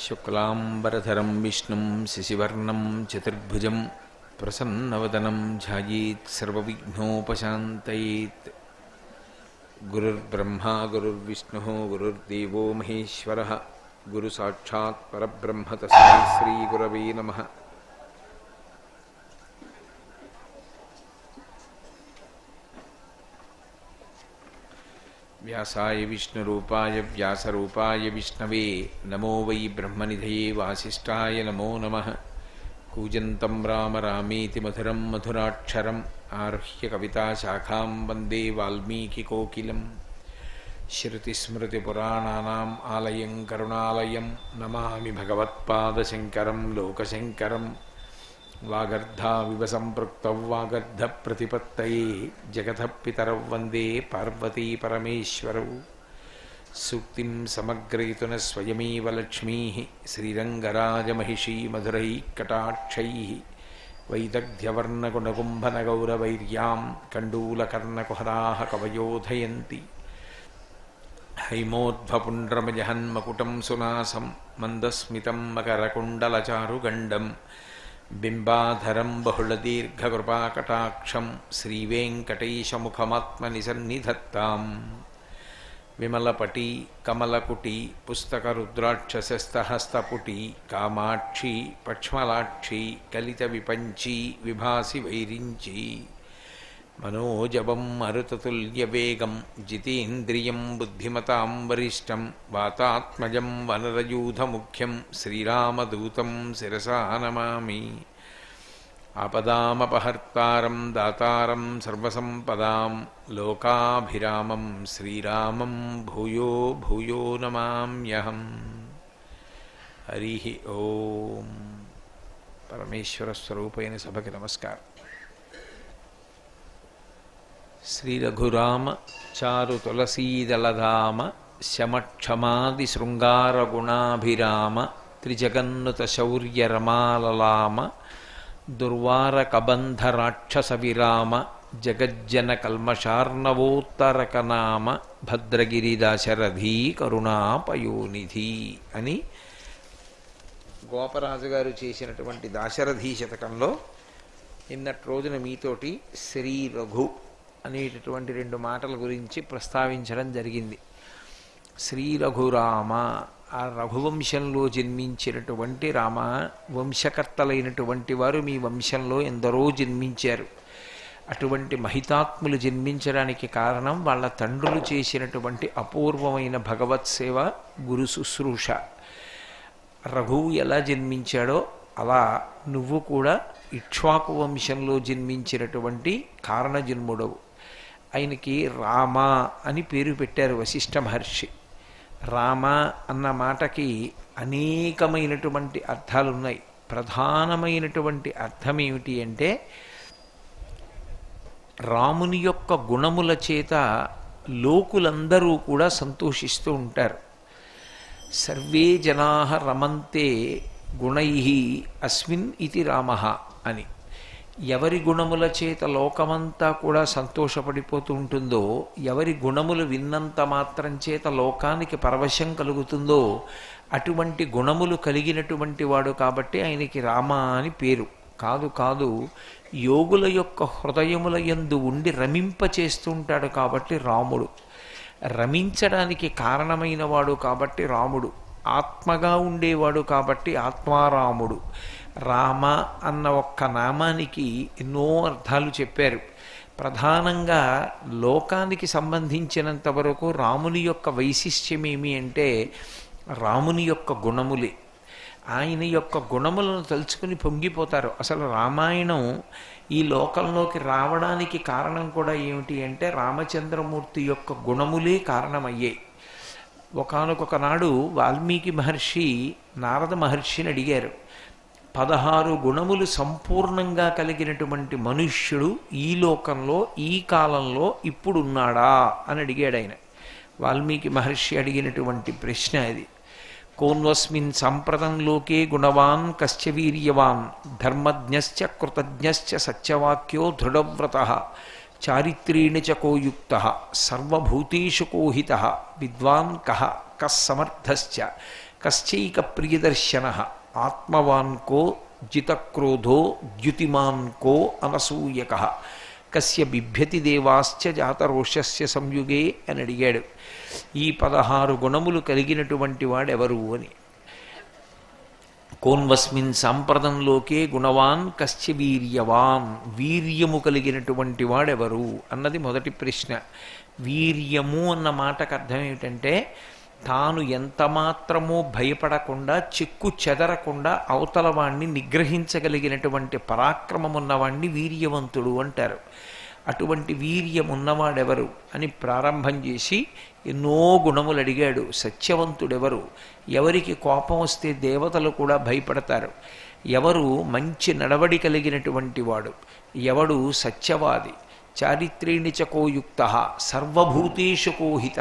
శుక్లాంబరధరం విష్ణుం శశివర్ణం చతుర్భుజం ప్రసన్నవదనం ధ్యాయేత్ సర్వవిఘ్నోపశాంతయేత్. గురుర్బ్రహ్మా గురుర్విష్ణుః గురుర్దేవో మహేశ్వరః గురు సాక్షాత్ పరబ్రహ్మ తస్మై శ్రీ గురవే నమః. వ్యాసాయ విష్ణురూపాయ వ్యాసరూపాయ విష్ణవే నమో వై బ్రహ్మనిధయే వాసిష్ఠాయ నమో నమః. కూజంతం రామ రామేతి మధురం మధురాక్షరం ఆరుహ్య కవితాశాఖాం వందే వాల్మీకికోకిలం. శ్రుతిస్మృతిపురాణానాం ఆలయం కరుణాలయం నమామి భగవత్పాదశంకరం లోకశంకరం. వాగర్ధావివ సంపృక్తౌ వాగర్ధప్రతిపత్తయే జగతః పితరౌ వందే పార్వతీ పరమేశ్వరౌ. సూక్తిం సమగ్రయతున స్వయమేవ లక్ష్మీః శ్రీరంగరాజమహిషీ మధురైః కటాక్షైః. వైదగ్ధ్యవర్ణగుణకుంభనగౌరవైర్యాం కండూలకర్ణకుహరాः కవయోధయంతి. హైమోద్భపుండ్రమజహన్మకుటం సునాసం మందస్మితం మకరకుండలచారుగండం. బింబాధరం బహుళదీర్ఘకృపాకటాక్షం శ్రీవేంకటేశముఖమాత్మనిసన్నిధత్తాం. విమలపటి కమలకుటి పుస్తకరుద్రాక్షసస్తహస్తపుటి కామాక్షి పక్ష్మలాక్షి కలిత విపంచి విభాసి వైరించి. మనోజవం మరుతతుల్యవేగం జితేంద్రియం బుద్ధిమతాం వరిష్టం. వాతాత్మజం వనరయూధముఖ్యం శ్రీరామదూతం శిరసా నమామి. ఆపదామపహర్తారం దాతారం సర్వసంపదాం లోకాభిరామం శ్రీరామం భూయో భూయో నమామ్యహం. హరి ఓం. పరమేశ్వర స్వరూపైన సభకి నమస్కారం. శ్రీ రఘురామ చారు తులసీదళధామ శమక్షమాది శృంగారగుణాభిరామ. త్రిజగన్నుత శౌర్య రమాలలామ దుర్వార కబంధ రాక్షస విరామ. జగజ్జన కల్మషార్ణవోత్తరకనామ భద్రగిరి దాశరథీ కరుణాపయోనిధి అని గోపరాజు గారు చేసినటువంటి దాశరథీ శతకంలో నిన్నటి రోజున మీతోటి శ్రీ రఘు అనేటటువంటి 2 మాటల గురించి ప్రస్తావించడం జరిగింది. శ్రీ రఘురామ, ఆ రఘువంశంలో జన్మించినటువంటి రామ, వంశకర్తలైనటువంటి వారు మీ వంశంలో ఎందరో జన్మించారు. అటువంటి మహితాత్ములు జన్మించడానికి కారణం వాళ్ళ తండ్రులు చేసినటువంటి అపూర్వమైన భగవత్ సేవ, గురు శుశ్రూష. రఘువు ఎలా జన్మించాడో అలా నువ్వు కూడా ఇక్ష్వాకు వంశంలో జన్మించినటువంటి కారణజన్ముడవు. ఆయనకి రామ అని పేరు పెట్టారు వశిష్ఠ మహర్షి. రామ అన్న మాటకి అనేకమైనటువంటి అర్థాలున్నాయి. ప్రధానమైనటువంటి అర్థం ఏమిటి అంటే, రాముని యొక్క గుణముల చేత లోకులందరూ కూడా సంతోషిస్తూ ఉంటారు. సర్వే జనాః రమంతే గుణైః అస్మిన్ ఇతి రామః అని. ఎవరి గుణముల చేత లోకమంతా కూడా సంతోషపడిపోతూ ఉంటుందో, ఎవరి గుణములు విన్నంత మాత్రం చేత లోకానికి పరవశం కలుగుతుందో, అటువంటి గుణములు కలిగినటువంటి వాడు కాబట్టి ఆయనకి రామ అని పేరు. కాదు, యోగుల యొక్క హృదయముల యందు ఉండి రమింపచేస్తుంటాడు కాబట్టి రాముడు. రమించడానికి కారణమైన వాడు కాబట్టి రాముడు. ఆత్మగా ఉండేవాడు కాబట్టి ఆత్మారాముడు. రామ అన్న ఒక్క నామానికి ఎన్నో అర్థాలు చెప్పారు. ప్రధానంగా లోకానికి సంబంధించినంత వరకు రాముని యొక్క వైశిష్ట్యం ఏమి అంటే, రాముని యొక్క గుణములే. ఆయన యొక్క గుణములను తలుచుకుని పొంగిపోతారు. అసలు రామాయణం ఈ లోకంలోకి రావడానికి కారణం కూడా ఏమిటి అంటే, రామచంద్రమూర్తి యొక్క గుణములే కారణమయ్యాయి. ఒకానొక నాడు వాల్మీకి మహర్షి నారద మహర్షిని అడిగారు, 16 గుణములు సంపూర్ణంగా కలిగినటువంటి మనుష్యుడు ఈ లోకంలో ఈ కాలంలో ఇప్పుడున్నాడా అని అడిగాడు ఆయన. వాల్మీకి మహర్షి అడిగినటువంటి ప్రశ్న అది. కోన్వస్మిన్ సాంప్రతం లోకే గుణవాన్ కశ్చ వీర్యవాన్ ధర్మజ్ఞశ్చ కృతజ్ఞశ్చ సత్యవాక్యో దృఢవ్రతః చారిత్రీణి చ కోయుక్తః సర్వభూతేషు కోహితః విద్వాన్ కః కస్సమర్థశ్చ కశ్చైక ప్రియదర్శన ఆత్మవాన్కో జితక్రోధో ద్యుతిమాన్కో అనసూయక కస్య బిభ్యతి దేవాశ్చ జాతరోషస్య సంయుగే అని అడిగాడు. ఈ 16 గుణములు కలిగినటువంటి వాడెవరు అని. కోన్వస్మిన్ సాంప్రదంలోకే గుణవాన్ కశ్య వీర్యవాన్, వీర్యము కలిగినటువంటి వాడెవరు అన్నది మొదటి ప్రశ్న. వీర్యము అన్న మాటకు అర్థం ఏమిటంటే తాను ఎంత మాత్రమూ భయపడకుండా చెక్కు చెదరకుండా అవతల వాణ్ణి నిగ్రహించగలిగినటువంటి పరాక్రమం ఉన్నవాణ్ణి వీర్యవంతుడు అంటారు. అటువంటి వీర్యమున్నవాడెవరు అని ప్రారంభం చేసి ఎన్నో గుణములు అడిగాడు. సత్యవంతుడెవరు, ఎవరికి కోపం వస్తే దేవతలు కూడా భయపడతారు, ఎవరు మంచి నడవడి కలిగినటువంటి వాడు, ఎవడు సత్యవాది, చారిత్రేణి చకోయుక్త సర్వభూతేషు కోహిత,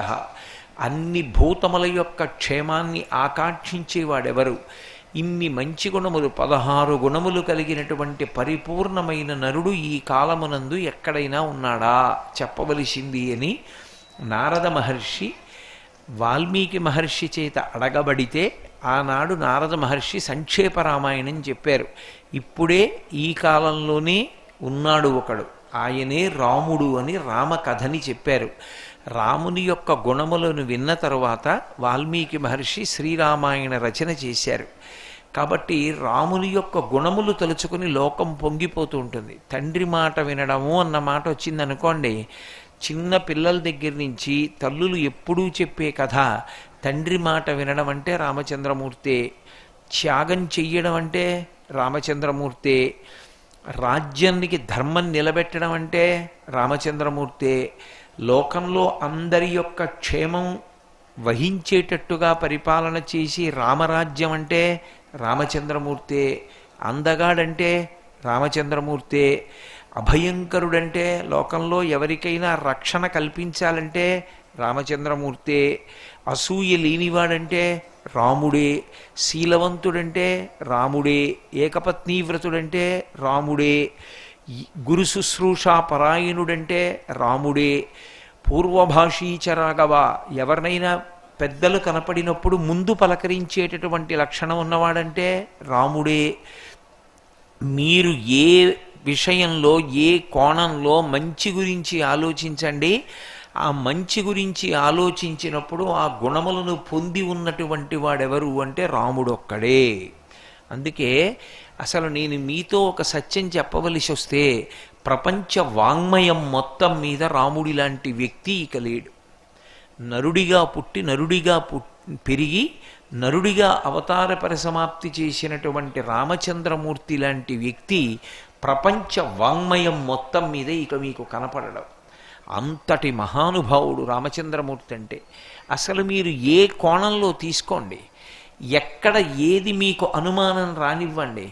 అన్ని భూతముల యొక్క క్షేమాన్ని ఆకాంక్షించేవాడెవరు. ఇన్ని మంచి గుణములు 16 గుణములు కలిగినటువంటి పరిపూర్ణమైన నరుడు ఈ కాలమునందు ఎక్కడైనా ఉన్నాడా చెప్పవలసింది అని నారద మహర్షి వాల్మీకి మహర్షి చేత అడగబడితే ఆనాడు నారద మహర్షి సంక్షేప రామాయణం చెప్పారు. ఇప్పుడే ఈ కాలంలోనే ఉన్నాడు ఒకడు, ఆయనే రాముడు అని రామకథని చెప్పారు. రాముని యొక్క గుణములను విన్న తరువాత వాల్మీకి మహర్షి శ్రీరామాయణ రచన చేశారు. కాబట్టి రాముని యొక్క గుణములు తలుచుకుని లోకం పొంగిపోతూ ఉంటుంది. తండ్రి మాట వినడము అన్న మాట వచ్చిందనుకోండి, చిన్న పిల్లల దగ్గర నుంచి తల్లులు ఎప్పుడూ చెప్పే కథ తండ్రి మాట వినడం అంటే రామచంద్రమూర్తే, త్యాగం చెయ్యడం అంటే రామచంద్రమూర్తే, రాజ్యానికి ధర్మం నిలబెట్టడం అంటే రామచంద్రమూర్తే, లోకంలో అందరి యొక్క క్షేమం వహించేటట్టుగా పరిపాలన చేసి రామరాజ్యం అంటే రామచంద్రమూర్తే, అందగాడంటే రామచంద్రమూర్తే, అభయంకరుడంటే లోకంలో ఎవరికైనా రక్షణ కల్పించాలంటే రామచంద్రమూర్తే, అసూయ లేనివాడంటే రాముడే, శీలవంతుడంటే రాముడే, ఏకపత్నీవ్రతుడంటే రాముడే, గురు శుశ్రూషా పరాయణుడంటే రాముడే, పూర్వభాషీచరాగవ, ఎవరినైనా పెద్దలు కనపడినప్పుడు ముందు పలకరించేటటువంటి లక్షణం ఉన్నవాడంటే రాముడే. మీరు ఏ విషయంలో ఏ కోణంలో మంచి గురించి ఆలోచించండి, ఆ మంచి గురించి ఆలోచించినప్పుడు ఆ గుణములను పొంది ఉన్నటువంటి వాడెవరు అంటే రాముడు ఒక్కడే. అందుకే అసలు నేను మీతో ఒక సత్యం చెప్పవలసి వస్తే ప్రపంచ వాంగ్మయం మొత్తం మీద రాముడి లాంటి వ్యక్తి ఇక లేడు. నరుడిగా పుట్టి నరుడిగా పెరిగి నరుడిగా అవతార పరిసమాప్తి చేసినటువంటి రామచంద్రమూర్తి లాంటి వ్యక్తి ప్రపంచ వాంగ్మయం మొత్తం మీద ఇక మీకు కనపడడం. అంతటి మహానుభావుడు రామచంద్రమూర్తి అంటే. అసలు మీరు ఏ కోణంలో తీసుకోండి, ఎక్కడ ఏది మీకు అనుమానం రానివ్వండి,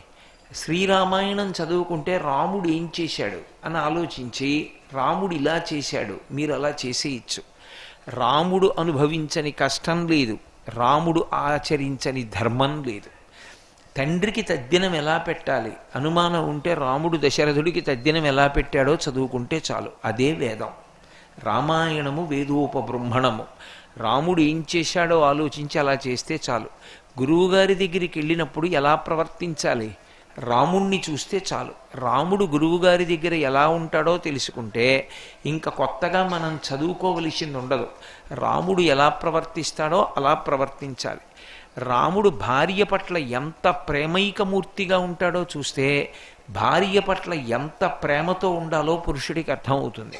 శ్రీరామాయణం చదువుకుంటే రాముడు ఏం చేశాడు అని ఆలోచించి రాముడు ఇలా చేశాడు మీరు అలా చేసేయచ్చు. రాముడు అనుభవించని కష్టం లేదు, రాముడు ఆచరించని ధర్మం లేదు. తండ్రికి తద్దినం ఎలా పెట్టాలి అనుమానం ఉంటే రాముడు దశరథుడికి తద్దినం ఎలా పెట్టాడో చదువుకుంటే చాలు. అదే వేదం. రామాయణము వేదోపబృంహణము. రాముడు ఏం చేశాడో ఆలోచించి అలా చేస్తే చాలు. గురువుగారి దగ్గరికి వెళ్ళినప్పుడు ఎలా ప్రవర్తించాలి రాముణ్ణి చూస్తే చాలు. రాముడు గురువుగారి దగ్గర ఎలా ఉంటాడో తెలుసుకుంటే ఇంకా కొత్తగా మనం చదువుకోవలసింది ఉండదు. రాముడు ఎలా ప్రవర్తిస్తాడో అలా ప్రవర్తించాలి. రాముడు భార్య పట్ల ఎంత ప్రేమైకమూర్తిగా ఉంటాడో చూస్తే భార్య పట్ల ఎంత ప్రేమతో ఉండాలో పురుషుడికి అర్థమవుతుంది.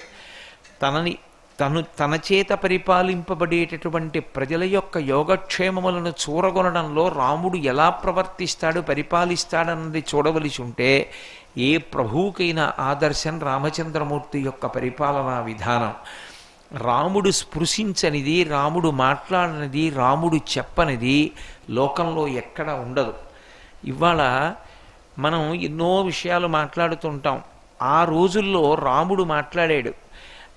తన చేత పరిపాలింపబడేటటువంటి ప్రజల యొక్క యోగక్షేమములను చూరగొనడంలో రాముడు ఎలా ప్రవర్తిస్తాడు పరిపాలిస్తాడన్నది చూడవలసి ఉంటే ఏ ప్రభువుకైనా ఆదర్శం రామచంద్రమూర్తి యొక్క పరిపాలనా విధానం. రాముడు స్పృశించనిది, రాముడు మాట్లాడనిది, రాముడు చెప్పనిది లోకంలో ఎక్కడ ఉండదు. ఇవాళ మనం ఎన్నో విషయాలు మాట్లాడుతుంటాం. ఆ రోజుల్లో రాముడు మాట్లాడాడు.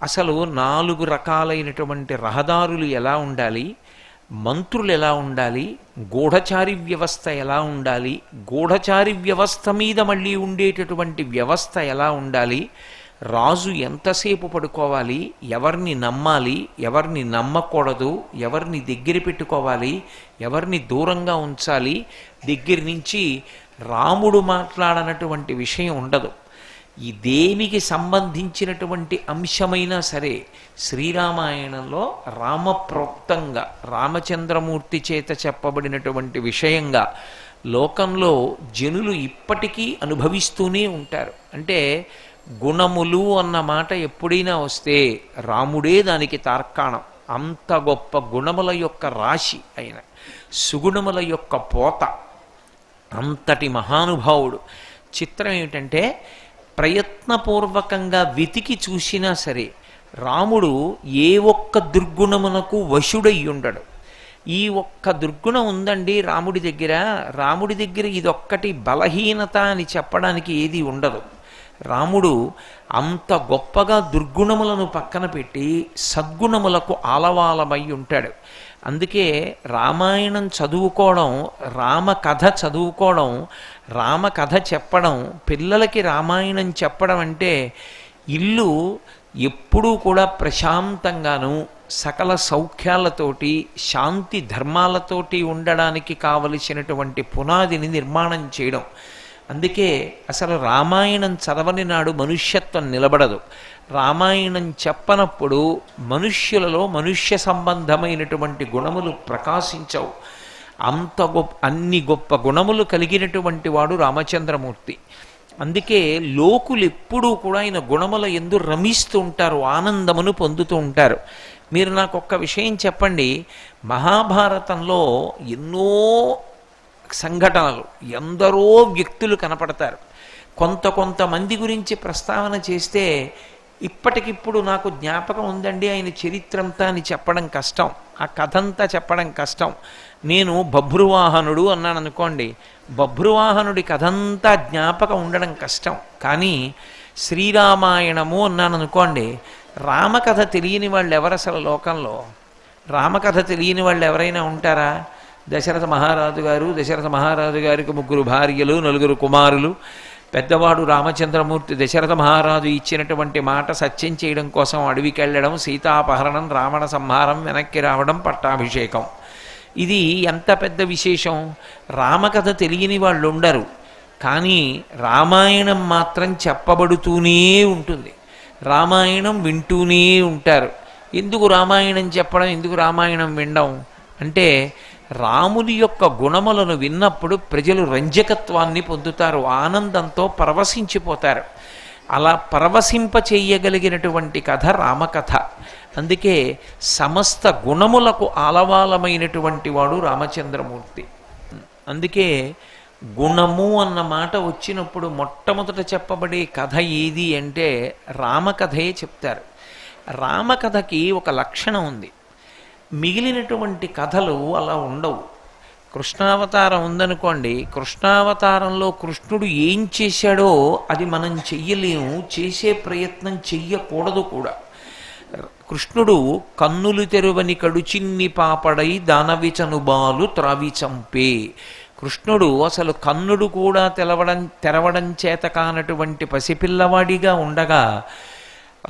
అసలు 4 రకాలైనటువంటి రహదారులు ఎలా ఉండాలి, మంత్రులు ఎలా ఉండాలి, గూఢచారి వ్యవస్థ ఎలా ఉండాలి, గూఢచారి వ్యవస్థ మీద మళ్ళీ ఉండేటటువంటి వ్యవస్థ ఎలా ఉండాలి, రాజు ఎంతసేపు పడుకోవాలి, ఎవరిని నమ్మాలి, ఎవరిని నమ్మకూడదు, ఎవరిని దగ్గర పెట్టుకోవాలి, ఎవరిని దూరంగా ఉంచాలి, దగ్గర నుంచి రాముడు మాట్లాడనటువంటి విషయం ఉండదు. ఈ దేనికి సంబంధించినటువంటి అంశమైనా సరే శ్రీరామాయణంలో రామప్రోక్తంగా రామచంద్రమూర్తి చేత చెప్పబడినటువంటి విషయంగా లోకంలో జనులు ఇప్పటికీ అనుభవిస్తూనే ఉంటారు. అంటే గుణములు అన్న మాట ఎప్పుడైనా వస్తే రాముడే దానికి తార్కాణం. అంత గొప్ప గుణముల యొక్క రాశి అయిన సుగుణముల యొక్క పోత, అంతటి మహానుభావుడు. చిత్రం ఏమిటంటే ప్రయత్నపూర్వకంగా వెతికి చూసినా సరే రాముడు ఏ ఒక్క దుర్గుణమునకు వశుడై ఉండడు. ఈ ఒక్క దుర్గుణం ఉందండి రాముడి దగ్గర ఇదొక్కటి బలహీనత అని చెప్పడానికి ఏది ఉండదు. రాముడు అంత గొప్పగా దుర్గుణములను పక్కన పెట్టి సద్గుణములకు ఆలవాలమై ఉంటాడు. అందుకే రామాయణం చదువుకోవడం, రామకథ చదువుకోవడం, రామకథ చెప్పడం, పిల్లలకి రామాయణం చెప్పడం అంటే ఇల్లు ఎప్పుడూ కూడా ప్రశాంతంగాను సకల సౌఖ్యాలతోటి శాంతి ధర్మాలతోటి ఉండడానికి కావలసినటువంటి పునాదిని నిర్మాణం చేయడం. అందుకే అసలు రామాయణం చదవని నాడు మనుష్యత్వం నిలబడదు. రామాయణం చెప్పనప్పుడు మనుష్యులలో మనుష్య సంబంధమైనటువంటి గుణములు ప్రకాశించవు. అన్ని గొప్ప గుణములు కలిగినటువంటి వాడు రామచంద్రమూర్తి. అందుకే లోకులు ఎప్పుడూ కూడా ఆయన గుణముల యందు రమిస్తూ ఉంటారు, ఆనందమును పొందుతూ ఉంటారు. మీరు నాకు ఒక్క విషయం చెప్పండి, మహాభారతంలో ఎన్నో సంఘటనలు, ఎందరో వ్యక్తులు కనపడతారు. కొంతమంది గురించి ప్రస్తావన చేస్తే ఇప్పటికిప్పుడు నాకు జ్ఞాపకం ఉందండి ఆయన చరిత్రంతా అని చెప్పడం కష్టం, ఆ కథంతా చెప్పడం కష్టం. నేను బభ్రువాహనుడు అన్నాను అనుకోండి, బభ్రువాహనుడి కథంతా జ్ఞాపకం ఉండడం కష్టం. కానీ శ్రీరామాయణము అన్నాను అనుకోండి, రామకథ తెలియని వాళ్ళు ఎవరు అసలు లోకంలో? రామకథ తెలియని వాళ్ళు ఎవరైనా ఉంటారా? దశరథ మహారాజు గారికి 3 భార్యలు, 4 కుమారులు. పెద్దవాడు రామచంద్రమూర్తి దశరథ మహారాజు ఇచ్చినటువంటి మాట సత్యం చేయడం కోసం అడవికి వెళ్ళడం, సీతాపహరణం, రావణ సంహారం, వెనక్కి రావడం, పట్టాభిషేకం. ఇది ఎంత పెద్ద విశేషం! రామకథ తెలియని వాళ్ళు ఉండరు. కానీ రామాయణం మాత్రం చెప్పబడుతూనే ఉంటుంది, రామాయణం వింటూనే ఉంటారు. ఎందుకు రామాయణం చెప్పడం, ఎందుకు రామాయణం వినడం అంటే రాముని యొక్క గుణములను విన్నప్పుడు ప్రజలు రంజకత్వాన్ని పొందుతారు, ఆనందంతో పరవశించిపోతారు. అలా పరవశింప చెయ్యగలిగినటువంటి కథ రామకథ. అందుకే సమస్త గుణములకు ఆలవాలమైనటువంటి వాడు రామచంద్రమూర్తి. అందుకే గుణము అన్న మాట వచ్చినప్పుడు మొట్టమొదట చెప్పబడే కథ ఏది అంటే రామకథే చెప్తారు. రామకథకి ఒక లక్షణం ఉంది, మిగిలినటువంటి కథలు అలా ఉండవు. కృష్ణావతారం ఉందనుకోండి, కృష్ణావతారంలో కృష్ణుడు ఏం చేశాడో అది మనం చెయ్యలేము, చేసే ప్రయత్నం చెయ్యకూడదు కూడా. కృష్ణుడు కన్నులు తెరువని కడుచిన్ని పాపడై దానవిచనుబాలు త్రావి చంపే. కృష్ణుడు అసలు కన్నుడు కూడా తెరవడం చేత కానటువంటి పసిపిల్లవాడిగా ఉండగా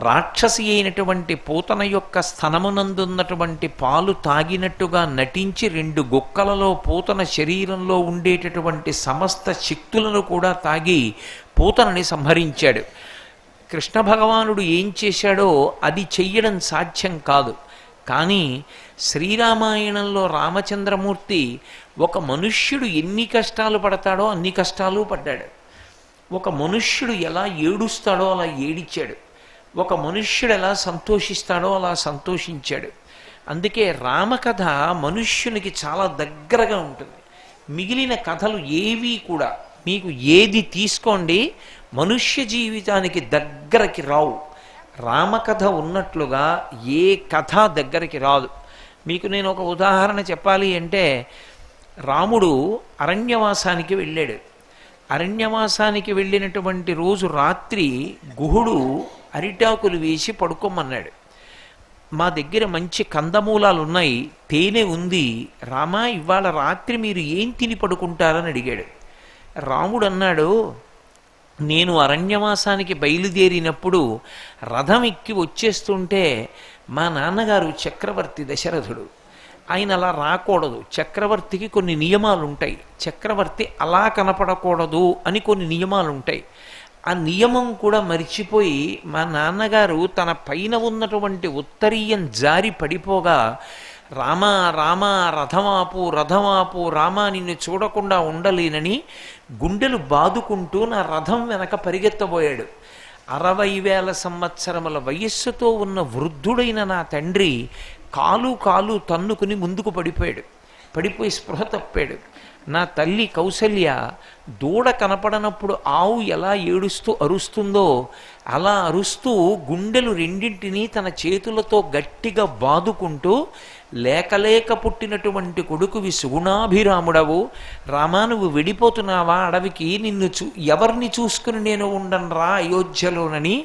రాక్షసి అయినటువంటి పూతన యొక్క స్థనమునందున్నటువంటి పాలు తాగినట్టుగా నటించి 2 గుక్కలలో పూతన శరీరంలో ఉండేటటువంటి సమస్త శక్తులను కూడా తాగి పూతనని సంహరించాడు. కృష్ణ భగవానుడు ఏం చేశాడో అది చెయ్యడం సాధ్యం కాదు. కానీ శ్రీరామాయణంలో రామచంద్రమూర్తి ఒక మనుష్యుడు ఎన్ని కష్టాలు పడతాడో అన్ని కష్టాలు పడ్డాడు. ఒక మనుష్యుడు ఎలా ఏడుస్తాడో అలా ఏడిచాడు. ఒక మనుష్యుడు ఎలా సంతోషిస్తాడో అలా సంతోషించాడు. అందుకే రామకథ మనుష్యునికి చాలా దగ్గరగా ఉంటుంది. మిగిలిన కథలు ఏవి కూడా మీకు ఏది తీసుకోండి మనుష్య జీవితానికి దగ్గరకి రావు. రామకథ ఉన్నట్లుగా ఏ కథ దగ్గరికి రాదు. మీకు నేను ఒక ఉదాహరణ చెప్పాలి అంటే, రాముడు అరణ్యవాసానికి వెళ్ళాడు. అరణ్యవాసానికి వెళ్ళినటువంటి రోజు రాత్రి గుహుడు అరిటాకులు వేసి పడుకోమన్నాడు. మా దగ్గర మంచి కందమూలాలు ఉన్నాయి, తేనె ఉంది, రామా ఇవాళ రాత్రి మీరు ఏం తిని పడుకుంటారని అడిగాడు. రాముడు అన్నాడు, నేను అరణ్యవాసానికి బయలుదేరినప్పుడు రథం ఎక్కి వచ్చేస్తుంటే మా నాన్నగారు చక్రవర్తి దశరథుడు. ఆయన అలా రాకూడదు, చక్రవర్తికి కొన్ని నియమాలు ఉంటాయి, చక్రవర్తి అలా కనపడకూడదు అని కొన్ని నియమాలు ఉంటాయి. ఆ నియమం కూడా మరిచిపోయి మా నాన్నగారు తన పైన ఉన్నటువంటి ఉత్తరీయం జారి పడిపోగా, రామా రామా రథమాపు రథమాపు రామా నిన్ను చూడకుండా ఉండలేనని గుండెలు బాదుకుంటూ నా రథం వెనక పరిగెత్తబోయాడు. 60,000 సంవత్సరముల వయస్సుతో ఉన్న వృద్ధుడైన నా తండ్రి కాలు కాలు తన్నుకుని ముందుకు పడిపోయాడు. పడిపోయి స్పృహ తప్పాడు. నా తల్లి కౌసల్య దూడ కనపడనప్పుడు ఆవు ఎలా ఏడుస్తూ అరుస్తుందో అలా అరుస్తూ గుండెలు రెండింటినీ తన చేతులతో గట్టిగా బాదుకుంటూ, లేకలేక పుట్టినటువంటి కొడుకువి సుగుణాభిరాముడవు, రామా నువ్వు వెళ్ళిపోతున్నావా అడవికి, నిన్ను ఎవరిని చూసుకుని నేను ఉండనురా అయోధ్యలోనని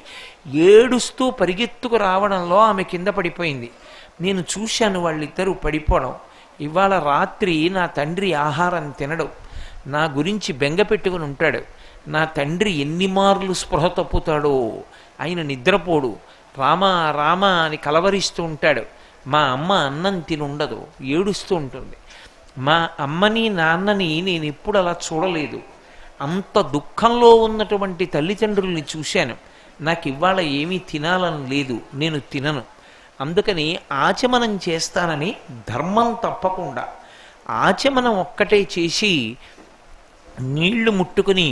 ఏడుస్తూ పరిగెత్తుకు రావడంలో ఆమె కింద పడిపోయింది. నేను చూశాను వాళ్ళిద్దరూ పడిపోవడం. ఇవాళ రాత్రి నా తండ్రి ఆహారం తినడు, నా గురించి బెంగ పెట్టుకుని ఉంటాడు. నా తండ్రి ఎన్ని మార్లు స్పృహ తప్పుతాడో, ఆయన నిద్రపోడు, రామా రామా అని కలవరిస్తూ ఉంటాడు. మా అమ్మ అన్నం తినుండదు, ఏడుస్తూ ఉంటుంది. మా అమ్మని నాన్నని నేను ఎప్పుడు అలా చూడలేదు. అంత దుఃఖంలో ఉన్నటువంటి తల్లిదండ్రుల్ని చూశాను. నాకు ఇవాళ ఏమీ తినాలని లేదు, నేను తినను. అందుకని ఆచమనం చేస్తానని ధర్మం తప్పకుండా ఆచమనం ఒక్కటే చేసి నీళ్లు ముట్టుకుని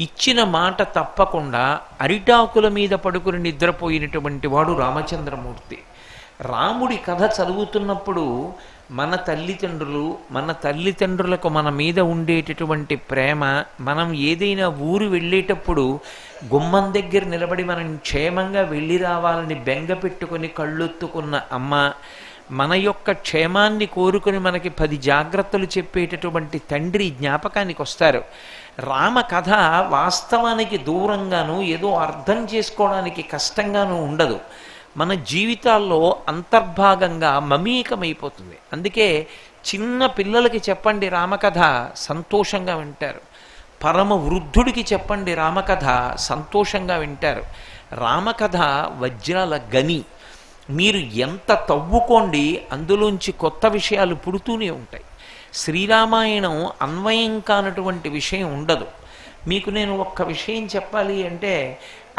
ఇచ్చిన మాట తప్పకుండా అరిటాకుల మీద పడుకుని నిద్రపోయినటువంటి వాడు రామచంద్రమూర్తి. రాముడి కథ చదువుతున్నప్పుడు మన తల్లిదండ్రులకు మన మీద ఉండేటటువంటి ప్రేమ, మనం ఏదైనా ఊరు వెళ్ళేటప్పుడు గుమ్మం దగ్గర నిలబడి మనం క్షేమంగా వెళ్ళి రావాలని బెంగ పెట్టుకుని కళ్ళొత్తుకున్న అమ్మ, మన యొక్క క్షేమాన్ని కోరుకుని మనకి 10 జాగ్రత్తలు చెప్పేటటువంటి తండ్రి జ్ఞాపకానికి వస్తారు. రామ కథ వాస్తవానికి దూరంగాను ఏదో అర్థం చేసుకోవడానికి కష్టంగానూ ఉండదు, మన జీవితాల్లో అంతర్భాగంగా మమేకమైపోతుంది. అందుకే చిన్న పిల్లలకి చెప్పండి రామకథ, సంతోషంగా వింటారు. పరమ వృద్ధుడికి చెప్పండి రామకథ, సంతోషంగా వింటారు. రామకథ వజ్రాల గని. మీరు ఎంత తవ్వుకోండి అందులోంచి కొత్త విషయాలు పుడుతూనే ఉంటాయి. శ్రీరామాయణం అన్వయం కానటువంటి విషయం ఉండదు. మీకు నేను ఒక్క విషయం చెప్పాలి అంటే,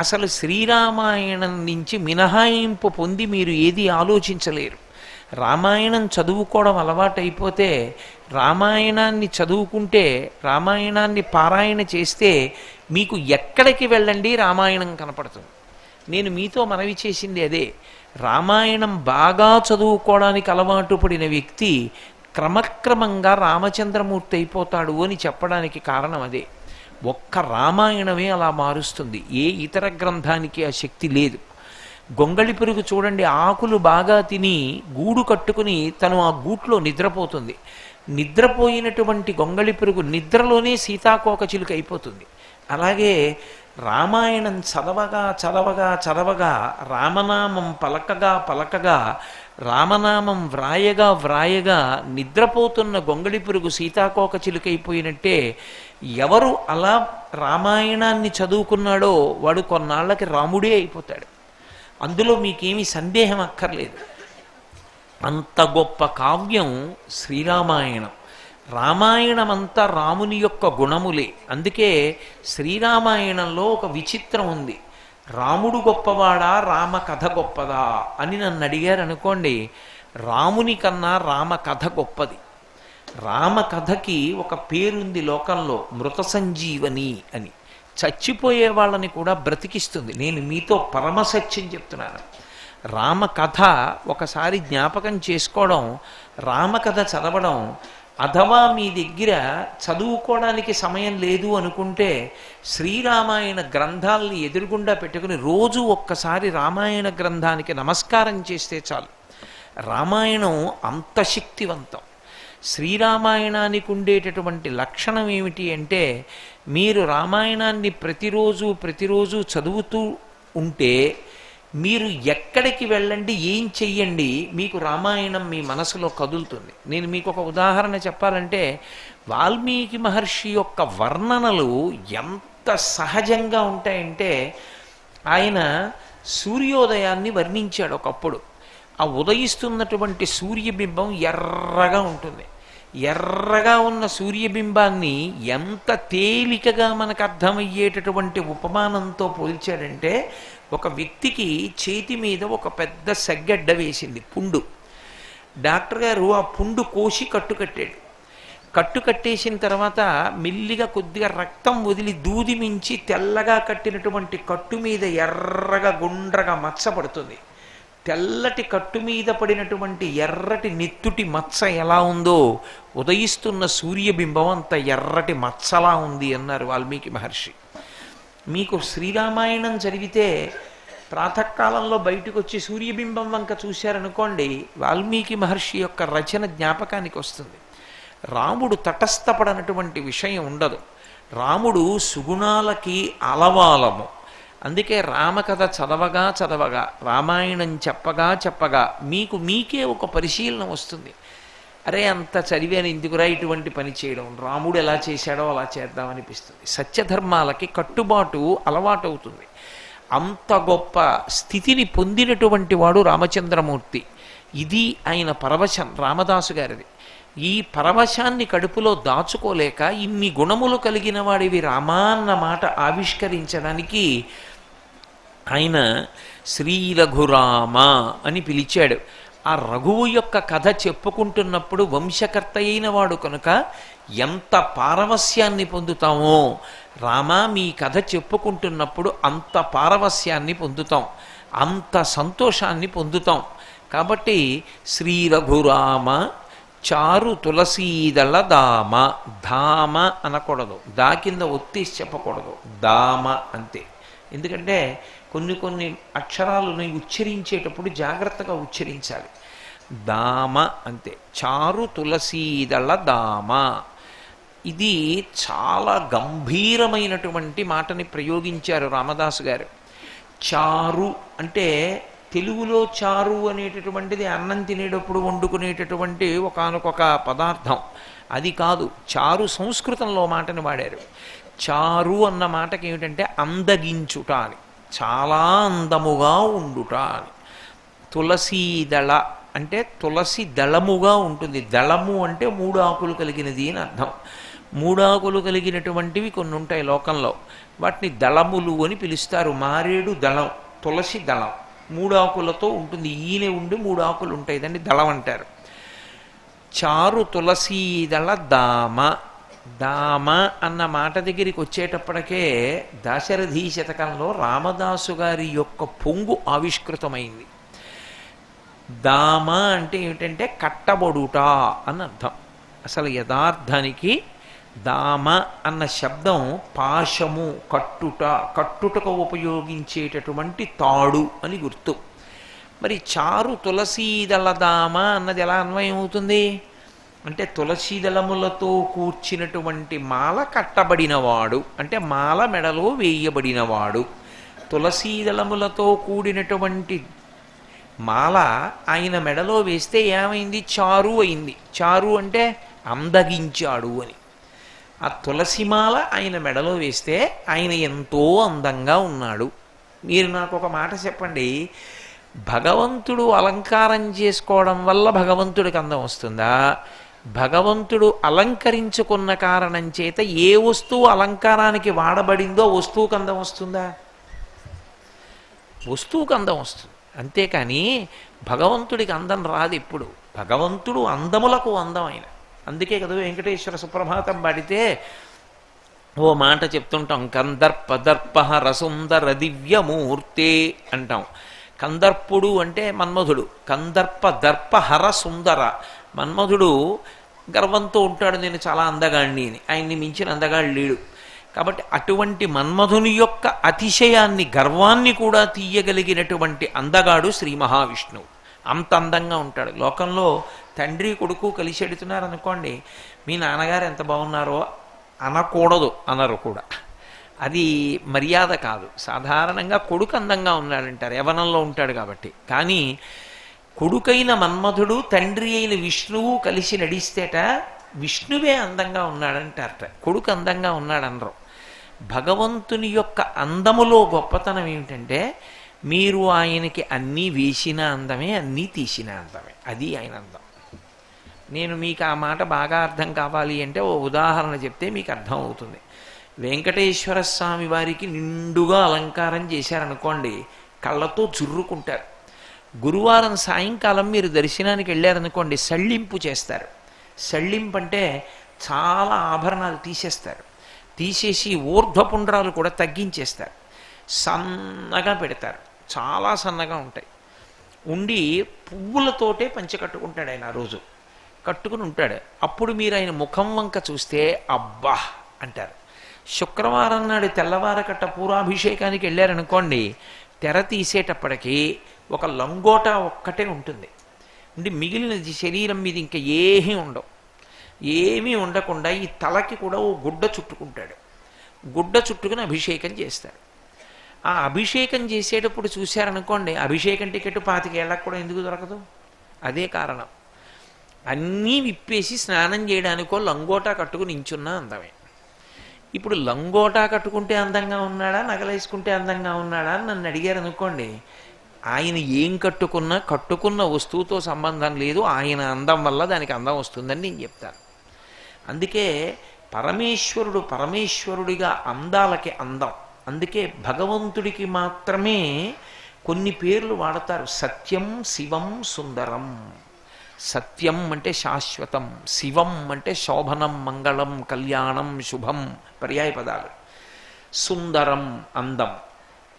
అసలు శ్రీరామాయణం నుంచి మినహాయింపు పొంది మీరు ఏది ఆలోచించలేరు. రామాయణం చదువుకోవడం అలవాటైపోతే, రామాయణాన్ని చదువుకుంటే, రామాయణాన్ని పారాయణ చేస్తే మీకు ఎక్కడికి వెళ్ళండి రామాయణం కనపడుతుంది. నేను మీతో మనవి చేసింది అదే. రామాయణం బాగా చదువుకోవడానికి అలవాటు పడిన వ్యక్తి క్రమక్రమంగా రామచంద్రమూర్తి అయిపోతాడు అని చెప్పడానికి కారణం అదే. ఒక్క రామాయణమే అలా మారుస్తుంది, ఏ ఇతర గ్రంథానికి ఆ శక్తి లేదు. గొంగళి పురుగు చూడండి, ఆకులు బాగా తిని గూడు కట్టుకుని తను ఆ గూట్లో నిద్రపోతుంది. నిద్రపోయినటువంటి గొంగళి పురుగు నిద్రలోనే సీతాకోకచిలుక అయిపోతుంది. అలాగే రామాయణం చదవగా చదవగా చదవగా, రామనామం పలకగా పలకగా, రామనామం వ్రాయగా వ్రాయగా నిద్రపోతున్న గొంగళి పురుగు సీతాకోకచిలుకైపోయినట్టే. ఎవరు అలా రామాయణాన్ని చదువుకున్నాడో వాడు కొన్నాళ్ళకి రాముడే అయిపోతాడు. అందులో మీకేమీ సందేహం అక్కర్లేదు. అంత గొప్ప కావ్యం శ్రీరామాయణం. రామాయణమంతా రాముని యొక్క గుణములే. అందుకే శ్రీరామాయణంలో ఒక విచిత్రం ఉంది. రాముడు గొప్పవాడా రామ కథ గొప్పదా అని నన్ను అడిగారు అనుకోండి, రాముని కన్నా రామ కథ గొప్పది. రామ కథకి ఒక పేరుంది లోకంలో, మృత సంజీవని అని. చచ్చిపోయే వాళ్ళని కూడా బ్రతికిస్తుంది. నేను మీతో పరమసత్యం చెప్తున్నాను. రామకథ ఒకసారి జ్ఞాపకం చేసుకోవడం, రామకథ చదవడం. అథవా మీ దగ్గర చదువుకోవడానికి సమయం లేదు అనుకుంటే శ్రీరామాయణ గ్రంథాలని ఎదురుగుండా పెట్టుకుని రోజు ఒక్కసారి రామాయణ గ్రంథానికి నమస్కారం చేస్తే చాలు. రామాయణం అంత శక్తివంతం. శ్రీరామాయణానికి ఉండేటటువంటి లక్షణం ఏమిటి అంటే, మీరు రామాయణాన్ని ప్రతిరోజు చదువుతూ ఉంటే, మీరు ఎక్కడికి వెళ్ళండి, ఏం చెయ్యండి, మీకు రామాయణం మీ మనసులో కదులుతుంది. నేను మీకు ఒక ఉదాహరణ చెప్పాలంటే, వాల్మీకి మహర్షి యొక్క వర్ణనలు ఎంత ఎంత సహజంగా ఉంటాయంటే ఆయన సూర్యోదయాన్ని వర్ణించాడు ఒకప్పుడు. ఆ ఉదయిస్తున్నటువంటి సూర్యబింబం ఎర్రగా ఉంటుంది. ఎర్రగా ఉన్న సూర్యబింబాన్ని ఎంత తేలికగా మనకు అర్థమయ్యేటటువంటి ఉపమానంతో పోల్చాడంటే, ఒక వ్యక్తికి చేతి మీద ఒక పెద్ద సెగ్గడ్డ వేసింది, పుండు. డాక్టర్ గారు ఆ పుండు కోసి కట్టుకట్టాడు. కట్టేసిన తర్వాత మెల్లిగా కొద్దిగా రక్తం వదిలి దూది మించి తెల్లగా కట్టినటువంటి కట్టు మీద ఎర్రగా గుండ్రగా మచ్చ పడుతుంది. తెల్లటి కట్టు మీద పడినటువంటి ఎర్రటి నెత్తుటి మచ్చ ఎలా ఉందో ఉదయిస్తున్న సూర్యబింబం అంత ఎర్రటి మచ్చలా ఉంది అన్నారు వాల్మీకి మహర్షి. మీకు శ్రీరామాయణం చదివితే ప్రాతకాలంలో బయటకు వచ్చి సూర్యబింబం వంక చూశారనుకోండి, వాల్మీకి మహర్షి యొక్క రచన జ్ఞాపకానికి వస్తుంది. రాముడు తటస్థపడనటువంటి విషయం ఉండదు. రాముడు సుగుణాలకి అలవాలము. అందుకే రామకథ చదవగా చదవగా, రామాయణం చెప్పగా చెప్పగా మీకే ఒక పరిశీలన వస్తుంది. అరే అంత చదివాను ఎందుకురా ఇటువంటి పని చేయడం, రాముడు ఎలా చేశాడో అలా చేద్దామనిపిస్తుంది. సత్యధర్మాలకి కట్టుబాటు అలవాటు అవుతుంది. అంత గొప్ప స్థితిని పొందినటువంటి వాడు రామచంద్రమూర్తి. ఇది ఆయన పరవశం రామదాసు గారిది. ఈ పరవశాన్ని కడుపులో దాచుకోలేక ఇన్ని గుణములు కలిగిన వాడివి రామా అన్న మాట ఆవిష్కరించడానికి ఆయన శ్రీ రఘురామ అని పిలిచాడు. ఆ రఘువు యొక్క కథ చెప్పుకుంటున్నప్పుడు వంశకర్త అయిన వాడు కనుక ఎంత పారవస్యాన్ని పొందుతామో, రామ మీ కథ చెప్పుకుంటున్నప్పుడు అంత పారవస్యాన్ని పొందుతాం, అంత సంతోషాన్ని పొందుతాం. కాబట్టి శ్రీ రఘురామ చారు తులసీదళ దామ. ధామ అనకూడదు, దా కింద ఒత్తేసి చెప్పకూడదు, దామ అంతే. ఎందుకంటే కొన్ని అక్షరాలను ఉచ్చరించేటప్పుడు జాగ్రత్తగా ఉచ్చరించాలి. దామ అంతే. చారు తులసీదళ దామ. ఇది చాలా గంభీరమైనటువంటి మాటని ప్రయోగించారు రామదాసు గారు. చారు అంటే తెలుగులో చారు అనేటటువంటిది అన్నం తినేటప్పుడు వండుకునేటటువంటి ఒకానొక పదార్థం. అది కాదు, చారు సంస్కృతంలో మాటని వాడారు. చారు అన్న మాటకి ఏమిటంటే అందగించుట అని, చాలా అందముగా ఉండుట అని. తులసీదళ అంటే తులసి దళముగా ఉంటుంది. దళము అంటే 3 ఆకులు కలిగినది అని అర్థం. 3 ఆకులు కలిగినటువంటివి కొన్ని ఉంటాయి లోకంలో, వాటిని దళములు అని పిలుస్తారు. మారేడు దళం, తులసి దళం 3 ఆకులతో ఉంటుంది. ఈయన ఉండి 3 ఆకులు ఉంటాయి, దాన్ని దళం అంటారు. చారు తులసీదళ దామ. దామ అన్న మాట దగ్గరికి వచ్చేటప్పటికే దాశరథి శతకంలో రామదాసు గారి యొక్క పొంగు ఆవిష్కృతమైంది. దామ అంటే ఏమిటంటే కట్టబడుట అని అర్థం. అసలు యథార్థానికి దామ అన్న శబ్దం పాశము, కట్టుటకు ఉపయోగించేటటువంటి తాడు అని గుర్తు. మరి చారు తులసీదళ దామ అన్నది ఎలా అన్వయం అవుతుంది అంటే, తులసీదళములతో కూర్చినటువంటి మాల కట్టబడినవాడు అంటే మాల మెడలో వేయబడినవాడు. తులసీదళములతో కూడినటువంటి మాల ఆయన మెడలో వేస్తే ఏమైంది? చారు అయింది. చారు అంటే అందగించాడు అని. ఆ తులసిమాల ఆయన మెడలో వేస్తే ఆయన ఎంతో అందంగా ఉన్నాడు. మీరు నాకు ఒక మాట చెప్పండి, భగవంతుడు అలంకారం చేసుకోవడం వల్ల భగవంతుడికి అందం వస్తుందా? భగవంతుడు అలంకరించుకున్న కారణం చేత ఏ వస్తువు అలంకారానికి వాడబడిందో వస్తువుకు అందం వస్తుందా? వస్తువుకు అందం వస్తుంది, అంతేకాని భగవంతుడికి అందం రాదు. ఇప్పుడు భగవంతుడు అందములకు అందం ఆయన. అందుకే కదా వెంకటేశ్వర సుప్రభాతం పాడితే ఓ మాట చెప్తుంటాం, కందర్ప దర్పహర సుందర దివ్యమూర్తే అంటాం. కందర్పుడు అంటే మన్మధుడు, కందర్ప దర్పహర సుందర. మన్మధుడు గర్వంతో ఉంటాడు, నేను చాలా అందగాడిని అని. ఆయన్ని మించిన అందగాడు లేడు. కాబట్టి అటువంటి మన్మధుని యొక్క అతిశయాన్ని, గర్వాన్ని కూడా తీయగలిగినటువంటి అందగాడు శ్రీ మహావిష్ణువు. అంత అందంగా ఉంటాడు. లోకంలో తండ్రి కొడుకు కలిసి ఎడుతున్నారు అనుకోండి, మీ నాన్నగారు ఎంత బాగున్నారో అనకూడదు, అనరు కూడా. అది మర్యాద కాదు. సాధారణంగా కొడుకు అందంగా ఉన్నాడంటారు, యవనంలో ఉంటాడు కాబట్టి. కానీ కొడుకైన మన్మధుడు, తండ్రి అయిన విష్ణువు కలిసి నడిస్తేట విష్ణువే అందంగా ఉన్నాడంటారట, కొడుకు అందంగా ఉన్నాడనరు. భగవంతుని యొక్క అందములో గొప్పతనం ఏమిటంటే మీరు ఆయనకి అన్నీ వేసిన అందమే, అన్నీ తీసిన అందమే. అది ఆయన అందం. నేను మీకు ఆ మాట బాగా అర్థం కావాలి అంటే ఓ ఉదాహరణ చెప్తే మీకు అర్థం అవుతుంది. వెంకటేశ్వర స్వామి వారికి నిండుగా అలంకారం చేశారనుకోండి, కళ్ళతో చుర్రుకుంటారు. గురువారం సాయంకాలం మీరు దర్శనానికి వెళ్ళారనుకోండి, సళ్ళింపు చేస్తారు. సళ్ళింపు అంటే చాలా ఆభరణాలు తీసేస్తారు. తీసేసి ఊర్ధ్వపుండ్రాలు కూడా తగ్గించేస్తారు. సన్నగా పెడతారు, చాలా సన్నగా ఉంటాయి. ఉండి పువ్వులతోటే పంచె కట్టుకుంటాడు ఆయన. ఆ రోజు కట్టుకుని ఉంటాడు. అప్పుడు మీరు ఆయన ముఖం వంక చూస్తే అబ్బా అంటారు. శుక్రవారం నాడు తెల్లవారకట్ట పూరాభిషేకానికి వెళ్ళారనుకోండి, తెర తీసేటప్పటికీ ఒక లంగోటా ఒక్కటే ఉంటుంది. అంటే మిగిలిన శరీరం మీద ఇంకా ఏమీ ఉండవు. ఏమీ ఉండకుండా ఈ తలకి కూడా ఓ గుడ్డ చుట్టుకుంటాడు. గుడ్డ చుట్టుకుని అభిషేకం చేస్తాడు. ఆ అభిషేకం చేసేటప్పుడు చూశారనుకోండి, అభిషేకం టికెట్ 25 ఏళ్ళకు కూడా ఎందుకు దొరకదు? అదే కారణం. అన్నీ విప్పేసి స్నానం చేయడానికో లంగోటా కట్టుకుని నించున్నా అందమే. ఇప్పుడు లంగోటా కట్టుకుంటే అందంగా ఉన్నాడా, నగలేసుకుంటే అందంగా ఉన్నాడా అని నన్ను అడిగారు అనుకోండి, ఆయన ఏం కట్టుకున్న వస్తువుతో సంబంధం లేదు. ఆయన అందం వల్ల దానికి అందం వస్తుందని నేను చెప్తాను. అందుకే పరమేశ్వరుడిగా అందాలకి అందం. అందుకే భగవంతుడికి మాత్రమే కొన్ని పేర్లు వాడతారు. సత్యం, శివం, సుందరం. సత్యం అంటే శాశ్వతం, శివం అంటే శోభనం, మంగళం, కళ్యాణం, శుభం పర్యాయ పదాలు. సుందరం అందం.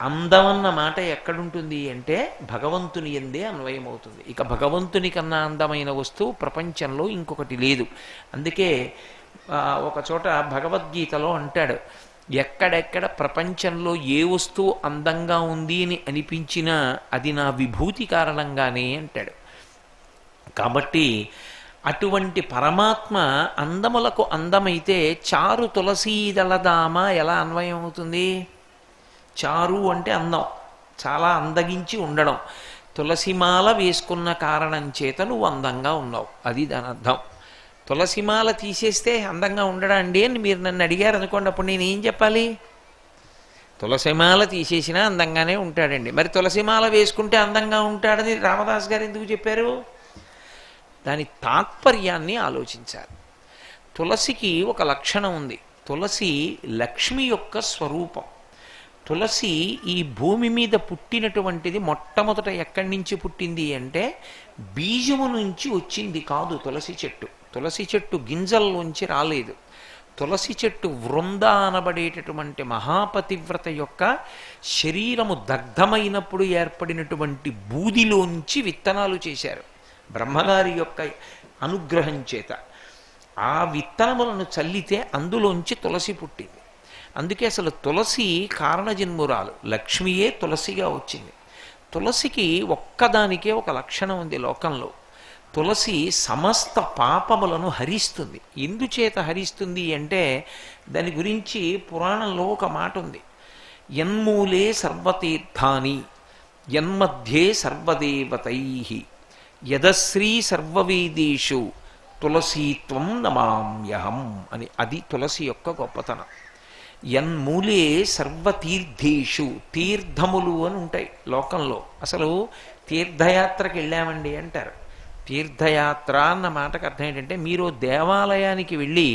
అందం అన్న మాట ఎక్కడుంటుంది అంటే భగవంతుని యందే అన్వయమవుతుంది. ఇక భగవంతుని కన్నా అందమైన వస్తువు ప్రపంచంలో ఇంకొకటి లేదు. అందుకే ఒక చోట భగవద్గీతలో అంటాడు, ఎక్కడెక్కడ ప్రపంచంలో ఏ వస్తువు అందంగా ఉంది అని అనిపించినా అది నా విభూతి కారణంగానే అంటాడు. కాబట్టి అటువంటి పరమాత్మ అందములకు అందమైతే చారు తులసీదళదామ ఎలా అన్వయం అవుతుంది? చారు అంటే అందం, చాలా అందగించి ఉండడం. తులసిమాల వేసుకున్న కారణం చేత నువ్వు అందంగా ఉన్నావు, అది దాని అర్థం. తులసిమాల తీసేస్తే అందంగా ఉండడా అండి అని మీరు నన్ను అడిగారు అనుకోండి, అప్పుడు నేను ఏం చెప్పాలి? తులసిమాల తీసేసినా అందంగానే ఉంటాడండి. మరి తులసిమాల వేసుకుంటే అందంగా ఉంటాడని రామదాస్ గారు ఎందుకు చెప్పారు? దాని తాత్పర్యాన్ని ఆలోచించాలి. తులసికి ఒక లక్షణం ఉంది. తులసి లక్ష్మి యొక్క స్వరూపం. తులసి ఈ భూమి మీద పుట్టినటువంటిది మొట్టమొదట ఎక్కడి నుంచి పుట్టింది అంటే బీజము నుంచి వచ్చింది కాదు. తులసి చెట్టు గింజల్లోంచి రాలేదు. తులసి చెట్టు వృంద అనబడేటటువంటి మహాపతివ్రత యొక్క శరీరము దగ్ధమైనప్పుడు ఏర్పడినటువంటి బూదిలోంచి విత్తనాలు చేశారు బ్రహ్మగారి యొక్క అనుగ్రహం చేత. ఆ విత్తనములను చల్లితే అందులోంచి తులసి పుట్టింది. అందుకే అసలు తులసి కారణజన్మురాలు, లక్ష్మియే తులసిగా వచ్చింది. తులసికి ఒక్కదానికే ఒక లక్షణం ఉంది లోకంలో. తులసి సమస్త పాపములను హరిస్తుంది. ఎందుచేత హరిస్తుంది అంటే దాని గురించి పురాణంలో ఒక మాట ఉంది. యన్మూలే సర్వతీర్థాని యన్మధ్యే సర్వదేవతై యదశ్రీ సర్వవేదేషు తులసీత్వం నమామ్యహం అని. అది తులసి యొక్క గొప్పతనం. యన్మూలే సర్వతీర్థేషు, తీర్థములు అని ఉంటాయి లోకంలో. అసలు తీర్థయాత్రకి వెళ్ళామండి అంటారు. తీర్థయాత్ర అన్న మాటకు అర్థం ఏంటంటే మీరు దేవాలయానికి వెళ్ళి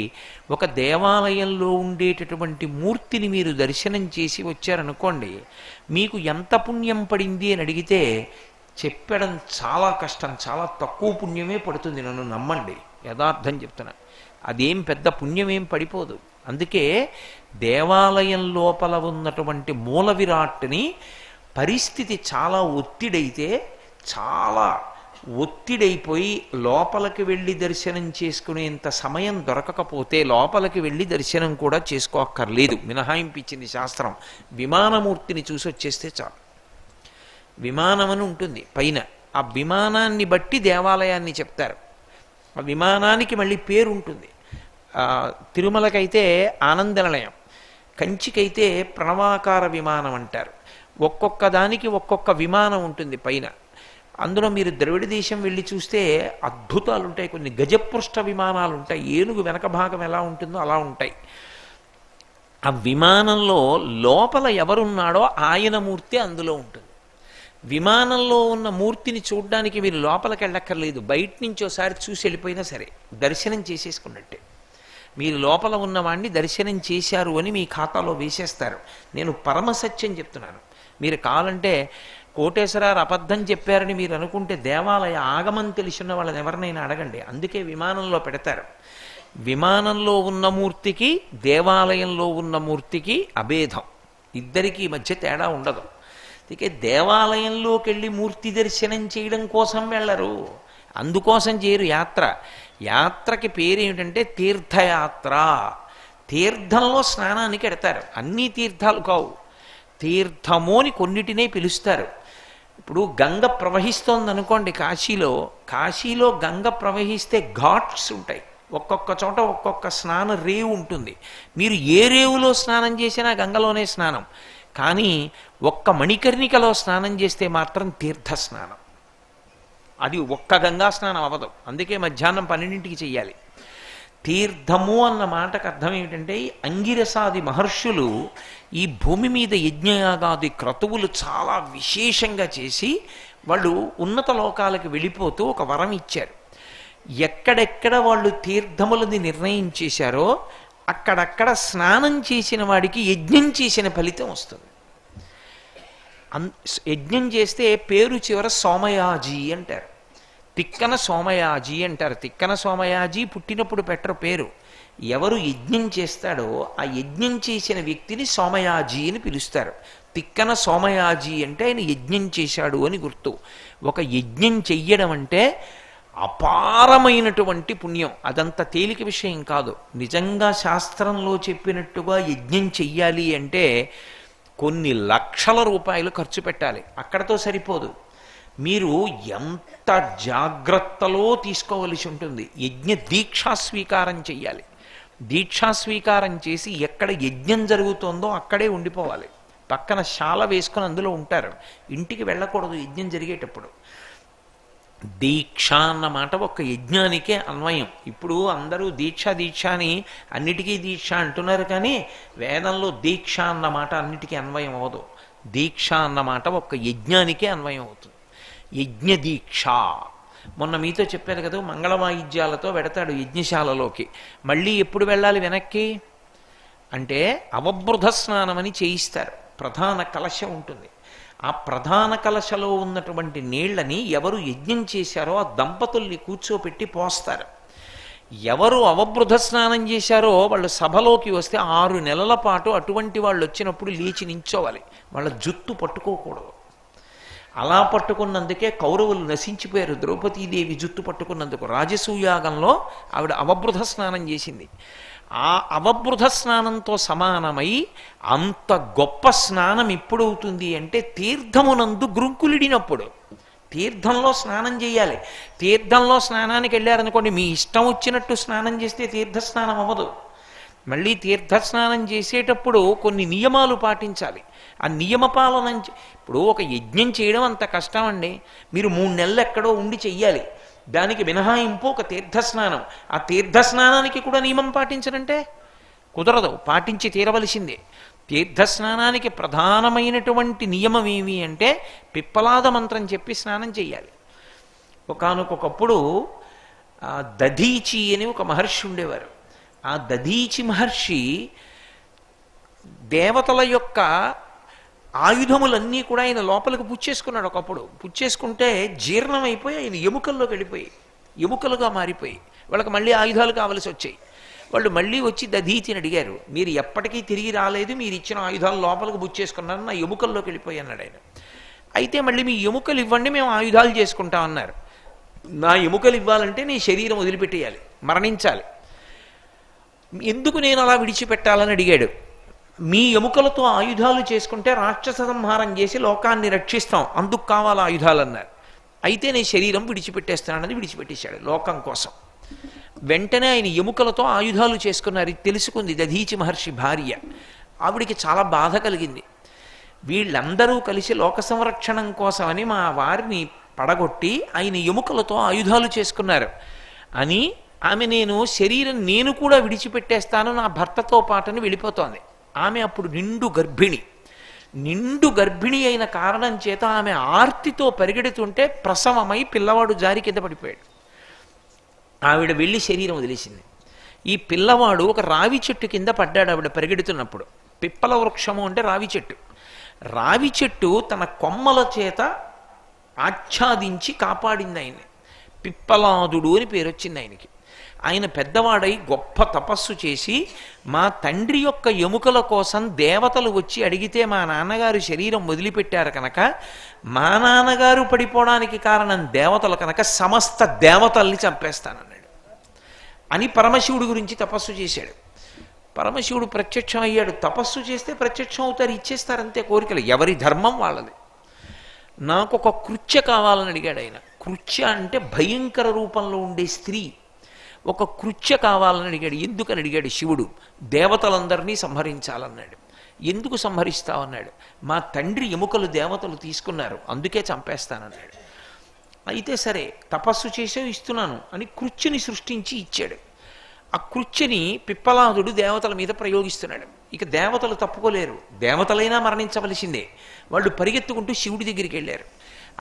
ఒక దేవాలయంలో ఉండేటటువంటి మూర్తిని మీరు దర్శనం చేసి వచ్చారనుకోండి, మీకు ఎంత పుణ్యం పడింది అని అడిగితే చెప్పడం చాలా కష్టం. చాలా తక్కువ పుణ్యమే పడుతుంది, నన్ను నమ్మండి, యథార్థం చెప్తున్నా. అదేం పెద్ద పుణ్యమేం పడిపోదు. అందుకే దేవాలయం లోపల ఉన్నటువంటి మూల విరాట్ని పరిస్థితి చాలా ఒత్తిడైతే, చాలా ఒత్తిడైపోయి లోపలికి వెళ్ళి దర్శనం చేసుకునేంత సమయం దొరకకపోతే లోపలికి వెళ్ళి దర్శనం కూడా చేసుకోక్కర్లేదు, మినహాయింపించింది శాస్త్రం. విమానమూర్తిని చూసి వచ్చేస్తే చాలు. విమానం అని ఉంటుంది పైన, ఆ విమానాన్ని బట్టి దేవాలయాన్ని చెప్తారు. ఆ విమానానికి మళ్ళీ పేరు ఉంటుంది. తిరుమలకైతే ఆనంద నిలయం, కంచికైతే ప్రణవాకార విమానం అంటారు. ఒక్కొక్క దానికి ఒక్కొక్క విమానం ఉంటుంది పైన. అందులో మీరు ద్రవిడ దేశం వెళ్ళి చూస్తే అద్భుతాలు ఉంటాయి. కొన్ని గజపృష్ఠ విమానాలు ఉంటాయి, ఏనుగు వెనక భాగం ఎలా ఉంటుందో అలా ఉంటాయి. ఆ విమానంలో లోపల ఎవరున్నాడో ఆయన మూర్తి అందులో ఉంటుంది. విమానంలో ఉన్న మూర్తిని చూడ్డానికి మీరు లోపలికి వెళ్ళక్కర్లేదు, బయట నుంచి ఒకసారి చూసి వెళ్ళిపోయినా సరే దర్శనం చేసేసుకున్నట్టే. మీరు లోపల ఉన్నవాడిని దర్శనం చేశారు అని మీ ఖాతాలో వేసేస్తారు. నేను పరమసత్యం చెప్తున్నాను. మీరు కావాలంటే కోటేశ్వరారు అబద్ధం చెప్పారని మీరు అనుకుంటే దేవాలయ ఆగమం తెలిసిన వాళ్ళని ఎవరినైనా అడగండి. అందుకే విమానంలో పెడతారు. విమానంలో ఉన్న మూర్తికి దేవాలయంలో ఉన్న మూర్తికి అభేదం, ఇద్దరికీ మధ్య తేడా ఉండదు. అందుకే దేవాలయంలోకి వెళ్ళి మూర్తి దర్శనం చేయడం కోసం వెళ్ళరు, అందుకోసం చేయరు. యాత్రకి పేరు ఏమిటంటే తీర్థయాత్ర. తీర్థంలో స్నానానికి ఎడతారు. అన్ని తీర్థాలు కావు, తీర్థము అని కొన్నిటినే పిలుస్తారు. ఇప్పుడు గంగ ప్రవహిస్తోంది అనుకోండి, కాశీలో గంగ ప్రవహిస్తే ఘాట్స్ ఉంటాయి. ఒక్కొక్క చోట ఒక్కొక్క స్నాన రేవు ఉంటుంది. మీరు ఏ రేవులో స్నానం చేసినా గంగలోనే స్నానం. కానీ ఒక్క మణికర్ణికలో స్నానం చేస్తే మాత్రం తీర్థ స్నానం. అది ఒక్క గంగా స్నానం అవ్వదు. అందుకే మధ్యాహ్నం 12ంటికి చెయ్యాలి. తీర్థము అన్న మాటకు అర్థం ఏమిటంటే, అంగిరసాది మహర్షులు ఈ భూమి మీద యజ్ఞయాగాది క్రతువులు చాలా విశేషంగా చేసి వాళ్ళు ఉన్నత లోకాలకు వెళ్ళిపోతూ ఒక వరం ఇచ్చారు. ఎక్కడెక్కడ వాళ్ళు తీర్థములని నిర్ణయం చేశారో అక్కడక్కడ స్నానం చేసిన వాడికి యజ్ఞం చేసిన ఫలితం వస్తుంది. యజ్ఞం చేస్తే పేరు చివర సోమయాజీ అంటారు, తిక్కన సోమయాజీ అంటారు. తిక్కన సోమయాజీ పుట్టినప్పుడు పెట్టరు పేరు. ఎవరు యజ్ఞం చేస్తాడో ఆ యజ్ఞం చేసిన వ్యక్తిని సోమయాజీ అని పిలుస్తారు. తిక్కన సోమయాజీ అంటే ఆయన యజ్ఞం చేశాడు అని గుర్తు. ఒక యజ్ఞం చెయ్యడం అంటే అపారమైనటువంటి పుణ్యం. అదంత తేలిక విషయం కాదు. నిజంగా శాస్త్రంలో చెప్పినట్టుగా యజ్ఞం చెయ్యాలి అంటే కొన్ని లక్షల రూపాయలు ఖర్చు పెట్టాలి. అక్కడతో సరిపోదు. మీరు ఎంత జాగ్రత్తలో తీసుకోవలసి ఉంటుంది. యజ్ఞ దీక్షా స్వీకారం చెయ్యాలి. దీక్షా స్వీకారం చేసి ఎక్కడ యజ్ఞం జరుగుతోందో అక్కడే ఉండిపోవాలి. పక్కన శాల వేసుకొని అందులో ఉంటారు. ఇంటికి వెళ్ళకూడదు యజ్ఞం జరిగేటప్పుడు. దీక్ష అన్నమాట ఒక యజ్ఞానికే అన్వయం. ఇప్పుడు అందరూ దీక్ష అని అన్నిటికీ దీక్ష అంటున్నారు, కానీ వేదంలో దీక్ష అన్నమాట అన్నిటికీ అన్వయం అవ్వదు. దీక్ష అన్నమాట ఒక యజ్ఞానికే అన్వయం అవుతుంది. యజ్ఞ దీక్ష. మొన్న మీతో చెప్పారు కదా, మంగళ వాయిద్యాలతో వెడతాడు యజ్ఞశాలలోకి. మళ్ళీ ఎప్పుడు వెళ్ళాలి వెనక్కి అంటే అవబృధ స్నానం అని చేయిస్తారు. ప్రధాన కలశం ఉంటుంది. ఆ ప్రధాన కలశలో ఉన్నటువంటి నీళ్లని ఎవరు యజ్ఞం చేశారో ఆ దంపతుల్ని కూర్చోపెట్టి పోస్తారు. ఎవరు అవబృధ స్నానం చేశారో వాళ్ళు సభలోకి వస్తే 6 నెలల పాటు అటువంటి వాళ్ళు వచ్చినప్పుడు లేచి నించోవాలి. వాళ్ళ జుత్తు పట్టుకోకూడదు. అలా పట్టుకున్నందుకే కౌరవులు నశించిపోయారు. ద్రౌపదీదేవి జుత్తు పట్టుకున్నందుకు. రాజసూయాగంలో ఆవిడ అవబృధ స్నానం చేసింది. ఆ అవబృధ స్నానంతో సమానమై అంత గొప్ప స్నానం ఎప్పుడవుతుంది అంటే తీర్థమునందు గ్రుంకులిడినప్పుడు. తీర్థంలో స్నానం చేయాలి. తీర్థంలో స్నానానికి వెళ్ళారనుకోండి, మీ ఇష్టం వచ్చినట్టు స్నానం చేస్తే తీర్థస్నానం అవ్వదు. మళ్ళీ తీర్థస్నానం చేసేటప్పుడు కొన్ని నియమాలు పాటించాలి. ఆ నియమ పాలన. ఇప్పుడు ఒక యజ్ఞం చేయడం అంత కష్టం అండి. మీరు 3 నెలలు ఎక్కడో ఉండి చెయ్యాలి. దానికి మినహాయింపు ఒక తీర్థస్నానం. ఆ తీర్థస్నానానికి కూడా నియమం పాటించడంటే కుదరదు, పాటించి తీరవలసిందే. తీర్థస్నానానికి ప్రధానమైనటువంటి నియమం ఏమి అంటే పిప్పలాద మంత్రం చెప్పి స్నానం చెయ్యాలి. ఒకానొకప్పుడు దధీచి అని ఒక మహర్షి ఉండేవారు. ఆ దధీచి మహర్షి దేవతల యొక్క ఆయుధములన్నీ కూడా ఆయన లోపలికి పుచ్చేసుకున్నాడు. ఒకప్పుడు పుచ్చేసుకుంటే జీర్ణమైపోయి ఆయన ఎముకల్లోకి వెళ్ళిపోయి ఎముకలుగా మారిపోయి వాళ్ళకి మళ్ళీ ఆయుధాలు కావలసి వచ్చాయి. వాళ్ళు మళ్ళీ వచ్చి దధీచిని అడిగారు, మీరు ఎప్పటికీ తిరిగి రాలేదు, మీరు ఇచ్చిన ఆయుధాలు లోపలికి పుచ్చేసుకున్నారు, నా ఎముకల్లోకి వెళ్ళిపోయి అన్నాడు ఆయన. అయితే మళ్ళీ మీ ఎముకలు ఇవ్వండి, మేము ఆయుధాలు చేసుకుంటామన్నారు. నా ఎముకలు ఇవ్వాలంటే నీ శరీరం వదిలిపెట్టేయాలి, మరణించాలి. ఎందుకు నేను అలా విడిచిపెట్టాలని అడిగాడు. మీ ఎముకలతో ఆయుధాలు చేసుకుంటే రాక్షస సంహారం చేసి లోకాన్ని రక్షిస్తాం, అందుకు కావాలి ఆయుధాలు అన్నారు. అయితే నీ శరీరం విడిచిపెట్టేస్తానని విడిచిపెట్టేశాడు లోకం కోసం. వెంటనే ఆయన ఎముకలతో ఆయుధాలు చేసుకున్నారు. ఇది తెలుసుకుంది దధీచి మహర్షి భార్య. ఆవిడికి చాలా బాధ కలిగింది. వీళ్ళందరూ కలిసి లోక సంరక్షణం కోసమని మా వారిని పడగొట్టి ఆయన ఎముకలతో ఆయుధాలు చేసుకున్నారు అని ఆమె నేను శరీరం నేను కూడా విడిచిపెట్టేస్తాను నా భర్తతో పాటని వెళ్ళిపోతోంది. ఆమె అప్పుడు నిండు గర్భిణి అయిన కారణం చేత ఆమె ఆర్తితో పరిగెడుతుంటే ప్రసవమై పిల్లవాడు జారి కింద పడిపోయాడు. ఆవిడ వెళ్ళి శరీరం వదిలేసింది. ఈ పిల్లవాడు ఒక రావి చెట్టు కింద పడ్డాడు ఆవిడ పరిగెడుతున్నప్పుడు. పిప్పల వృక్షము అంటే రావి చెట్టు. రావి చెట్టు తన కొమ్మల చేత ఆచ్ఛాదించి కాపాడింది ఆయన్ని. పిప్పలాదుడు అని పేరు వచ్చింది ఆయనకి. ఆయన పెద్దవాడై గొప్ప తపస్సు చేసి మా తండ్రి యొక్క ఎముకల కోసం దేవతలు వచ్చి అడిగితే మా నాన్నగారు శరీరం వదిలిపెట్టారు కనుక, మా నాన్నగారు పడిపోవడానికి కారణం దేవతలు కనుక సమస్త దేవతల్ని చంపేస్తానన్నాడు అని పరమశివుడి గురించి తపస్సు చేశాడు. పరమశివుడు ప్రత్యక్షం అయ్యాడు. తపస్సు చేస్తే ప్రత్యక్షం అవుతారు, ఇచ్చేస్తారంతే కోరికలు. ఎవరి ధర్మం వాళ్ళది. నాకు ఒక కృత్య కావాలని అడిగాడు ఆయన. కృత్య అంటే భయంకర రూపంలో ఉండే స్త్రీ. ఒక కృత్య కావాలని అడిగాడు. ఎందుకని అడిగాడు శివుడు. దేవతలందరినీ సంహరించాలన్నాడు. ఎందుకు సంహరిస్తావన్నాడు. మా తండ్రి ఎముకలు దేవతలు తీసుకున్నారు, అందుకే చంపేస్తానన్నాడు. అయితే సరే తపస్సు చేసే ఇస్తున్నాను అని కృత్యని సృష్టించి ఇచ్చాడు. ఆ కృత్యని పిప్పలాదుడు దేవతల మీద ప్రయోగిస్తున్నాడు. ఇక దేవతలు తప్పుకోలేరు, దేవతలైనా మరణించవలసిందే. వాళ్ళు పరిగెత్తుకుంటూ శివుడి దగ్గరికి వెళ్ళారు.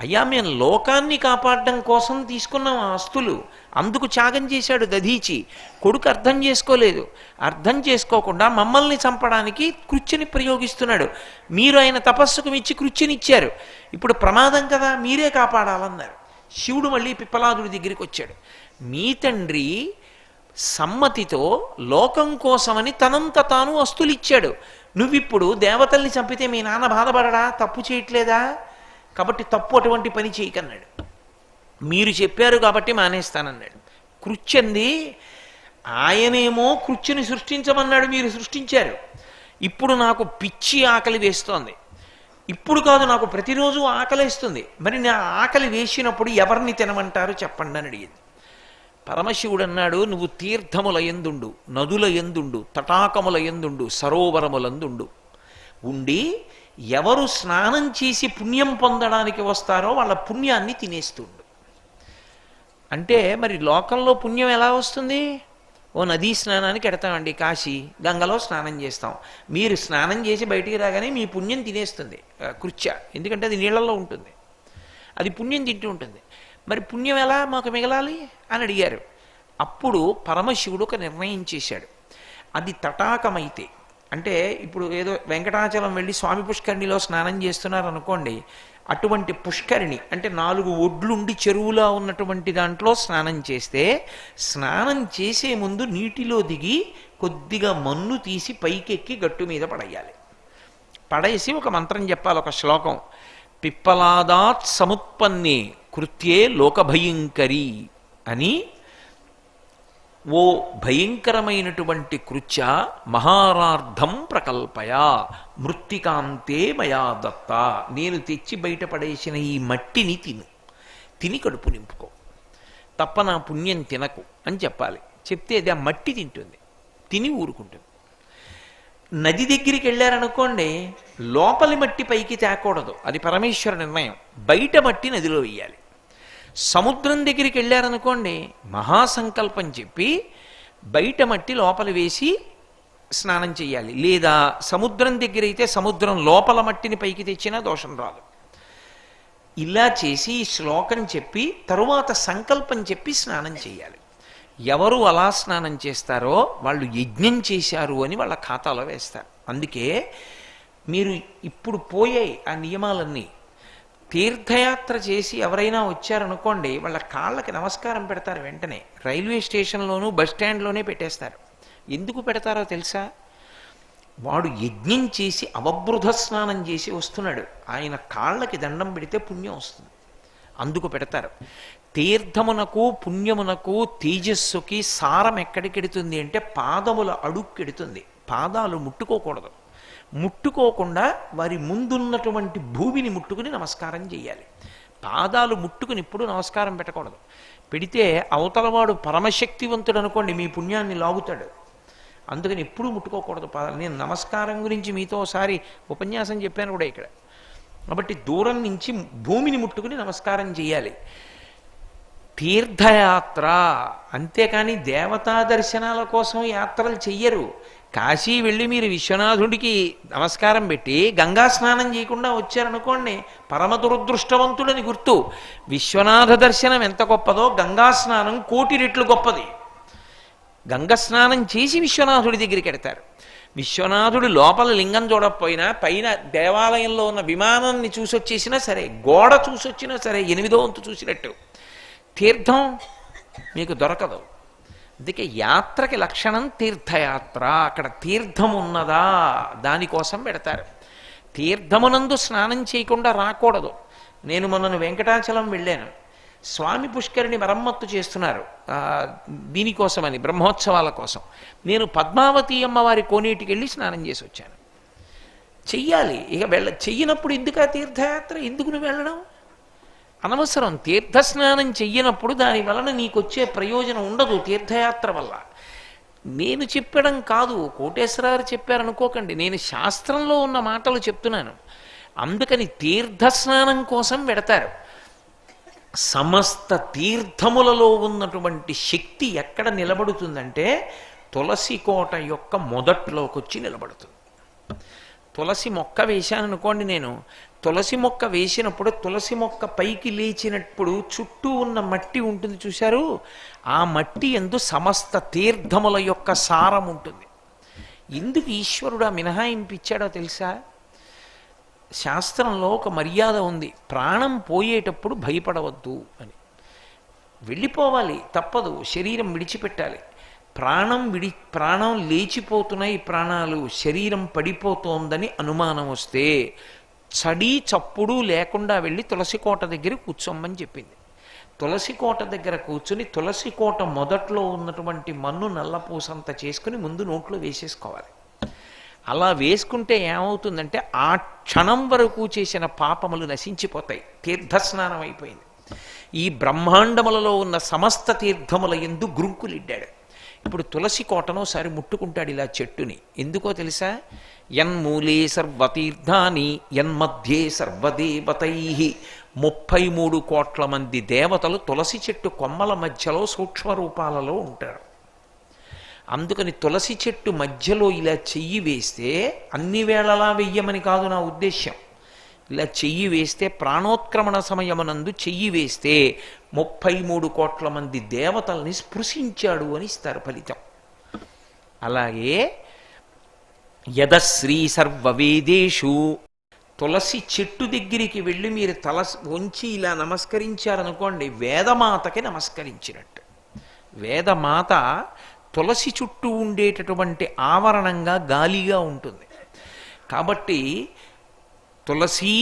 అయ్యా, మేము లోకాన్ని కాపాడడం కోసం తీసుకున్నాం ఆ ఆస్తులు, అందుకు త్యాగం చేశాడు దధీచి. కొడుకు అర్థం చేసుకోలేదు. అర్థం చేసుకోకుండా మమ్మల్ని చంపడానికి కృత్యని ప్రయోగిస్తున్నాడు. మీరు ఆయన తపస్సుకు మెచ్చి కృత్యనిచ్చారు, ఇప్పుడు ప్రమాదం కదా, మీరే కాపాడాలన్నారు. శివుడు మళ్ళీ పిప్పలాదుడి దగ్గరికి వచ్చాడు. మీ తండ్రి సమ్మతితో లోకం కోసమని తనంత తాను అస్తులిచ్చాడు. నువ్విప్పుడు దేవతల్ని చంపితే మీ నాన్న బాధపడడా? తప్పు చేయట్లేదా? కాబట్టి తప్పు అటువంటి పని చేయకన్నాడు. మీరు చెప్పారు కాబట్టి మానేస్తానన్నాడు. కృత్యంది ఆయనేమో కృత్యని సృష్టించమన్నాడు, మీరు సృష్టించారు. ఇప్పుడు నాకు పిచ్చి ఆకలి వేస్తోంది. ఇప్పుడు కాదు, నాకు ప్రతిరోజు ఆకలిస్తుంది. మరి నా ఆకలి వేసినప్పుడు ఎవరిని తినమంటారు చెప్పండి అని అడిగింది. పరమశివుడు అన్నాడు, నువ్వు తీర్థముల యందుండు, నదుల యందుండు, తటాకముల యందుండు, సరోవరములందుండు ఉండి ఎవరు స్నానం చేసి పుణ్యం పొందడానికి వస్తారో వాళ్ళ పుణ్యాన్ని తినేస్తుండు. అంటే మరి లోకంలో పుణ్యం ఎలా వస్తుంది? ఓ నదీ స్నానానికి ఎడతామండి, కాశీ గంగలో స్నానం చేస్తాం. మీరు స్నానం చేసి బయటికి రాగానే మీ పుణ్యం తినేస్తుంది కృత్య. ఎందుకంటే అది నీళ్లలో ఉంటుంది, అది పుణ్యం తింటూ ఉంటుంది. మరి పుణ్యం ఎలా మాకు మిగలాలి అని అడిగారు. అప్పుడు పరమశివుడు ఒక నిర్ణయం చేశాడు. అది తటాకమైతే, అంటే ఇప్పుడు ఏదో వెంకటాచలం వెళ్ళి స్వామి పుష్కరిణిలో స్నానం చేస్తున్నారు అనుకోండి, అటువంటి పుష్కరిణి అంటే 4 ఒడ్లుండి చెరువులా ఉన్నటువంటి దాంట్లో స్నానం చేస్తే, స్నానం చేసే ముందు నీటిలో దిగి కొద్దిగా మన్ను తీసి పైకెక్కి గట్టు మీద పడేయాలి. పడేసి ఒక మంత్రం చెప్పాలి, ఒక శ్లోకం. పిప్పలాదాత్ సముత్పన్నే కృత్యే లోకభయంకరి అని. ఓ భయంకరమైనటువంటి కృత్య, మహారార్థం ప్రకల్పయ మృత్తికాంతే మయా దత్త. నేను తెచ్చి బయటపడేసిన ఈ మట్టిని తిని కడుపు నింపుకో, తప్ప నా పుణ్యం తినకు అని చెప్పాలి. చెప్తే అది ఆ మట్టి తింటుంది, తిని ఊరుకుంటుంది. నది దగ్గరికి వెళ్ళారనుకోండి, లోపలి మట్టి పైకి తేకూడదు, అది పరమేశ్వర నిర్ణయం. బయట మట్టి నదిలో వేయాలి. సముద్రం దగ్గరికి వెళ్ళారనుకోండి, మహాసంకల్పం చెప్పి బయట మట్టి లోపల వేసి స్నానం చేయాలి. లేదా సముద్రం దగ్గర అయితే సముద్రం లోపల మట్టిని పైకి తెచ్చినా దోషం రాదు. ఇలా చేసి శ్లోకం చెప్పి తరువాత సంకల్పం చెప్పి స్నానం చేయాలి. ఎవరు అలా స్నానం చేస్తారో వాళ్ళు యజ్ఞం చేశారు అని వాళ్ళ ఖాతాలో వేస్తారు. అందుకే మీరు ఇప్పుడు పోయాయి ఆ నియమాలన్నీ. తీర్థయాత్ర చేసి ఎవరైనా వచ్చారనుకోండి, వాళ్ళ కాళ్ళకి నమస్కారం పెడతారు వెంటనే. రైల్వే స్టేషన్లోనూ బస్ స్టాండ్లోనే పెట్టేస్తారు. ఎందుకు పెడతారో తెలుసా? వాడు యజ్ఞం చేసి అవబృధ స్నానం చేసి వస్తున్నాడు, ఆయన కాళ్ళకి దండం పెడితే పుణ్యం వస్తుంది, అందుకు పెడతారు. తీర్థమునకు పుణ్యమునకు తేజస్సుకి సారం ఎక్కడికెడుతుంది అంటే పాదముల అడుక్కెడుతుంది. పాదాలు ముట్టుకోకూడదు. ముట్టుకోకుండా వారి ముందున్నటువంటి భూమిని ముట్టుకుని నమస్కారం చేయాలి. పాదాలు ముట్టుకుని ఇప్పుడు నమస్కారం పెట్టకూడదు. పెడితే అవతలవాడు పరమశక్తివంతుడు అనుకోండి, మీ పుణ్యాన్ని లాగుతాడు. అందుకని ఎప్పుడూ ముట్టుకోకూడదు పాదాలు. నేను నమస్కారం గురించి మీతో ఒకసారి ఉపన్యాసం చెప్పాను కూడా ఇక్కడ. కాబట్టి దూరం నుంచి భూమిని ముట్టుకుని నమస్కారం చేయాలి. తీర్థయాత్ర అంతేకాని దేవతా దర్శనాల కోసం యాత్రలు చెయ్యరు. కాశీ వెళ్ళి మీరు విశ్వనాథుడికి నమస్కారం పెట్టి గంగా స్నానం చేయకుండా వచ్చారనుకోండి పరమ దురదృష్టవంతుడని గుర్తు. విశ్వనాథ దర్శనం ఎంత గొప్పదో గంగా స్నానం 1,000,000 రెట్లు గొప్పది. గంగ స్నానం చేసి విశ్వనాథుడి దగ్గరికి వెడతారు. విశ్వనాథుడు లోపల లింగం చూడకపోయినా పైన దేవాలయంలో ఉన్న విమానాన్ని చూసొచ్చేసినా సరే, గోడ చూసొచ్చినా సరే 8వ వంతు చూసినట్టు తీర్థం మీకు దొరకదు. అందుకే యాత్రకి లక్షణం తీర్థయాత్ర. అక్కడ తీర్థం ఉన్నదా దానికోసం పెడతారు. తీర్థమునందు స్నానం చేయకుండా రాకూడదు. నేను మొన్న వెంకటాచలం వెళ్ళాను. స్వామి పుష్కరిణి మరమ్మత్తు చేస్తున్నారు దీనికోసమని, బ్రహ్మోత్సవాల కోసం. నేను పద్మావతి అమ్మవారి కోనేటికి వెళ్ళి స్నానం చేసి వచ్చాను. చెయ్యాలి, ఇక చెయ్యనప్పుడు ఎందుకు ఆ తీర్థయాత్ర? ఎందుకు నువ్వు వెళ్ళడం అనవసరం. తీర్థస్నానం చెయ్యనప్పుడు దాని వలన నీకు వచ్చే ప్రయోజనం ఉండదు తీర్థయాత్ర వల్ల. నేను చెప్పడం కాదు, కోటేశ్వరారు చెప్పారనుకోకండి, నేను శాస్త్రంలో ఉన్న మాటలు చెప్తున్నాను. అందుకని తీర్థస్నానం కోసం పెడతారు. సమస్త తీర్థములలో ఉన్నటువంటి శక్తి ఎక్కడ నిలబడుతుందంటే తులసి కోట యొక్క మొదట్లోకి వచ్చి నిలబడుతుంది. తులసి మొక్క వేశాను అనుకోండి, నేను తులసి మొక్క వేసినప్పుడు తులసి మొక్క పైకి లేచినప్పుడు చుట్టూ ఉన్న మట్టి ఉంటుంది చూశారు, ఆ మట్టి యందు సమస్త తీర్థముల యొక్క సారం ఉంటుంది. ఎందుకు ఈశ్వరుడు ఆ మినహాయింపు ఇచ్చాడో తెలుసా? శాస్త్రంలో ఒక మర్యాద ఉంది, ప్రాణం పోయేటప్పుడు భయపడవద్దు అని. వెళ్ళిపోవాలి, తప్పదు, శరీరం విడిచిపెట్టాలి. ప్రాణం లేచిపోతున్నాయి, ప్రాణాలు, శరీరం పడిపోతోందని అనుమానం వస్తే చడి చప్పుడు లేకుండా వెళ్ళి తులసి కోట దగ్గర కూర్చోమని చెప్పింది. తులసి కోట దగ్గర కూర్చుని తులసి కోట మొదట్లో ఉన్నటువంటి మన్ను నల్లపూసంత చేసుకుని ముందు నోట్లో వేసేసుకోవాలి. అలా వేసుకుంటే ఏమవుతుందంటే ఆ క్షణం వరకు చేసిన పాపములు నశించిపోతాయి. తీర్థస్నానం అయిపోయింది. ఈ బ్రహ్మాండములలో ఉన్న సమస్త తీర్థముల యందు గ్రుంకులిడ్డాడు. ఇప్పుడు తులసి కోటను ఒకసారి ముట్టుకుంటాడు ఇలా చెట్టుని. ఎందుకో తెలుసా? యన్మూలే సర్వతీర్థాని యన్మధ్యే సర్వదేవతై. 33 కోట్ల మంది దేవతలు తులసి చెట్టు కొమ్మల మధ్యలో సూక్ష్మ రూపాలలో ఉంటారు. అందుకని తులసి చెట్టు మధ్యలో ఇలా చెయ్యి వేస్తే, అన్ని వేళలా వెయ్యమని కాదు నా ఉద్దేశ్యం, ఇలా చెయ్యి వేస్తే ప్రాణోత్క్రమణ సమయమునందు చెయ్యి వేస్తే 33 కోట్ల మంది దేవతల్ని స్పృశించాడు అని ఇస్తారు ఫలితం. అలాగే యదశ్రీ సర్వవేదేషు, తులసి చెట్టు దగ్గరికి వెళ్ళి మీరు తల వంచి ఇలా నమస్కరించారనుకోండి, వేదమాతకి నమస్కరించినట్టు. వేదమాత తులసి చుట్టూ ఉండేటటువంటి ఆవరణంగా గాలిగా ఉంటుంది. కాబట్టి తులసీ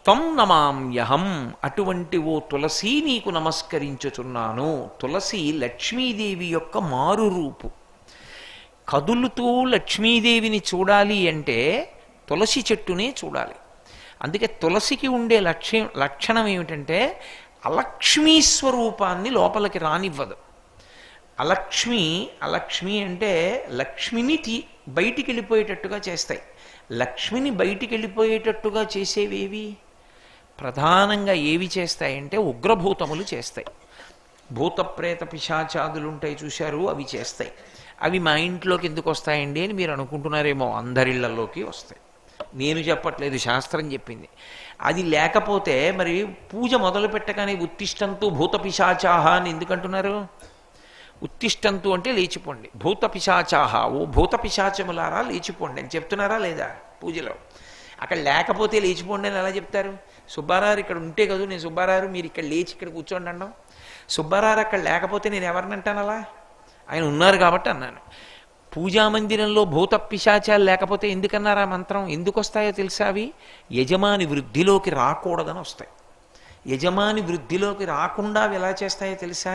త్వం నమామ్యహం, అటువంటి ఓ తులసి నీకు నమస్కరించుచున్నాను. తులసి లక్ష్మీదేవి యొక్క మారు రూపు. కదులుతూ లక్ష్మీదేవిని చూడాలి అంటే తులసి చెట్టునే చూడాలి. అందుకే తులసికి ఉండే లక్షణం ఏమిటంటే అలక్ష్మీ స్వరూపాన్ని లోపలికి రానివ్వదు. అలక్ష్మి అంటే లక్ష్మిని బయటికి వెళ్ళిపోయేటట్టుగా చేస్తాయి. లక్ష్మిని బయటికి వెళ్ళిపోయేటట్టుగా చేసేవేవి? ప్రధానంగా ఏవి చేస్తాయంటే ఉగ్రభూతములు చేస్తాయి. భూతప్రేత పిశాచాదులు ఉంటాయి చూశారు, అవి చేస్తాయి. అవి మా ఇంట్లోకి ఎందుకు వస్తాయండి అని మీరు అనుకుంటున్నారేమో, అందరిళ్లలోకి వస్తాయి. నేను చెప్పట్లేదు, శాస్త్రం చెప్పింది. అది లేకపోతే మరి పూజ మొదలు పెట్టగానే ఉత్తిష్టంతు భూత పిశాచాహ అని ఎందుకంటున్నారు? ఉత్తిష్టంతు అంటే లేచిపోండి, భూత పిశాచాహ, ఓ భూత పిశాచములారా లేచిపోండి అని చెప్తున్నారా లేదా పూజలో? అక్కడ లేకపోతే లేచిపోండి అని ఎలా చెప్తారు? సుబ్బారారు ఇక్కడ ఉంటే కదా నేను సుబ్బారారు మీరు ఇక్కడ లేచి ఇక్కడ కూర్చోండి అన్నాం. సుబ్బారారు అక్కడ లేకపోతే నేను ఎవరిని అంటాను? అలా ఆయన ఉన్నారు కాబట్టి అన్నాను. పూజామందిరంలో భూత పిశాచాలు లేకపోతే ఎందుకన్నారా మంత్రం? ఎందుకు వస్తాయో తెలుసా? అవి యజమాని వృద్ధిలోకి రాకూడదని వస్తాయి. యజమాని వృద్ధిలోకి రాకుండా అవి ఎలా చేస్తాయో తెలుసా?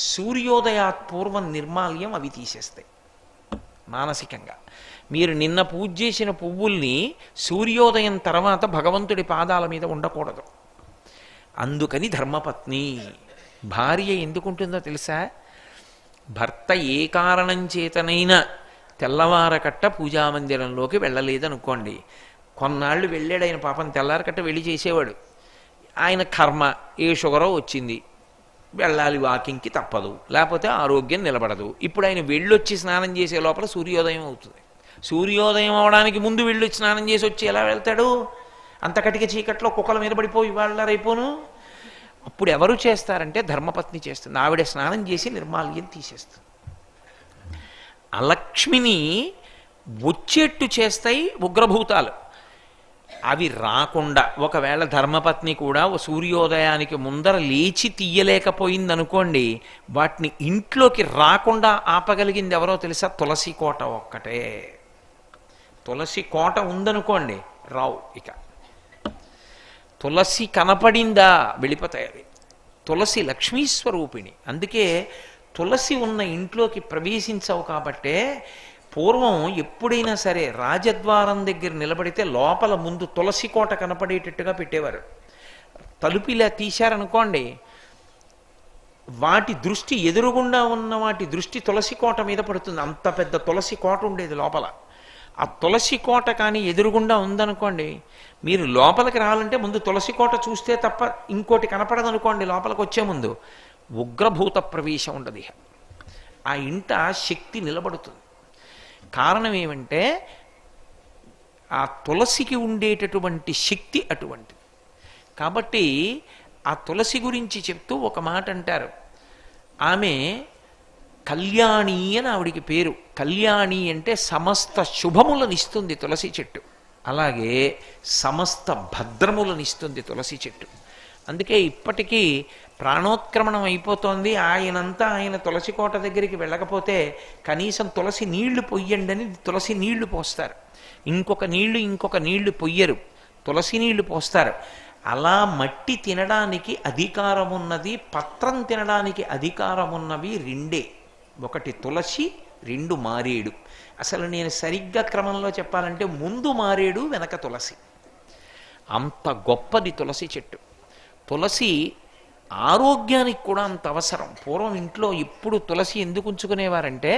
సూర్యోదయాత్ పూర్వం నిర్మాల్యం అవి తీసేస్తాయి మానసికంగా. మీరు నిన్న పూజ చేసిన పువ్వుల్ని సూర్యోదయం తర్వాత భగవంతుడి పాదాల మీద ఉండకూడదు. అందుకని ధర్మపత్ని భార్య ఎందుకుంటుందో తెలుసా? భర్త ఏ కారణం చేతనైనా తెల్లవారకట్ట పూజామందిరంలోకి వెళ్ళలేదనుకోండి, కొన్నాళ్ళు వెళ్ళాడు ఆయన, పాపం తెల్లారకట్ట వెళ్ళి చేసేవాడు. ఆయన కర్మ, ఏ షుగరో వచ్చింది, వెళ్ళాలి వాకింగ్కి తప్పదు, లేకపోతే ఆరోగ్యం నిలబడదు. ఇప్పుడు ఆయన వెళ్ళొచ్చి స్నానం చేసే లోపల సూర్యోదయం అవుతుంది. సూర్యోదయం అవడానికి ముందు వెళ్ళి స్నానం చేసి వచ్చి ఎలా వెళ్తాడు? అంత కటిక చీకట్లో కుక్కల మీద పడిపోయి వాళ్ళ రైపోను. అప్పుడు ఎవరు చేస్తారంటే ధర్మపత్ని చేస్తుంది. ఆవిడ స్నానం చేసి నిర్మాల్యం తీసేస్తుంది. అలక్ష్మిని వచ్చేట్టు చేస్తాయి ఉగ్రభూతాలు. అవి రాకుండా ఒకవేళ ధర్మపత్ని కూడా సూర్యోదయానికి ముందర లేచి తీయలేకపోయిందనుకోండి, వాటిని ఇంట్లోకి రాకుండా ఆపగలిగింది ఎవరో తెలుసా? తులసి కోట ఒక్కటే. తులసి కోట ఉందనుకోండి రావు. ఇక తులసి కనపడిందా వెళ్ళిపోతాయి అవి. తులసి లక్ష్మీస్వరూపిణి. అందుకే తులసి ఉన్న ఇంట్లోకి ప్రవేశించవు. కాబట్టే పూర్వం ఎప్పుడైనా సరే రాజద్వారం దగ్గర నిలబడితే లోపల ముందు తులసి కోట కనపడేటట్టుగా పెట్టేవారు. తలుపు ఇలా తీశారనుకోండి, వాటి దృష్టి ఎదురుగుండా ఉన్న వాటి దృష్టి తులసి కోట మీద పడుతుంది. అంత పెద్ద తులసి కోట ఉండేది లోపల. ఆ తులసి కోట కానీ ఎదురుగుండా ఉందనుకోండి, మీరు లోపలికి రావాలంటే ముందు తులసి కోట చూస్తే తప్ప ఇంకోటి కనపడదనుకోండి. లోపలికి వచ్చే ముందు ఉగ్రభూత ప్రవేశం ఉండదు. ఆ ఇంట శక్తి నిలబడుతుంది. కారణం ఏమంటే ఆ తులసికి ఉండేటటువంటి శక్తి అటువంటిది. కాబట్టి ఆ తులసి గురించి చెప్తూ ఒక మాట అంటారు. ఆమె కళ్యాణి అని ఆవిడికి పేరు. కళ్యాణి అంటే సమస్త శుభములనిస్తుంది తులసి చెట్టు. అలాగే సమస్త భద్రములనిస్తుంది తులసి చెట్టు. అందుకే ఇప్పటికీ ప్రాణోత్క్రమణం అయిపోతోంది. ఆయన తులసి కోట దగ్గరికి వెళ్ళకపోతే కనీసం తులసి నీళ్లు పొయ్యండి అని తులసి నీళ్లు పోస్తారు. ఇంకొక నీళ్లు పొయ్యరు, తులసి నీళ్లు పోస్తారు. అలా మట్టి తినడానికి అధికారం ఉన్నది, పత్రం తినడానికి అధికారం ఉన్నవి రెండే. ఒకటి తులసి, రెండు మారేడు. అసలు నేను సరిగ్గా క్రమంలో చెప్పాలంటే ముందు మారేడు, వెనక తులసి. అంత గొప్పది తులసి చెట్టు. తులసి ఆరోగ్యానికి కూడా అంత అవసరం. పూర్వం ఇంట్లో ఎప్పుడు తులసి ఎందుకు ఉంచుకునేవారంటే,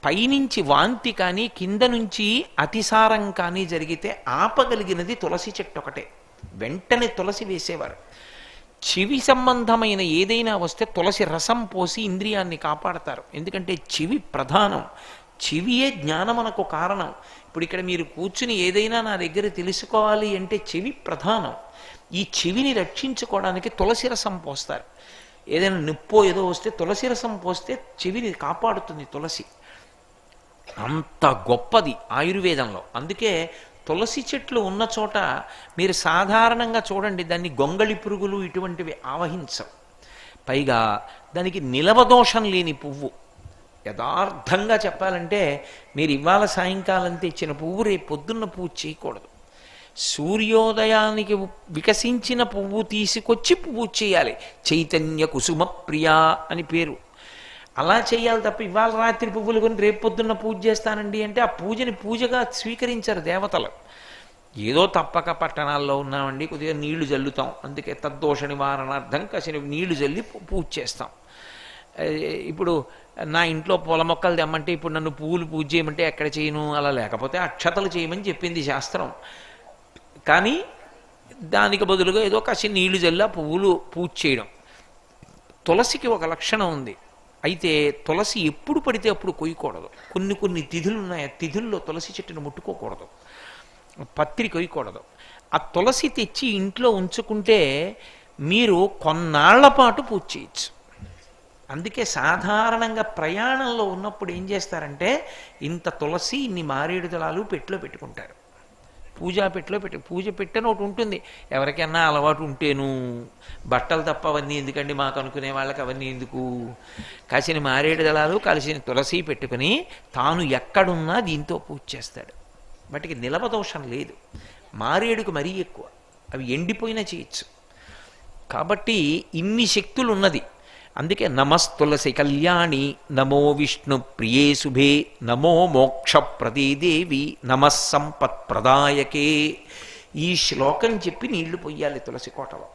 పైనుంచి వాంతి కానీ కింద నుంచి అతిసారం కానీ జరిగితే ఆపగలిగినది తులసి చెట్టు ఒకటే. వెంటనే తులసి వేసేవారు. చెవి సంబంధమైన ఏదైనా వస్తే తులసి రసం పోసి ఇంద్రియాన్ని కాపాడతారు. ఎందుకంటే చెవి ప్రధానం. చెవియే జ్ఞానమునకు కారణం. ఇప్పుడు ఇక్కడ మీరు కూర్చుని ఏదైనా నా దగ్గర తెలుసుకోవాలి అంటే చెవి ప్రధానం. ఈ చెవిని రక్షించుకోవడానికి తులసి రసం పోస్తారు. ఏదైనా నొప్పో ఏదో వస్తే తులసి రసం పోస్తే చెవిని కాపాడుతుంది తులసి. అంత గొప్పది ఆయుర్వేదంలో. అందుకే తులసి చెట్లు ఉన్న చోట మీరు సాధారణంగా చూడండి, దాన్ని గొంగళి పురుగులు ఇటువంటివి ఆవహించవు. పైగా దానికి నిలవదోషం లేని పువ్వు. యథార్థంగా చెప్పాలంటే మీరు ఇవాళ సాయంకాలం తెచ్చిన పువ్వు రేపు పొద్దున్న పూజ చేయకూడదు. సూర్యోదయానికి వికసించిన పువ్వు తీసుకొచ్చి పూజ చేయాలి. చైతన్య కుసుమ ప్రియా అని పేరు. అలా చేయాలి తప్ప ఇవాళ రాత్రి పువ్వులు కొని రేపు పొద్దున్న పూజ చేస్తానండి అంటే ఆ పూజని పూజగా స్వీకరించారు దేవతలు. ఏదో తప్పక పట్టణాల్లో ఉన్నామండి, కొద్దిగా నీళ్లు జల్లుతాం, అందుకే తద్దోష నివారణార్థం కసిన నీళ్లు జల్లి పూజ చేస్తాం. ఇప్పుడు నా ఇంట్లో పూల మొక్కలు తెమ్మంటే ఇప్పుడు నన్ను పువ్వులు పూజ చేయమంటే ఎక్కడ చేయను? అలా లేకపోతే అక్షతలు చేయమని చెప్పింది శాస్త్రం. కానీ దానికి బదులుగా ఏదో కాసి నీళ్లు జల్లి పువ్వులు పూజ చేయడం. తులసికి ఒక లక్షణం ఉంది. అయితే తులసి ఎప్పుడు పడితే అప్పుడు కొయ్యకూడదు. కొన్ని తిథులు ఉన్నాయి. ఆ తిథుల్లో తులసి చెట్టును ముట్టుకోకూడదు, పత్రి కొయ్యకూడదు. ఆ తులసి తెచ్చి ఇంట్లో ఉంచుకుంటే మీరు కొన్నాళ్ల పాటు పూజ చేయొచ్చు. అందుకే సాధారణంగా ప్రయాణంలో ఉన్నప్పుడు ఏం చేస్తారంటే ఇంత తులసి ఇన్ని మారేడు దళాలు పెట్టిలో పెట్టుకుంటారు. పూజా పెట్టిలో పూజ పెట్టని ఒకటి ఉంటుంది. ఎవరికైనా అలవాటు ఉంటేను, బట్టలు తప్ప అవన్నీ ఎందుకండి మాకు అనుకునే వాళ్ళకి అవన్నీ ఎందుకు, కాసిన మారేడు దళాలు కలిసిన తులసి పెట్టుకుని తాను ఎక్కడున్నా దీంతో పూజ చేస్తాడు. వాటికి నిలవదోషం లేదు. మారేడుకు మరీ ఎక్కువ, అవి ఎండిపోయినా చేయొచ్చు. కాబట్టి ఇన్ని శక్తులు ఉన్నది. అందుకే నమస్తులసి కళ్యాణి, నమో విష్ణు ప్రియే శుభే, నమో మోక్షప్రదే దేవి, నమః సంపత్ప్రదాయకే. ఈ శ్లోకం చెప్పి నీళ్లు పొయ్యాలి తులసి కోటలో.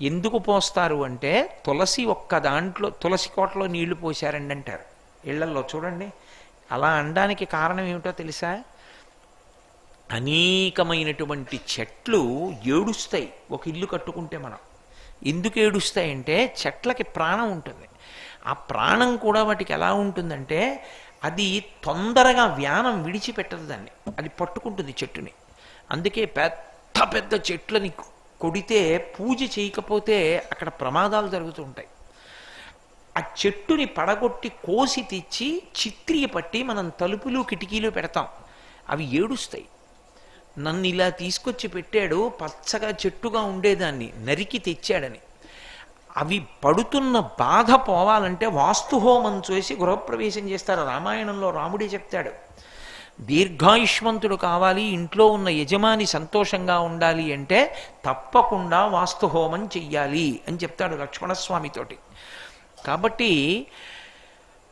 ఎందుకు పోస్తారు అంటే తులసి ఒక్క దాంట్లో తులసి కోటలో నీళ్లు పోశారండి అంటారు ఇళ్లల్లో. చూడండి, అలా అనడానికి కారణం ఏమిటో తెలుసా? అనేకమైనటువంటి చెట్లు ఏడుస్తాయి ఒక ఇల్లు కట్టుకుంటే. మనం ఎందుకు ఏడుస్తాయంటే చెట్లకి ప్రాణం ఉంటుంది. ఆ ప్రాణం కూడా వాటికి ఎలా ఉంటుందంటే అది తొందరగా వ్యానం విడిచిపెట్టదు దాన్ని, అది పట్టుకుంటుంది చెట్టుని. అందుకే పెద్ద పెద్ద చెట్లని కొడితే పూజ చేయకపోతే అక్కడ ప్రమాదాలు జరుగుతూ ఉంటాయి. ఆ చెట్టుని పడగొట్టి కోసి తెచ్చి చిత్రియ పట్టి మనం తలుపులు కిటికీలు పెడతాం, అవి ఏడుస్తాయి. నన్ను ఇలా తీసుకొచ్చి పెట్టాడు, పచ్చగా చెట్టుగా ఉండేదాన్ని నరికి తెచ్చాడని. అవి పడుతున్న బాధ పోవాలంటే వాస్తుహోమం చేసి గృహప్రవేశం చేస్తారు. రామాయణంలో రాముడే చెప్తాడు, దీర్ఘాయుష్మంతుడు కావాలి, ఇంట్లో ఉన్న యజమాని సంతోషంగా ఉండాలి అంటే తప్పకుండా వాస్తుహోమం చెయ్యాలి అని చెప్తాడు లక్ష్మణస్వామితోటి. కాబట్టి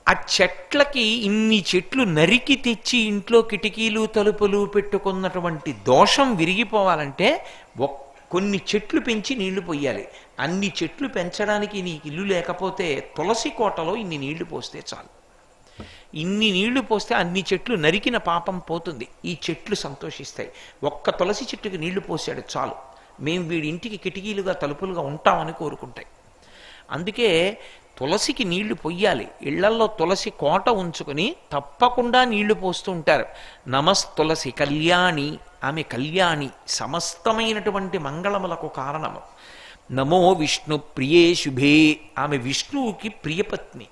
ఆ చెట్లకి ఇన్ని చెట్లు నరికి తెచ్చి ఇంట్లో కిటికీలు తలుపులు పెట్టుకున్నటువంటి దోషం విరిగిపోవాలంటే కొన్ని చెట్లు పెంచి నీళ్లు పొయ్యాలి. అన్ని చెట్లు పెంచడానికి నీకు ఇల్లు లేకపోతే తులసి కోటలో ఇన్ని నీళ్లు పోస్తే చాలు. ఇన్ని నీళ్లు పోస్తే అన్ని చెట్లు నరికిన పాపం పోతుంది, ఈ చెట్లు సంతోషిస్తాయి. ఒక్క తులసి చెట్టుకి నీళ్లు పోసాడు చాలు, మేము వీడి ఇంటికి కిటికీలుగా తలుపులుగా ఉంటామని కోరుకుంటాయి. అందుకే తులసికి నీళ్లు పొయ్యాలి. ఇళ్లల్లో తులసి కోట ఉంచుకుని తప్పకుండా నీళ్లు పోస్తూ ఉంటారు. నమస్తులసి కళ్యాణి, ఆమె కళ్యాణి, సమస్తమైనటువంటి మంగళములకు కారణము. నమో విష్ణు ప్రియే శుభే, ఆమె విష్ణువుకి ప్రియపత్ని.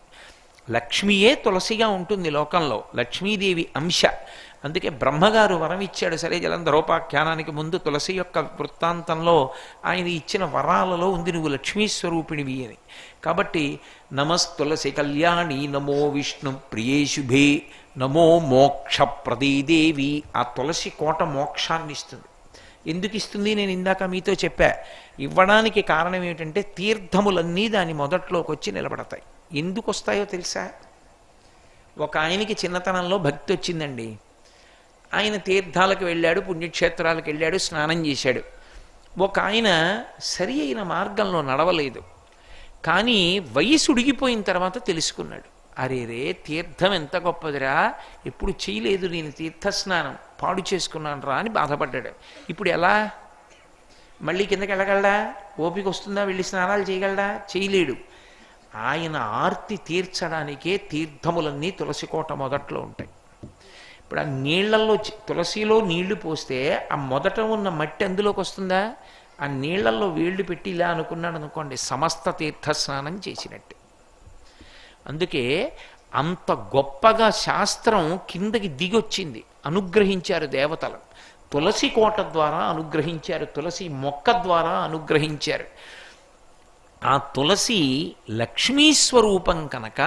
లక్ష్మియే తులసిగా ఉంటుంది లోకంలో, లక్ష్మీదేవి అంశ. అందుకే బ్రహ్మగారు వరం ఇచ్చాడు. సరే, జలంధరోపాఖ్యానానికి ముందు తులసి యొక్క వృత్తాంతంలో ఆయన ఇచ్చిన వరాలలో ఉంది నువ్వు లక్ష్మీ స్వరూపిణివి అని. కాబట్టి నమస్తులసి కళ్యాణి, నమో విష్ణు ప్రియే శుభే, నమో మోక్ష ప్రదీదేవి. ఆ తులసి కోట మోక్షాన్ని ఇస్తుంది. ఎందుకు ఇస్తుంది నేను ఇందాక మీతో చెప్పా. ఇవ్వడానికి కారణం ఏమిటంటే తీర్థములన్నీ దాని మొదట్లోకి వచ్చి నిలబడతాయి. ఎందుకు వస్తాయో తెలుసా? ఒక ఆయనకి చిన్నతనంలో భక్తి వచ్చిందండి. ఆయన తీర్థాలకు వెళ్ళాడు, పుణ్యక్షేత్రాలకు వెళ్ళాడు, స్నానం చేశాడు. ఒక ఆయన సరి అయిన మార్గంలో నడవలేదు, కానీ వయసు ఉడిగిపోయిన తర్వాత తెలుసుకున్నాడు. అరే రే, తీర్థం ఎంత గొప్పదిరా, ఎప్పుడు చేయలేదు నేను తీర్థస్నానం, పాడు చేసుకున్నాను రా అని బాధపడ్డాడు. ఇప్పుడు ఎలా మళ్ళీ కిందకి వెళ్ళగలడా? ఓపిక వస్తుందా? వెళ్ళి స్నానాలు చేయగలడా? చేయలేడు. ఆయన ఆర్తి తీర్చడానికే తీర్థములన్నీ తులసి కోట మొదట్లో ఉంటాయి. ఇప్పుడు ఆ నీళ్లలో, తులసిలో నీళ్లు పోస్తే ఆ మొదట ఉన్న మట్టి అందులోకి వస్తుందా? ఆ నీళ్లలో వేళ్ళు పెట్టి ఇలా అనుకున్నాడు అనుకోండి, సమస్త తీర్థస్నానం చేసినట్టే. అందుకే అంత గొప్పగా శాస్త్రం కిందకి దిగొచ్చింది, అనుగ్రహించారు దేవతలు. తులసి కోట ద్వారా అనుగ్రహించారు, తులసి మొక్క ద్వారా అనుగ్రహించారు. ఆ తులసి లక్ష్మీస్వరూపం కనుక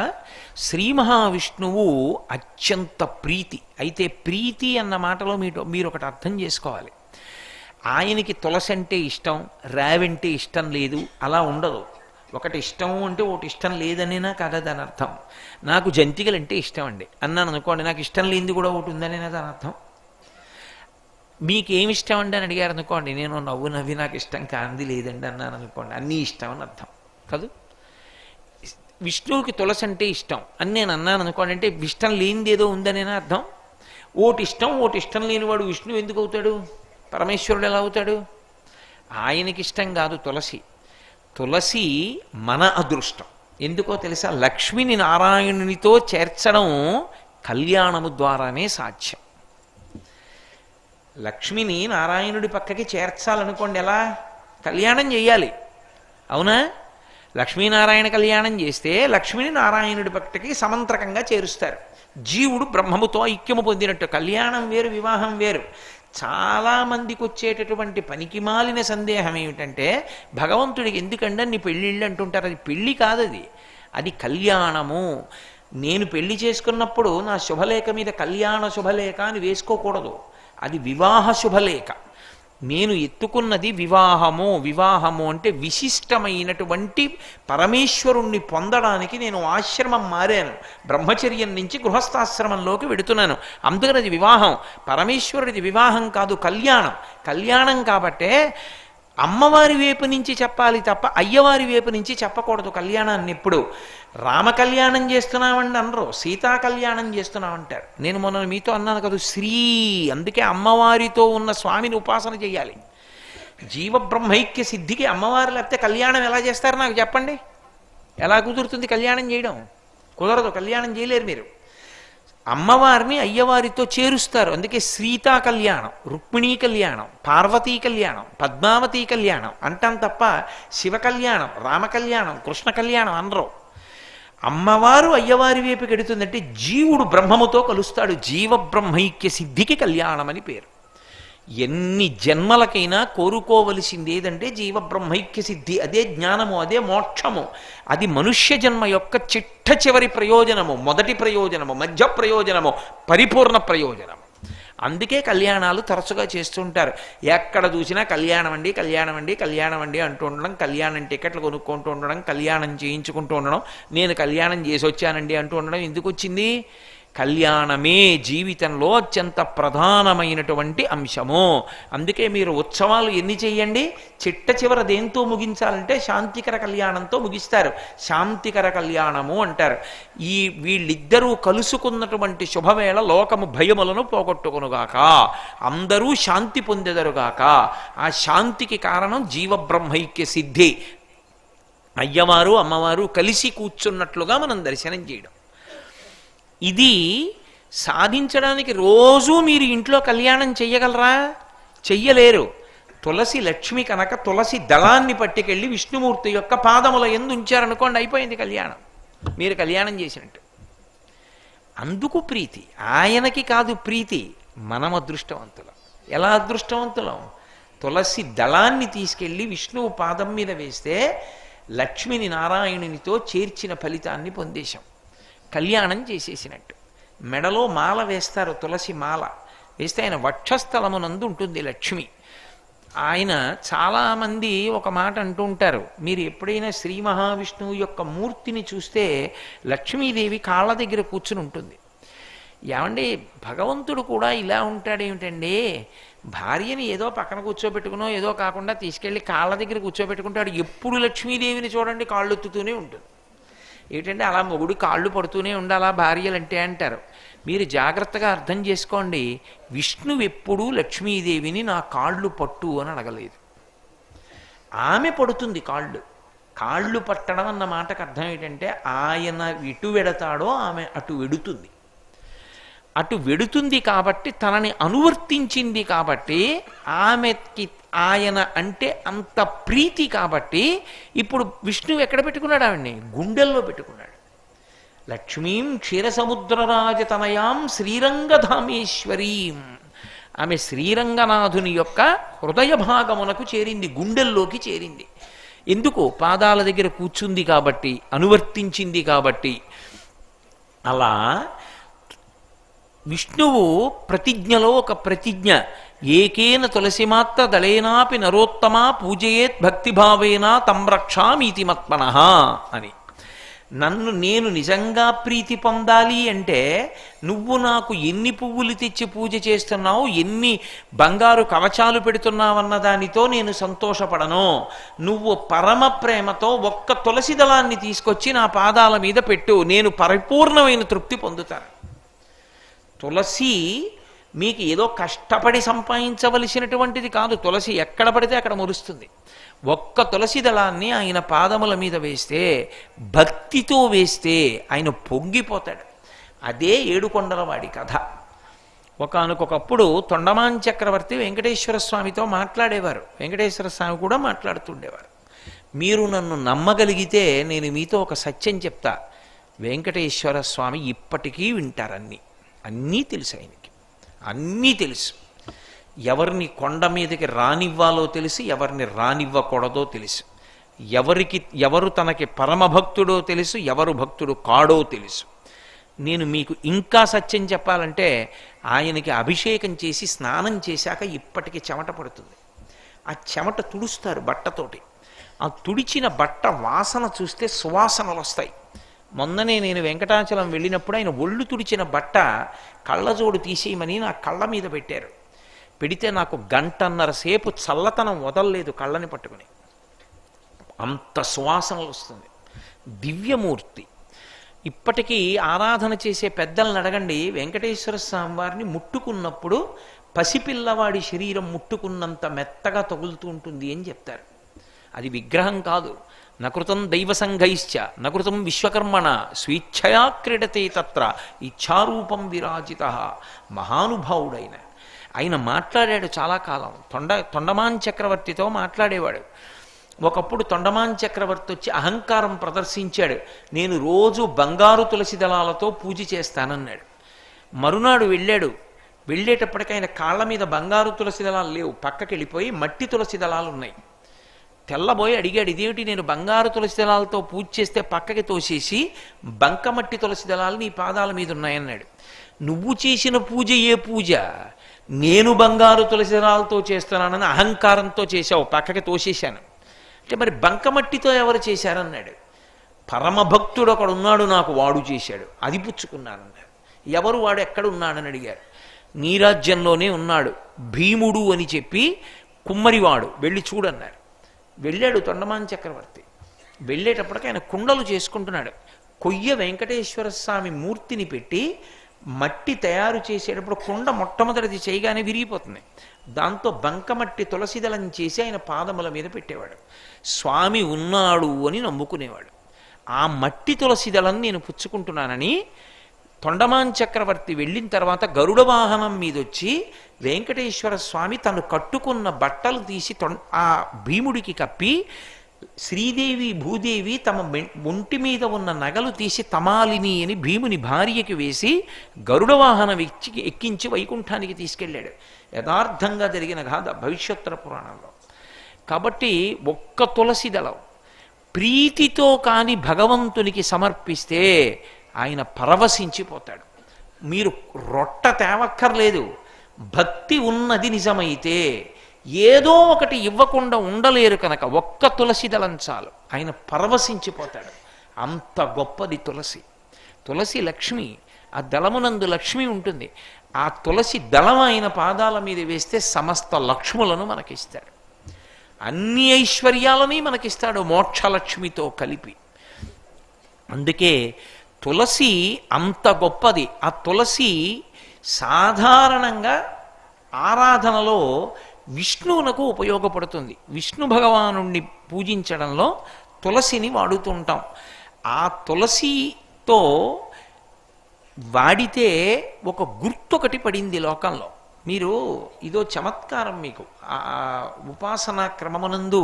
శ్రీ మహావిష్ణువు అత్యంత ప్రీతి. అయితే ప్రీతి అన్న మాటలో మీరు ఒకటి అర్థం చేసుకోవాలి. ఆయనకి తులసి అంటే ఇష్టం, రావంటే ఇష్టం లేదు, అలా ఉండదు. ఒకటి ఇష్టం అంటే ఒకటి ఇష్టం లేదనేనా కదా దాని అర్థం. నాకు జంతికలంటే ఇష్టం అండి అన్నాను అనుకోండి, నాకు ఇష్టం లేనిది కూడా ఒకటి ఉందనేనా దాని అర్థం. మీకేమి ఇష్టం అండి అని అడిగారు అనుకోండి, నేను నవ్వి నాకు ఇష్టం కాంది లేదండి అన్నాను అనుకోండి, అన్నీ ఇష్టం అని అర్థం కాదు. విష్ణువుకి తులసి అంటే ఇష్టం అని నేను అన్నాను అనుకోండి, అంటే ఇష్టం లేనిది ఏదో ఉందనేనా అర్థం. ఓటి ఇష్టం లేనివాడు విష్ణువు ఎందుకు అవుతాడు? పరమేశ్వరుడు ఎలా అవుతాడు? ఆయనకి ఇష్టం కాదు తులసి. తులసి మన అదృష్టం. ఎందుకో తెలుసా? లక్ష్మిని నారాయణునితో చేర్చడం కళ్యాణము ద్వారానే సాధ్యం. లక్ష్మిని నారాయణుడి పక్కకి చేర్చాలనుకోండి, ఎలా? కళ్యాణం చేయాలి, అవునా? లక్ష్మీనారాయణ కళ్యాణం చేస్తే లక్ష్మిని నారాయణుడి పక్కకి సమంత్రకంగా చేరుస్తారు. జీవుడు బ్రహ్మముతో ఐక్యము పొందినట్టు. కళ్యాణం వేరు, వివాహం వేరు. చాలామందికి వచ్చేటటువంటి పనికిమాలిన సందేహం ఏమిటంటే, భగవంతుడికి ఎందుకంటే అన్ని పెళ్ళిళ్ళు అంటుంటారు. అది పెళ్ళి కాదది, అది కళ్యాణము. నేను పెళ్లి చేసుకున్నప్పుడు నా శుభలేఖ మీద కళ్యాణ శుభలేఖ అని వేసుకోకూడదు, అది వివాహ శుభలేఖ. నేను ఎత్తుకున్నది వివాహము. వివాహము అంటే విశిష్టమైనటువంటి పరమేశ్వరుణ్ణి పొందడానికి నేను ఆశ్రమం మారాను, బ్రహ్మచర్యం నుంచి గృహస్థాశ్రమంలోకి వెడుతున్నాను. అందుకని అది వివాహం. పరమేశ్వరుడిది వివాహం కాదు, కళ్యాణం. కళ్యాణం కాబట్టే అమ్మవారి వైపు నుంచి చెప్పాలి తప్ప అయ్యవారి వైపు నుంచి చెప్పకూడదు కళ్యాణాన్ని. ఎప్పుడు రామ కళ్యాణం చేస్తున్నామండి అనరు, సీతా కళ్యాణం చేస్తున్నామంటారు. నేను మొన్న మీతో అన్నాను కదా, శ్రీ. అందుకే అమ్మవారితో ఉన్న స్వామిని ఉపాసన చేయాలి. జీవబ్రహ్మైక్య సిద్ధికి అమ్మవారు లేకపోతే కళ్యాణం ఎలా చేస్తారు నాకు చెప్పండి? ఎలా కుదురుతుంది కళ్యాణం చేయడం? కుదరదు, కళ్యాణం చేయలేరు మీరు. అమ్మవారిని అయ్యవారితో చేరుస్తారు. అందుకే సీతా కళ్యాణం, రుక్మిణీ కళ్యాణం, పార్వతీ కళ్యాణం, పద్మావతీ కళ్యాణం అంటాం తప్ప శివ కళ్యాణం, రామ కళ్యాణం, కృష్ణ కళ్యాణం అనరు. అమ్మవారు అయ్యవారి వైపు గెడుతుందంటే జీవుడు బ్రహ్మముతో కలుస్తాడు. జీవ బ్రహ్మైక్య సిద్ధికి కళ్యాణం అని పేరు. ఎన్ని జన్మలకైనా కోరుకోవలసింది ఏదంటే జీవ బ్రహ్మైక్య సిద్ధి. అదే జ్ఞానము, అదే మోక్షము. అది మనుష్య జన్మ యొక్క చిట్ట చివరి ప్రయోజనము, మొదటి ప్రయోజనము, మధ్య ప్రయోజనము, పరిపూర్ణ ప్రయోజనము. అందుకే కళ్యాణాలు తరచుగా చేస్తుంటారు. ఎక్కడ చూసినా కళ్యాణం అండి, కళ్యాణం అండి, కళ్యాణం అండి అంటూ ఉండడం, కళ్యాణం టికెట్లు కొనుక్కుంటూ ఉండడం, కళ్యాణం చేయించుకుంటూ ఉండడం, నేను కళ్యాణం చేసి వచ్చానండి అంటూ ఉండడం ఎందుకు వచ్చింది? కళ్యాణమే జీవితంలో అత్యంత ప్రధానమైనటువంటి అంశము. అందుకే మీరు ఉత్సవాలు ఎన్ని చెయ్యండి, చిట్ట చివర దేంతో ముగించాలంటే శాంతికర కళ్యాణంతో ముగిస్తారు. శాంతికర కళ్యాణము అంటారు. వీళ్ళిద్దరూ కలుసుకున్నటువంటి శుభవేళ లోకము భయములను పోగొట్టుకొనుగాక, అందరూ శాంతి పొందెదరుగాక. ఆ శాంతికి కారణం జీవబ్రహ్మైక్య సిద్ధి. అయ్యవారు అమ్మవారు కలిసి కూర్చున్నట్లుగా మనం దర్శనం చేయడం. ఇది సాధించడానికి రోజూ మీరు ఇంట్లో కళ్యాణం చెయ్యగలరా? చెయ్యలేరు. తులసి లక్ష్మి కనుక తులసి దళాన్ని పట్టుకెళ్ళి విష్ణుమూర్తి యొక్క పాదముల యందు ఉంచారనుకోండి, అయిపోయింది కళ్యాణం. మీరు కళ్యాణం చేసినట్టు. అందుకు ప్రీతి ఆయనకి కాదు, ప్రీతి మనం అదృష్టవంతులం. ఎలా అదృష్టవంతులం? తులసి దళాన్ని తీసుకెళ్ళి విష్ణువు పాదం మీద వేస్తే లక్ష్మిని నారాయణునితో చేర్చిన ఫలితాన్ని పొందేశాం. కళ్యాణం చేసేసినట్టు. మెడలో మాల వేస్తారు, తులసి మాల వేస్తే ఆయన వక్షస్థలమునందు ఉంటుంది లక్ష్మి. ఆయన చాలామంది ఒక మాట అంటూ ఉంటారు, మీరు ఎప్పుడైనా శ్రీ మహావిష్ణువు యొక్క మూర్తిని చూస్తే లక్ష్మీదేవి కాళ్ళ దగ్గర కూర్చుని ఉంటుంది. ఏమండి, భగవంతుడు కూడా ఇలా ఉంటాడేమిటండి? భార్యని ఏదో పక్కన కూర్చోబెట్టుకునో ఏదో కాకుండా తీసుకెళ్ళి కాళ్ళ దగ్గర కూర్చోబెట్టుకుంటాడు. ఎప్పుడు లక్ష్మీదేవిని చూడండి కాళ్ళు ఎత్తుతూనే ఉంటుంది. ఏంటంటే అలా మొగుడు కాళ్ళు పడుతూనే ఉండాలా భార్యలంటే అంటారు. మీరు జాగ్రత్తగా అర్థం చేసుకోండి, విష్ణువు ఎప్పుడూ లక్ష్మీదేవిని నా కాళ్ళు పట్టు అని అడగలేదు. ఆమె పడుతుంది కాళ్ళు. కాళ్ళు పట్టడం అన్న మాటకు అర్థం ఏంటంటే ఆయన ఇటు వెడతాడో ఆమె అటు వెడుతుంది. అటు వెడుతుంది కాబట్టి, తనని అనువర్తించింది కాబట్టి, ఆమెకి ఆయన అంటే అంత ప్రీతి కాబట్టి ఇప్పుడు విష్ణువు ఎక్కడ పెట్టుకున్నాడు? ఆవిడ్ని గుండెల్లో పెట్టుకున్నాడు. లక్ష్మీం క్షీరసముద్రరాజతనయాం శ్రీరంగధామేశ్వరీం. ఆమె శ్రీరంగనాథుని యొక్క హృదయ భాగమునకు చేరింది, గుండెల్లోకి చేరింది. ఎందుకు? పాదాల దగ్గర కూర్చుంది కాబట్టి, అనువర్తించింది కాబట్టి. అలా విష్ణువు ప్రతిజ్ఞలో ఒక ప్రతిజ్ఞ, ఏకేన తులసిమాత్ర దళేనాపి నరోత్తమా పూజయేత్ భక్తిభావేన తం రక్షామీతి మత్మనః అని. నేను నిజంగా ప్రీతి పొందాలి అంటే నువ్వు నాకు ఎన్ని పువ్వులు తెచ్చి పూజ చేస్తున్నావు, ఎన్ని బంగారు కవచాలు పెడుతున్నావన్న దానితో నేను సంతోషపడను. నువ్వు పరమ ప్రేమతో ఒక్క తులసి దళాన్ని తీసుకొచ్చి నా పాదాల మీద పెట్టు, నేను పరిపూర్ణమైన తృప్తి పొందుతాను. తులసి మీకు ఏదో కష్టపడి సంపాదించవలసినటువంటిది కాదు. తులసి ఎక్కడ పడితే అక్కడ మురుస్తుంది. ఒక్క తులసి దళాన్ని ఆయన పాదముల మీద వేస్తే, భక్తితో వేస్తే ఆయన పొంగిపోతాడు. అదే ఏడుకొండలవాడి కథ. ఒకానొకప్పుడు తొండమాన్ చక్రవర్తి వెంకటేశ్వర స్వామితో మాట్లాడేవారు. వెంకటేశ్వర స్వామి కూడా మాట్లాడుతుండేవారు. మీరు నన్ను నమ్మగలిగితే నేను మీతో ఒక సత్యం చెప్తా. వెంకటేశ్వర స్వామి ఇప్పటికీ వింటారన్నీ. అన్నీ తెలుసు ఆయనకి, అన్నీ తెలుసు. ఎవరిని కొండ మీదకి రానివ్వాలో తెలుసు, ఎవరిని రానివ్వకూడదో తెలుసు. ఎవరు తనకి పరమభక్తుడో తెలుసు, ఎవరు భక్తుడు కాడో తెలుసు. నేను మీకు ఇంకా సత్యం చెప్పాలంటే, ఆయనకి అభిషేకం చేసి స్నానం చేశాక ఇప్పటికీ చెమట పడుతుంది. ఆ చెమట తుడుస్తారు బట్టతోటి. ఆ తుడిచిన బట్ట వాసన చూస్తే సువాసనలు వస్తాయి. మొన్ననే నేను వెంకటాచలం వెళ్ళినప్పుడు ఆయన ఒళ్ళు తుడిచిన బట్ట కళ్ళజోడు తీసేయమని నా కళ్ళ మీద పెట్టారు. పెడితే నాకు 1.5 గంట సేపు చల్లతనం వదలలేదు కళ్ళని పట్టుకుని. అంత సువాసనలు వస్తుంది. దివ్యమూర్తి. ఇప్పటికీ ఆరాధన చేసే పెద్దలను అడగండి, వెంకటేశ్వర స్వామి వారిని ముట్టుకున్నప్పుడు పసిపిల్లవాడి శరీరం ముట్టుకున్నంత మెత్తగా తగులుతూ ఉంటుంది అని చెప్తారు. అది విగ్రహం కాదు. నకృతం దైవ సంఘైశ్చ నకృతం విశ్వకర్మణ స్వేచ్ఛయా క్రీడతే తత్ర ఇచ్ఛారూపం విరాజిత. మహానుభావుడైన ఆయన మాట్లాడాడు చాలా కాలం. తొండమాన్ చక్రవర్తితో మాట్లాడేవాడు. ఒకప్పుడు తొండమాన్ చక్రవర్తి వచ్చి అహంకారం ప్రదర్శించాడు. నేను రోజు బంగారు తులసి దళాలతో పూజ చేస్తానన్నాడు. మరునాడు వెళ్ళాడు. వెళ్ళేటప్పటికి ఆయన కాళ్ళ మీద బంగారు తులసి దళాలు లేవు, పక్కకి వెళ్ళిపోయి మట్టి తులసి దళాలు ఉన్నాయి. తెల్లబోయి అడిగాడు, ఇదేమిటి నేను బంగారు తులసి దళాలతో పూజ చేస్తే పక్కకి తోసేసి బంకమట్టి తులసి దళాలు నీ పాదాల మీద ఉన్నాయన్నాడు. నువ్వు చేసిన పూజ ఏ పూజ? నేను బంగారు తులసి దళాలతో చేస్తున్నానని అహంకారంతో చేశావు, పక్కకి తోసేశాను. అంటే మరి బంకమట్టితో ఎవరు చేశారన్నాడు. పరమభక్తుడు ఒకడు ఉన్నాడు నాకు, వాడు చేశాడు, అది పుచ్చుకున్నానన్నాడు. ఎవరు వాడు, ఎక్కడున్నాడని అడిగారు. నీ రాజ్యంలోనే ఉన్నాడు, భీముడు అని చెప్పి కుమ్మరివాడు, వెళ్ళి చూడన్నారు. వెళ్ళాడు తొండమాన్ చక్రవర్తి. వెళ్ళేటప్పటికి ఆయన కుండలు చేసుకుంటున్నాడు. కొయ్య వెంకటేశ్వర స్వామి మూర్తిని పెట్టి మట్టి తయారు చేసేటప్పుడు కుండ మొట్టమొదటిది చేయగానే విరిగిపోతుంది. దాంతో బంకమట్టి తులసిదళం చేసి ఆయన పాదముల మీద పెట్టేవాడు. స్వామి ఉన్నాడు అని నమ్ముకునేవాడు. ఆ మట్టి తులసిదళం నేను పుచ్చుకుంటున్నానని తొండమాన్ చక్రవర్తి వెళ్ళిన తర్వాత గరుడ వాహనం మీదొచ్చి వెంకటేశ్వర స్వామి తను కట్టుకున్న బట్టలు తీసి ఆ భీముడికి కప్పి, శ్రీదేవి భూదేవి తమ ఒంటి మీద ఉన్న నగలు తీసి తమాలిని అని భీముని భార్యకి వేసి గరుడ వాహనం ఎక్కించి వైకుంఠానికి తీసుకెళ్ళాడు. యథార్థంగా జరిగిన గాథ భవిష్యోత్తర పురాణంలో. కాబట్టి ఒక్క తులసి దళం ప్రీతితో కాని భగవంతునికి సమర్పిస్తే ఆయన పరవశించిపోతాడు. మీరు రొట్ట తేవక్కర్లేదు. భక్తి ఉన్నది నిజమైతే ఏదో ఒకటి ఇవ్వకుండా ఉండలేరు కనుక ఒక్క తులసి దళం చాలు, ఆయన పరవశించిపోతాడు. అంత గొప్పది తులసి. తులసి లక్ష్మి, ఆ దళమునందు లక్ష్మి ఉంటుంది. ఆ తులసి దళం ఆయన పాదాల మీద వేస్తే సమస్త లక్ష్ములను మనకిస్తాడు, అన్ని ఐశ్వర్యాలని మనకిస్తాడు మోక్షలక్ష్మితో కలిపి. అందుకే తులసి అంత గొప్పది. ఆ తులసి సాధారణంగా ఆరాధనలో విష్ణువునకు ఉపయోగపడుతుంది. విష్ణు భగవానుణ్ణి పూజించడంలో తులసిని వాడుతుంటాం. ఆ తులసితో వాడితే ఒక గుర్తొకటి పడింది లోకంలో. మీరు ఇదో చమత్కారం మీకు. ఆ ఉపాసనా క్రమమునందు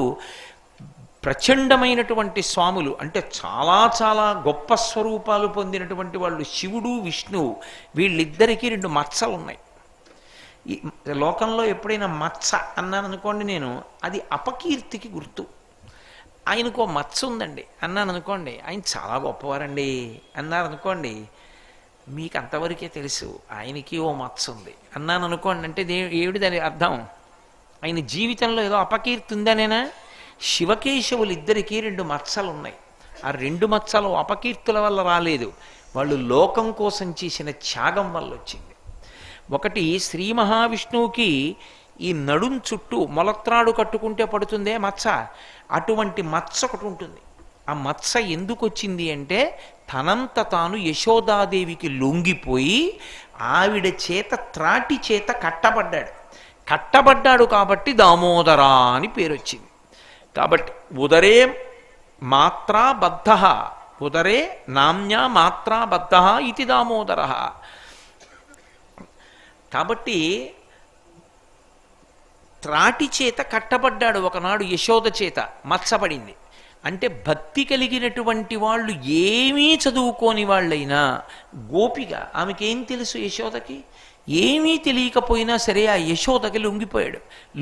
ప్రచండమైనటువంటి స్వాములు అంటే చాలా చాలా గొప్ప స్వరూపాలు పొందినటువంటి వాళ్ళు శివుడు విష్ణువు, వీళ్ళిద్దరికీ 2 మచ్చలు ఉన్నాయి. ఈ లోకంలో ఎప్పుడైనా మచ్చ అన్నాను అనుకోండి నేను, అది అపకీర్తికి గుర్తు. ఆయనకు మచ్చ ఉందండి అన్నాను అనుకోండి, ఆయన చాలా గొప్పవారండి అన్నారు అనుకోండి, మీకు అంతవరకే తెలుసు ఆయనకి ఓ మచ్చ ఉంది అన్నాను అనుకోండి, అంటే ఏమిటి దాని అర్థం? ఆయన జీవితంలో ఏదో అపకీర్తి ఉందనేనా? శివకేశవులు ఇద్దరికీ 2 మచ్చలు ఉన్నాయి. ఆ 2 మచ్చలు అపకీర్తుల వల్ల రాలేదు, వాళ్ళు లోకం కోసం చేసిన త్యాగం వల్ల వచ్చింది. ఒకటి శ్రీ మహావిష్ణువుకి ఈ నడుం చుట్టూ మొలత్రాడు కట్టుకుంటే పడుతుందే మచ్చ, అటువంటి మచ్చ ఒకటి ఉంటుంది. ఆ మచ్చ ఎందుకు వచ్చింది అంటే తనంత తాను యశోదాదేవికి లొంగిపోయి ఆవిడ చేత త్రాటి చేత కట్టబడ్డాడు కాబట్టి దామోదర అని పేరు వచ్చింది. కాబట్టి ఉదరే మాత్రా బద్ధ, ఉదరే నామ్యా మాత్రా బద్ధ ఇది దామోదర. కాబట్టి త్రాటి చేత కట్టబడ్డాడు ఒకనాడు, యశోద చేత మచ్చపడింది. అంటే భక్తి కలిగినటువంటి వాళ్ళు ఏమీ చదువుకోని వాళ్ళైనా గోపిక, ఆమెకేం తెలుసు యశోదకి? ఏమీ తెలియకపోయినా సరే ఆ యశోదకి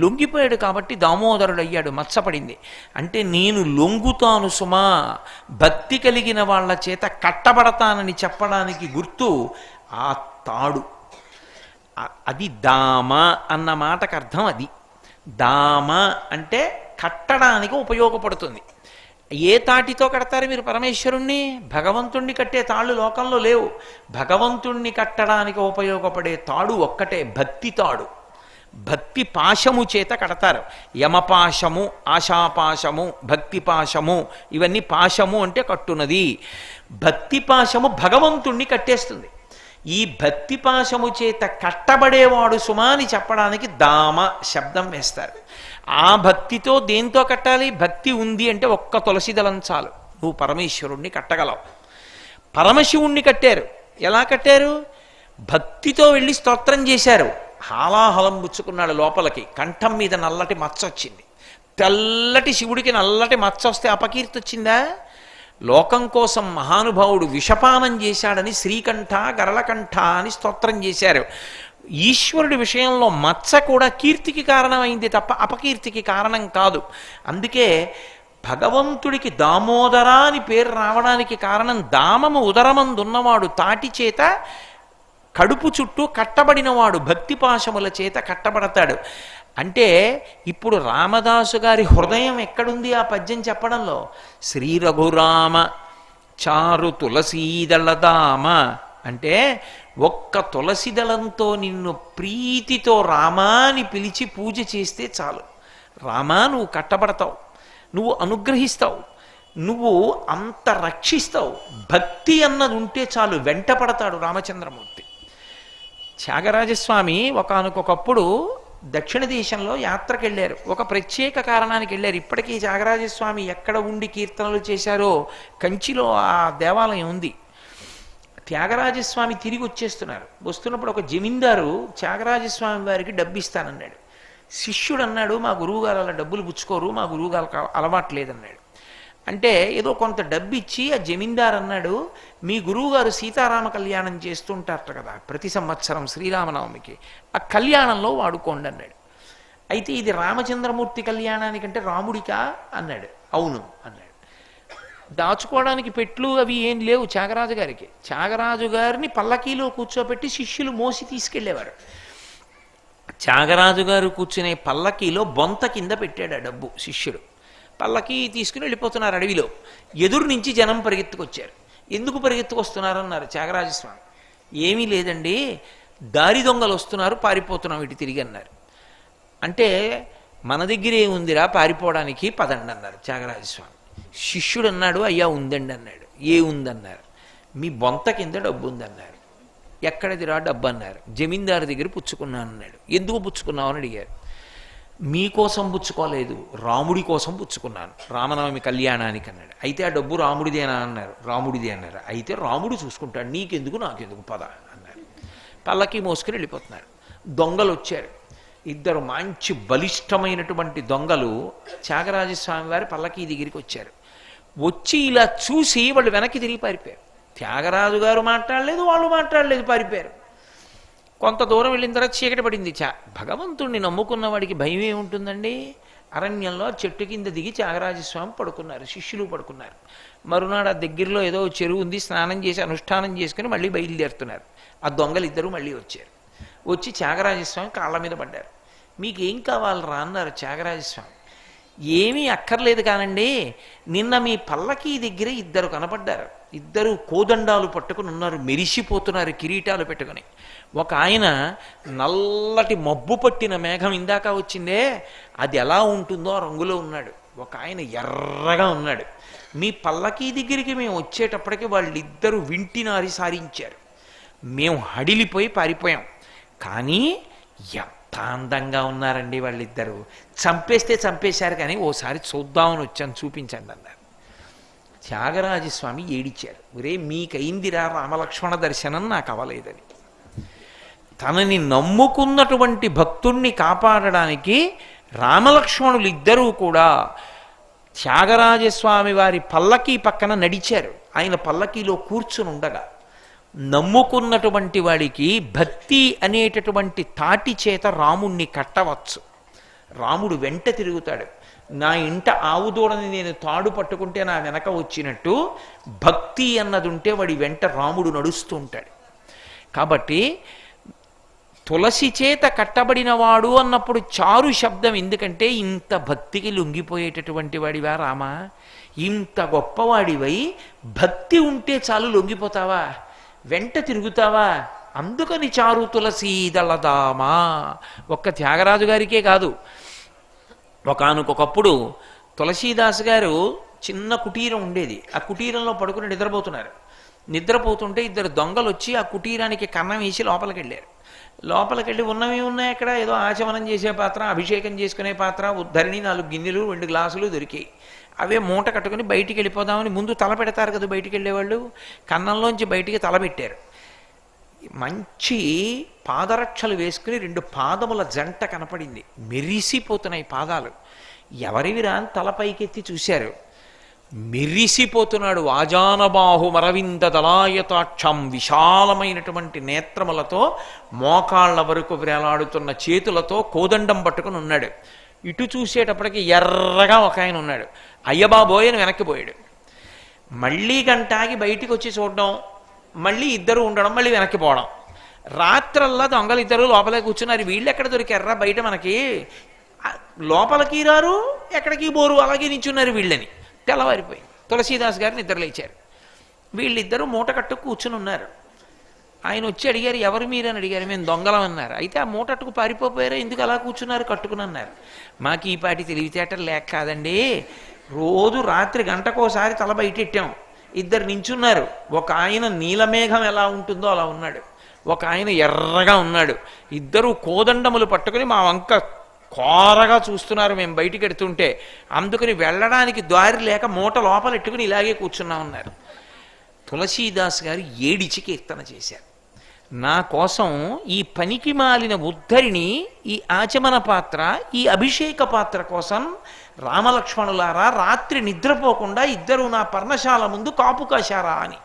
లొంగిపోయాడు కాబట్టి దామోదరుడు అయ్యాడు, మచ్చపడింది. అంటే నేను లొంగుతాను సుమా, భక్తి కలిగిన వాళ్ళ చేత కట్టబడతానని చెప్పడానికి గుర్తు ఆ తాడు. అది దామ అన్న మాటకు అర్థం అది. దామ అంటే కట్టడానికి ఉపయోగపడుతుంది. ఏ తాటితో కడతారు మీరు పరమేశ్వరుణ్ణి? భగవంతుణ్ణి కట్టే తాళ్ళు లోకంలో లేవు. భగవంతుణ్ణి కట్టడానికి ఉపయోగపడే తాడు ఒక్కటే, భక్తి తాడు. భక్తి పాశము చేత కడతారు. యమపాశము, ఆశాపాశము, భక్తి పాశము, ఇవన్నీ పాశము అంటే కట్టునది. భక్తి పాశము భగవంతుణ్ణి కట్టేస్తుంది. ఈ భక్తి పాశము చేత కట్టబడేవాడు సుమా అని చెప్పడానికి దామ శబ్దం వేస్తారు. ఆ భక్తితో దేంతో కట్టాలి? భక్తి ఉంది అంటే ఒక్క తులసి దళం చాలు, నువ్వు పరమేశ్వరుణ్ణి కట్టగలవు. పరమశివుణ్ణి కట్టారు. ఎలా కట్టారు? భక్తితో వెళ్ళి స్తోత్రం చేశారు. హాలాహలం పుచ్చుకున్నాడు లోపలికి, కంఠం మీద నల్లటి మచ్చ వచ్చింది. తెల్లటి శివుడికి నల్లటి మచ్చ వస్తే అపకీర్తి వచ్చిందా? లోకం కోసం మహానుభావుడు విషపానం చేశాడని శ్రీకంఠ గరళకంఠ అని స్తోత్రం చేశారు. ఈశ్వరుడి విషయంలో మచ్చ కూడా కీర్తికి కారణమైంది తప్ప అపకీర్తికి కారణం కాదు. అందుకే భగవంతుడికి దామోదర అని పేరు రావడానికి కారణం, దామము ఉదరమందున్నవాడు తాటి చేత కడుపు చుట్టూ కట్టబడినవాడు భక్తిపాశముల చేత కట్టబడతాడు. అంటే ఇప్పుడు రామదాసు గారి హృదయం ఎక్కడుంది ఆ పద్యం చెప్పడంలో? శ్రీ రఘురామ చారు తులసీదళదామ అంటే ఒక్క తులసి దళంతో నిన్ను ప్రీతితో రామా అని పిలిచి పూజ చేస్తే చాలు. రామా నువ్వు కట్టబడతావు, నువ్వు అనుగ్రహిస్తావు, నువ్వు అంత రక్షిస్తావు. భక్తి అన్నది ఉంటే చాలు, వెంట పడతాడు రామచంద్రమూర్తి. త్యాగరాజస్వామి ఒకానొకప్పుడు దక్షిణ దేశంలో యాత్రకు వెళ్ళారు. ఒక ప్రత్యేక కారణానికి వెళ్ళారు. ఇప్పటికీ త్యాగరాజస్వామి ఎక్కడ ఉండి కీర్తనలు చేశారో కంచిలో ఆ దేవాలయం ఉంది. త్యాగరాజస్వామి తిరిగి వచ్చేస్తున్నారు. వస్తున్నప్పుడు ఒక జమీందారు త్యాగరాజస్వామి వారికి డబ్బు ఇస్తానన్నాడు. శిష్యుడు అన్నాడు, మా గురువుగారు అలా డబ్బులు పుచ్చుకోరు, మా గురువుగారు అలవాట్లేదన్నాడు. అంటే ఏదో కొంత డబ్బు ఇచ్చి ఆ జమీందారు అన్నాడు, మీ గురువుగారు సీతారామ కళ్యాణం చేస్తుంటారట కదా ప్రతి సంవత్సరం శ్రీరామనవమికి, ఆ కళ్యాణంలో వాడుకోండి అన్నాడు. అయితే ఇది రామచంద్రమూర్తి కళ్యాణానికంటే రాముడికా అన్నాడు. అవును అన్నాడు. దాచుకోవడానికి పెట్లు అవి ఏం లేవు త్యాగరాజు గారికి. త్యాగరాజు గారిని పల్లకీలో కూర్చోబెట్టి శిష్యులు మోసి తీసుకెళ్లేవారు. త్యాగరాజు గారు కూర్చునే పల్లకీలో బొంత కింద పెట్టాడు ఆ డబ్బు శిష్యుడు. పల్లకి తీసుకుని వెళ్ళిపోతున్నారు అడవిలో. ఎదురు నుంచి జనం పరిగెత్తుకొచ్చారు. ఎందుకు పరిగెత్తుకొస్తున్నారన్నారు త్యాగరాజస్వామి. ఏమీ లేదండి, దారి దొంగలు వస్తున్నారు, పారిపోతున్నాం ఇటు తిరిగి అన్నారు. అంటే మన దగ్గర ఏముందిరా పారిపోవడానికి, పదండి అన్నారు త్యాగరాజస్వామి. శిష్యుడు అన్నాడు, అయ్యా ఉందండి అన్నాడు. ఏ ఉందన్నారు? మీ బొంత కింద డబ్బు ఉందన్నారు. ఎక్కడిదిరా డబ్బు అన్నారు. జమీందారు దగ్గర పుచ్చుకున్నాను అన్నాడు. ఎందుకు పుచ్చుకున్నావు అని అడిగారు. మీకోసం పుచ్చుకోలేదు, రాముడి కోసం పుచ్చుకున్నాను రామనవమి కళ్యాణానికి అన్నాడు. అయితే ఆ డబ్బు రాముడిదేనా అన్నారు. రాముడిదే అన్నారు. అయితే రాముడు చూసుకుంటాడు, నీకెందుకు నాకెందుకు పద అన్నారు. పల్లకి మోసుకుని వెళ్ళిపోతున్నారు. దొంగలు వచ్చారు. ఇద్దరు మంచి బలిష్టమైనటువంటి దొంగలు త్యాగరాజస్వామి వారి పల్లకి దగ్గరికి వచ్చారు. వచ్చి ఇలా చూసి వాళ్ళు వెనక్కి తిరిగి పారిపోయారు. త్యాగరాజు గారు మాట్లాడలేదు, వాళ్ళు మాట్లాడలేదు, పారిపోయారు. కొంత దూరం వెళ్ళిన తర్వాత చీకటి పడింది. భగవంతుణ్ణి నమ్ముకున్న వాడికి భయం ఏముంటుందండి? అరణ్యంలో చెట్టు కింద దిగి త్యాగరాజస్వామి పడుకున్నారు, శిష్యులు పడుకున్నారు. మరునాడు ఆ దగ్గరలో ఏదో చెరువు ఉంది, స్నానం చేసి అనుష్ఠానం చేసుకుని మళ్ళీ బయలుదేరుతున్నారు. ఆ దొంగలు ఇద్దరు మళ్ళీ వచ్చారు. వచ్చి త్యాగరాజస్వామి కాళ్ళ మీద పడ్డారు. మీకేం కావాలరా అన్నారు త్యాగరాజస్వామి. ఏమీ అక్కర్లేదు కానండి, నిన్న మీ పల్లకీ దగ్గర ఇద్దరు కనపడ్డారు. ఇద్దరు కోదండాలు పట్టుకుని ఉన్నారు, మెరిసిపోతున్నారు కిరీటాలు పెట్టుకుని. ఒక ఆయన నల్లటి మబ్బు పట్టిన మేఘం ఇందాక వచ్చిందే అది ఎలా ఉంటుందో ఆ రంగులో ఉన్నాడు. ఒక ఆయన ఎర్రగా ఉన్నాడు. మీ పల్లకీ దగ్గరికి మేము వచ్చేటప్పటికి వాళ్ళిద్దరూ వింటినారి సారించారు. మేము హడిలిపోయి పారిపోయాం. కానీ ఎంత అందంగా ఉన్నారండి వాళ్ళిద్దరూ. చంపేస్తే చంపేశారు కానీ ఓసారి చూద్దామని వచ్చాను, చూపించండి అన్నారు. త్యాగరాజస్వామి ఏడిచారు. ఒరే మీకైందిరా రామలక్ష్మణ దర్శనం, నాకు అవలేదని. తనని నమ్ముకున్నటువంటి భక్తుణ్ణి కాపాడడానికి రామలక్ష్మణులు ఇద్దరూ కూడా త్యాగరాజస్వామి వారి పల్లకీ పక్కన నడిచారు. ఆయన పల్లకీలో కూర్చుని ఉండగా నమ్ముకున్నటువంటి వాడికి భక్తి అనేటటువంటి తాటి చేత రాముణ్ణి కట్టవచ్చు. రాముడు వెంట తిరుగుతాడు. నా ఇంట ఆవు దూడని నేను తాడు పట్టుకుంటే నా వెనక వచ్చినట్టు భక్తి అన్నది ఉంటే వాడి వెంట రాముడు నడుస్తూ ఉంటాడు. కాబట్టి తులసి చేత కట్టబడినవాడు అన్నప్పుడు చారు శబ్దం. ఎందుకంటే ఇంత భక్తికి లొంగిపోయేటటువంటి వాడివా రామా, ఇంత గొప్పవాడివై భక్తి ఉంటే చాలు లొంగిపోతావా, వెంట తిరుగుతావా? అందుకని చారు తులసీ దళదామా. ఒక్క త్యాగరాజు గారికే కాదు, ఒకానొకప్పుడు తులసీదాస్ గారు చిన్న కుటీరం ఉండేది. ఆ కుటీరంలో పడుకుని నిద్రపోతున్నారు. నిద్రపోతుంటే ఇద్దరు దొంగలు వచ్చి ఆ కుటీరానికి కన్నం వేసి లోపలికి వెళ్ళారు. లోపలికి వెళ్ళి ఉన్నవి ఉన్నాయి అక్కడ, ఏదో ఆచమనం చేసే పాత్ర, అభిషేకం చేసుకునే పాత్ర, ఉద్ధరిణి, 4 గిన్నెలు, 2 గ్లాసులు దొరికాయి. అవే మూట కట్టుకుని బయటికి వెళ్ళిపోదామని ముందు తల పెడతారు కదా బయటికి వెళ్ళేవాళ్ళు, కన్నంలోంచి బయటికి తల పెట్టారు. మంచి పాదరక్షలు వేసుకుని 2 పాదముల జంట కనపడింది, మెరిసిపోతున్నాయి పాదాలు. ఎవరివిరా అని తల పైకెత్తి చూశారు. మెరిసిపోతున్నాడు. వాజానబాహు మరవింద దళాయతాక్షం, విశాలమైనటువంటి నేత్రములతో మోకాళ్ళ వరకు వేలాడుతున్న చేతులతో కోదండం పట్టుకుని ఉన్నాడు. ఇటు చూసేటప్పటికి ఎర్రగా ఒక ఆయన ఉన్నాడు. అయ్యబాబోయ్ అని వెనక్కిపోయాడు. మళ్ళీ గంటాగి బయటికి వచ్చి చూడడం, మళ్ళీ ఇద్దరు ఉండడం, మళ్ళీ వెనక్కిపోవడం. రాత్రల్లా దొంగలు ఇద్దరు లోపలే కూర్చున్నారు. వీళ్ళు ఎక్కడ దొరికారా బయట మనకి, లోపలికి రారు ఎక్కడికి బోరు, అలాగే నించున్నారు వీళ్ళని. తెల్లవారిపోయి తులసీదాస్ గారు నిద్రలేచారు. వీళ్ళిద్దరూ మూట కట్టు కూర్చుని ఉన్నారు. ఆయన వచ్చి అడిగారు, ఎవరు మీరని అడిగారు. మేము దొంగలం అన్నారు. అయితే ఆ మూటట్టుకు పారిపోయారా, ఎందుకు అలా కూర్చున్నారు కట్టుకుని అన్నారు. మాకు ఈ పాటి తెలివితేటలు లేక కాదండి, రోజు రాత్రి గంటకోసారి తల బయటెట్టాం. ఇద్దరు నించున్నారు. ఒక ఆయన నీలమేఘం ఎలా ఉంటుందో అలా ఉన్నాడు, ఒక ఆయన ఎర్రగా ఉన్నాడు. ఇద్దరు కోదండములు పట్టుకుని మా వంక కోరగా చూస్తున్నారు మేము బయటికి ఎడుతుంటే. అందుకని వెళ్ళడానికి దారి లేక మూట లోపలెట్టుకుని ఇలాగే కూర్చున్నా ఉన్నారు. తులసీదాస్ గారు ఏడిచి కీర్తన చేశారు. నా కోసం ఈ పనికి మాలిన ఉద్ధరిని, ఈ ఆచమన పాత్ర, ఈ అభిషేక పాత్ర కోసం రామలక్ష్మణులారా రాత్రి నిద్రపోకుండా ఇద్దరు నా పర్ణశాల ముందు కాపు కాశారా అని.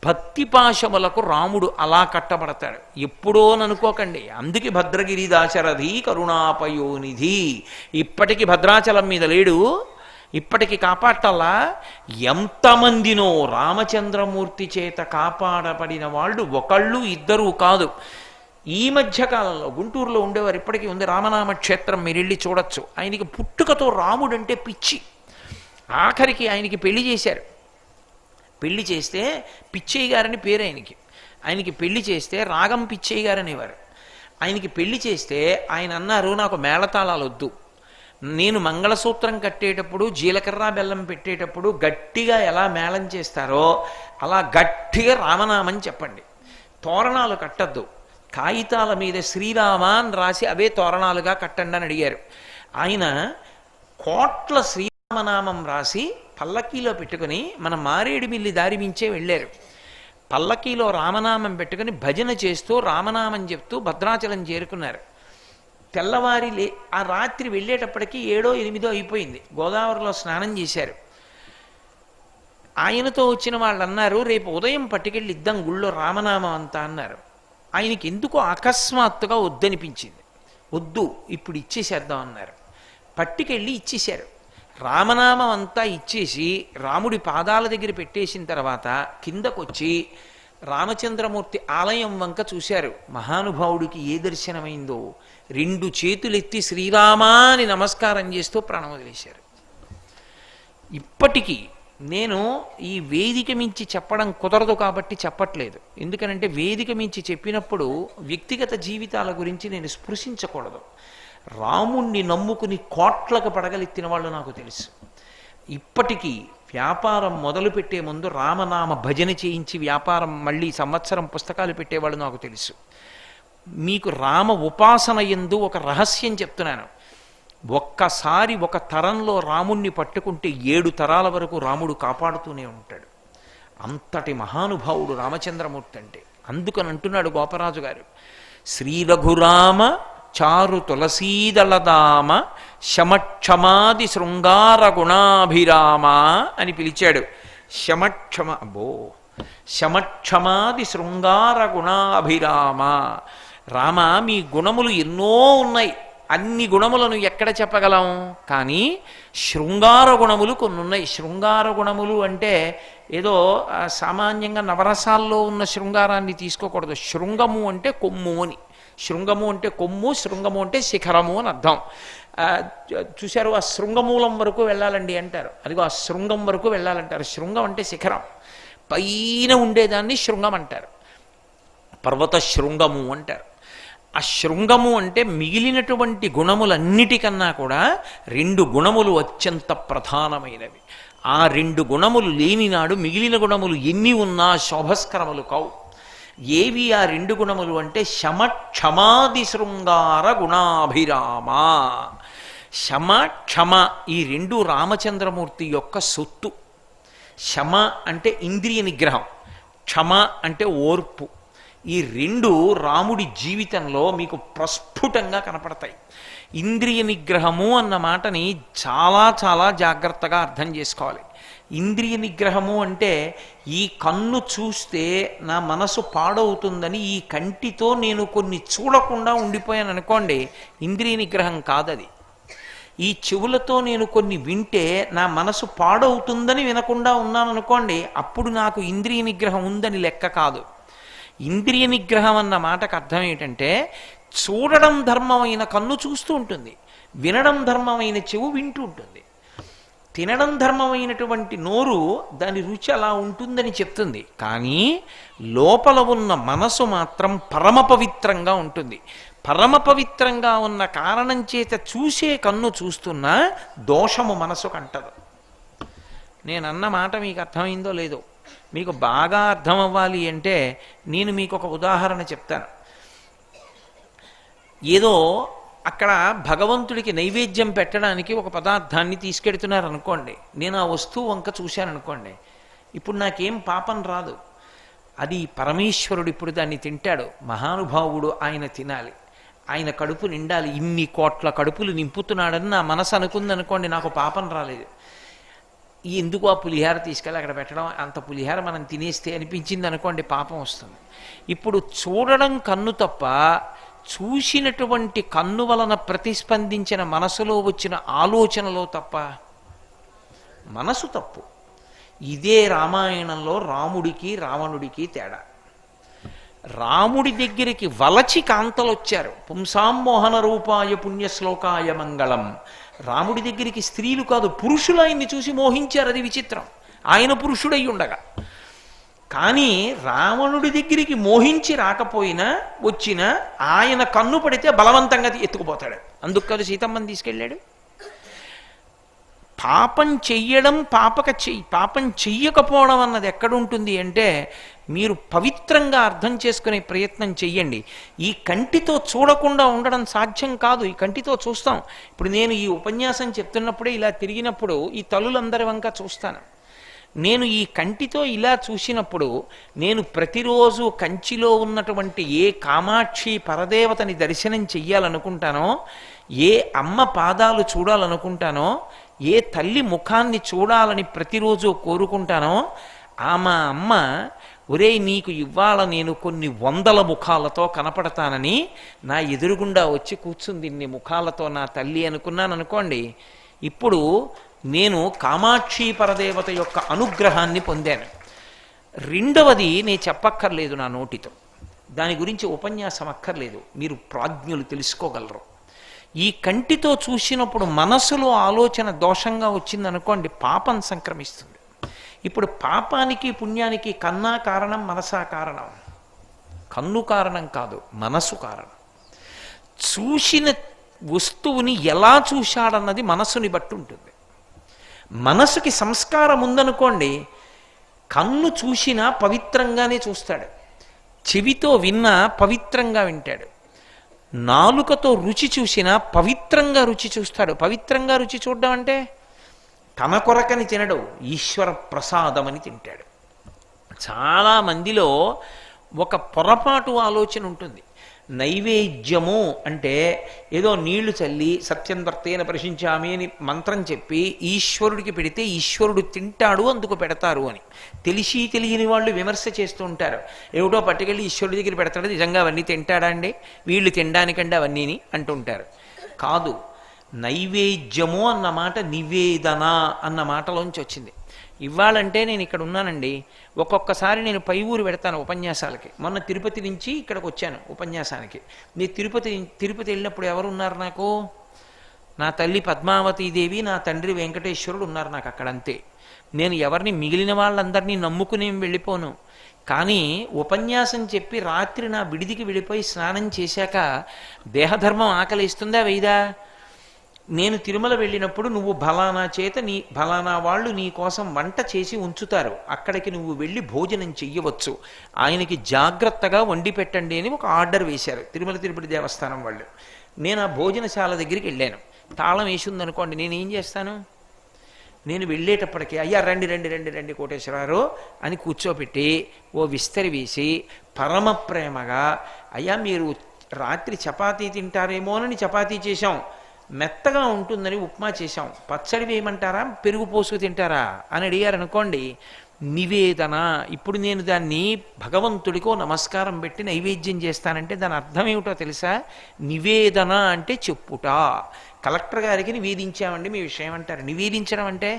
భక్తిపాశములకు రాముడు అలా కట్టబడతాడు. ఎప్పుడోననుకోకండి. అందుకే భద్రగిరి దాశరథి కరుణాపయోనిధి. ఇప్పటికి భద్రాచలం మీద లేడు, ఇప్పటికి కాపాడటల్లా. ఎంతమందినో రామచంద్రమూర్తి చేత కాపాడబడిన వాళ్ళు ఒకళ్ళు ఇద్దరు కాదు. ఈ మధ్యకాలంలో గుంటూరులో ఉండేవారు, ఇప్పటికీ ఉంది రామనామ క్షేత్రం, మీరు వెళ్ళి చూడొచ్చు. ఆయనకి పుట్టుకతో రాముడంటే పిచ్చి. ఆఖరికి ఆయనకి పెళ్లి చేశారు. పెళ్లి చేస్తే పిచ్చయ్య గారని పేరు ఆయనకి. ఆయనకి పెళ్లి చేస్తే రాగం పిచ్చయ్య గారు అనేవారు. ఆయనకి పెళ్లి చేస్తే ఆయన అన్నారు, నాకు మేళతాళాలు వద్దు, నేను మంగళసూత్రం కట్టేటప్పుడు జీలకర్ర బెల్లం పెట్టేటప్పుడు గట్టిగా ఎలా మేళం చేస్తారో అలా గట్టిగా రామనామని చెప్పండి, తోరణాలు కట్టద్దు, కాగితాల మీద శ్రీరామ అని రాసి అవే తోరణాలుగా కట్టండి అని అడిగారు. ఆయన కోట్ల శ్రీరామనామం రాసి పల్లకీలో పెట్టుకుని మన మారేడుమిల్లి దారి మించే వెళ్ళారు. పల్లకీలో రామనామం పెట్టుకుని భజన చేస్తూ రామనామం చెప్తూ భద్రాచలం చేరుకున్నారు. తెల్లవారి ఆ రాత్రి వెళ్ళేటప్పటికీ 7, 8 అయిపోయింది. గోదావరిలో స్నానం చేశారు. ఆయనతో వచ్చిన వాళ్ళు అన్నారు, రేపు ఉదయం పట్టుకెళ్ళి ఇద్దాం గుళ్ళో రామనామం అంతా అన్నారు. ఆయనకి ఎందుకో అకస్మాత్తుగా వద్దనిపించింది. వద్దు, ఇప్పుడు ఇచ్చేసేద్దాం అన్నారు. పట్టుకెళ్ళి ఇచ్చేశారు. రామనామం అంతా ఇచ్చేసి రాముడి పాదాల దగ్గర పెట్టేసిన తర్వాత కిందకొచ్చి రామచంద్రమూర్తి ఆలయం వంక చూశారు. మహానుభావుడికి ఏ దర్శనమైందో 2 చేతులెత్తి శ్రీరామా అని నమస్కారం చేస్తూ ప్రాణం వదిలేశారు. ఇప్పటికీ నేను ఈ వేదిక మించి చెప్పడం కుదరదు కాబట్టి చెప్పట్లేదు. ఎందుకనంటే వేదిక మించి చెప్పినప్పుడు వ్యక్తిగత జీవితాల గురించి నేను స్పృశించకూడదు. రాముణ్ణి నమ్ముకుని కోట్లకు పడగలెత్తిన వాళ్ళు నాకు తెలుసు. ఇప్పటికీ వ్యాపారం మొదలుపెట్టే ముందు రామనామ భజన చేయించి వ్యాపారం మళ్ళీ సంవత్సరం పుస్తకాలు పెట్టేవాళ్ళు నాకు తెలుసు. మీకు రామ ఉపాసన యందు ఒక రహస్యం చెప్తున్నాను. ఒక్కసారి ఒక తరంలో రాముణ్ణి పట్టుకుంటే 7 తరాల వరకు రాముడు కాపాడుతూనే ఉంటాడు. అంతటి మహానుభావుడు రామచంద్రమూర్తి అంటే. అందుకని అంటున్నాడు గోపరాజు గారు, శ్రీ రఘురామ చారు తులసీదళదామ శమక్షమాది శృంగార గుణాభిరామ అని పిలిచాడు. శమక్షమాది శృంగార గుణాభిరామ. రామ, మీ గుణములు ఎన్నో ఉన్నాయి, అన్ని గుణములను ఎక్కడ చెప్పగలం, కానీ శృంగార గుణములు కొన్ని ఉన్నాయి. శృంగార గుణములు అంటే ఏదో సామాన్యంగా నవరసాల్లో ఉన్న శృంగారాన్ని తీసుకోకూడదు. శృంగము అంటే కొమ్ము అని. శృంగము అంటే కొమ్ము, శృంగము అంటే శిఖరము అని అర్థం. చూశారు, ఆ శృంగమూలం వరకు వెళ్ళాలండి అంటారు. అదిగో ఆ శృంగం వరకు వెళ్ళాలంటారు. శృంగం అంటే శిఖరం, పైన ఉండేదాన్ని శృంగం అంటారు. పర్వత శృంగము అంటారు. ఆ శృంగము అంటే మిగిలినటువంటి గుణములన్నిటికన్నా కూడా 2 గుణములు అత్యంత ప్రధానమైనవి. ఆ 2 గుణములు లేనినాడు మిగిలిన గుణములు ఎన్ని ఉన్నా శోభస్కరములు కావు. ఏవి ఆ 2 గుణములు అంటే శమ క్షమాది శృంగార గుణాభిరామ. శమ క్షమ ఈ 2 రామచంద్రమూర్తి యొక్క సొత్తు. శమ అంటే ఇంద్రియ నిగ్రహం, క్షమ అంటే ఓర్పు. ఈ 2 రాముడి జీవితంలో మీకు ప్రస్ఫుటంగా కనపడతాయి. ఇంద్రియ నిగ్రహము అన్న మాటని చాలా చాలా జాగ్రత్తగా అర్థం చేసుకోవాలి. ఇంద్రియ నిగ్రహము అంటే ఈ కన్ను చూస్తే నా మనసు పాడవుతుందని ఈ కంటితో నేను కొన్ని చూడకుండా ఉండిపోయాను అనుకోండి, ఇంద్రియ నిగ్రహం కాదది. ఈ చెవులతో నేను కొన్ని వింటే నా మనసు పాడవుతుందని వినకుండా ఉన్నాను అనుకోండి, అప్పుడు నాకు ఇంద్రియ నిగ్రహం ఉందని లెక్క కాదు. ఇంద్రియ నిగ్రహం అన్న మాటకు అర్థం ఏంటంటే చూడడం ధర్మమైన కన్ను చూస్తూ ఉంటుంది, వినడం ధర్మమైన చెవు వింటూ ఉంటుంది, తినడం ధర్మమైనటువంటి నోరు దాని రుచి అలా ఉంటుందని చెప్తుంది. కానీ లోపల ఉన్న మనసు మాత్రం పరమ పవిత్రంగా ఉంటుంది. పరమ పవిత్రంగా ఉన్న కారణం చేత చూసే కన్ను చూస్తున్నా దోషము మనసు కంటదు. నేనన్న మాట మీకు అర్థమైందో లేదో, మీకు బాగా అర్థం అవ్వాలి అంటే నేను మీకు ఒక ఉదాహరణ చెప్తాను. ఏదో అక్కడ భగవంతుడికి నైవేద్యం పెట్టడానికి ఒక పదార్థాన్ని తీసుకెడుతున్నారు అనుకోండి, నేను ఆ వస్తువు వంక చూశాను అనుకోండి, ఇప్పుడు నాకేం పాపం రాదు. అది పరమేశ్వరుడు ఇప్పుడు దాన్ని తింటాడు, మహానుభావుడు, ఆయన తినాలి, ఆయన కడుపు నిండాలి, ఇన్ని కోట్ల కడుపులు నింపుతున్నాడని నా మనసు అనుకుందనుకోండి, నాకు పాపం రాలేదు. ఎందుకు ఆ పులిహార తీసుకెళ్ళి అక్కడ పెట్టడం, అంత పులిహార మనం తినేస్తే అనిపించింది అనుకోండి, పాపం వస్తుంది. ఇప్పుడు చూడడం కన్ను తప్ప, చూసినటువంటి కన్ను వలన ప్రతిస్పందించిన మనసులో వచ్చిన ఆలోచనలో తప్ప మనసు తప్పు. ఇదే రామాయణంలో రాముడికి రావణుడికి తేడా. రాముడి దగ్గరికి వలచి కాంతలు వచ్చారు, పుంసామోహన రూపాయ పుణ్యశ్లోకాయ మంగళం. రాముడి దగ్గరికి స్త్రీలు కాదు పురుషులు ఆయన్ని చూసి మోహించారు, అది విచిత్రం, ఆయన పురుషుడై ఉండగా. కానీ రావణుడి దగ్గరికి మోహించి రాకపోయినా వచ్చినా ఆయన కన్ను పడితే బలవంతంగా ఎత్తుకుపోతాడు. అందుకు కాదు సీతమ్మని తీసుకెళ్ళాడు. పాపం చెయ్యడం పాపం చెయ్యకపోవడం అన్నది ఎక్కడుంటుంది అంటే మీరు పవిత్రంగా అర్థం చేసుకునే ప్రయత్నం చెయ్యండి. ఈ కంటితో చూడకుండా ఉండడం సాధ్యం కాదు, ఈ కంటితో చూస్తాం. ఇప్పుడు నేను ఈ ఉపన్యాసం చెప్తున్నప్పుడే ఇలా తిరిగినప్పుడు ఈ తల్లులందరి వంక చూస్తాను. నేను ఈ కంటితో ఇలా చూసినప్పుడు నేను ప్రతిరోజు కంచిలో ఉన్నటువంటి ఏ కామాక్షి పరదేవతని దర్శనం చెయ్యాలనుకుంటానో, ఏ అమ్మ పాదాలు చూడాలనుకుంటానో, ఏ తల్లి ముఖాన్ని చూడాలని ప్రతిరోజు కోరుకుంటానో, మా అమ్మ ఒరేయ్ నీకు ఇవాళ నేను కొన్ని 100 ముఖాలతో కనపడతానని నా ఎదురుగుండా వచ్చి కూర్చుంది ఇన్ని ముఖాలతో నా తల్లి అనుకున్నాను అనుకోండి, ఇప్పుడు నేను కామాక్షి పరదేవత యొక్క అనుగ్రహాన్ని పొందాను. రెండవది నేను చెప్పక్కర్లేదు నా నోటితో, దాని గురించి ఉపన్యాసం అక్కర్లేదు, మీరు ప్రాజ్ఞులు తెలుసుకోగలరు. ఈ కంటితో చూసినప్పుడు మనసులో ఆలోచన దోషంగా వచ్చిందనుకోండి, పాపం సంక్రమిస్తుంది. ఇప్పుడు పాపానికి పుణ్యానికి కన్నా కారణం మనసా కారణం, కన్ను కారణం కాదు, మనసు కారణం. చూసిన వస్తువుని ఎలా చూశాడన్నది మనసుని బట్టి ఉంటుంది. మనసుకి సంస్కారం ఉందనుకోండి, కన్ను చూసినా పవిత్రంగానే చూస్తాడు, చెవితో విన్నా పవిత్రంగా వింటాడు, నాలుకతో రుచి చూసినా పవిత్రంగా రుచి చూస్తాడు. పవిత్రంగా రుచి చూడడం అంటే తన కొరకని తినడు, ఈశ్వర ప్రసాదమని తింటాడు. చాలా మందిలో ఒక పొరపాటు ఆలోచన ఉంటుంది. నైవేద్యము అంటే ఏదో నీళ్లు చల్లి సత్యం వర్తేన ప్రశంచామి అని మంత్రం చెప్పి ఈశ్వరుడికి పెడితే ఈశ్వరుడు తింటాడు అందుకు పెడతారు అని తెలిసి తెలియని వాళ్ళు విమర్శ చేస్తూ ఉంటారు. ఏమిటో పట్టుకెళ్ళి ఈశ్వరుడి దగ్గర పెడతాడు, నిజంగా అవన్నీ తింటాడా అండి, వీళ్ళు తినడానికండి అవన్నీని అంటుంటారు. కాదు, నైవేద్యము అన్న మాట నివేదన అన్న మాటలోంచి వచ్చింది. ఇవ్వాలంటే నేను ఇక్కడ ఉన్నానండి, ఒక్కొక్కసారి నేను పై ఊరు పెడతాను ఉపన్యాసాలకి. మొన్న తిరుపతి నుంచి ఇక్కడికి వచ్చాను ఉపన్యాసానికి. నేను తిరుపతి వెళ్ళినప్పుడు ఎవరు ఉన్నారు నాకు? నా తల్లి పద్మావతీదేవి, నా తండ్రి వెంకటేశ్వరుడు ఉన్నారు నాకు అక్కడ, అంతే. నేను ఎవరిని మిగిలిన వాళ్ళందరినీ నమ్ముకుని వెళ్ళిపోను. కానీ ఉపన్యాసం చెప్పి రాత్రి నా విడిదికి వెళ్ళిపోయి స్నానం చేశాక దేహధర్మం ఆకలిస్తుందా వేయదా? నేను తిరుమల వెళ్ళినప్పుడు నువ్వు ఫలానా చేత ఫలానా వాళ్ళు నీ కోసం వంట చేసి ఉంచుతారు, అక్కడికి నువ్వు వెళ్ళి భోజనం చెయ్యవచ్చు, ఆయనకి జాగ్రత్తగా వండి పెట్టండి అని ఒక ఆర్డర్ వేశారు తిరుమల తిరుపతి దేవస్థానం వాళ్ళు. నేను ఆ భోజనశాల దగ్గరికి వెళ్ళాను. తాళం వేసి ఉందనుకోండి, నేనేం చేస్తాను? నేను వెళ్ళేటప్పటికీ అయ్యా రండి రండి రండి రండి కోటేశ్వరరావు అని కూర్చోపెట్టి ఓ విస్తరి వేసి పరమ ప్రేమగా, అయ్యా మీరు రాత్రి చపాతీ తింటారేమోనని చపాతీ చేశాం, మెత్తగా ఉంటుందని ఉప్మా చేశాం, పచ్చడి వేయమంటారా పెరుగు పోసుకు తింటారా అని అడిగారు అనుకోండి, నివేదన. ఇప్పుడు నేను దాన్ని భగవంతుడికో నమస్కారం పెట్టి నైవేద్యం చేస్తానంటే దాని అర్థం ఏమిటో తెలుసా? నివేదన అంటే చెప్పుట. కలెక్టర్ గారికి నివేదించామండి మీ విషయం అంటారు. నివేదించడం అంటే,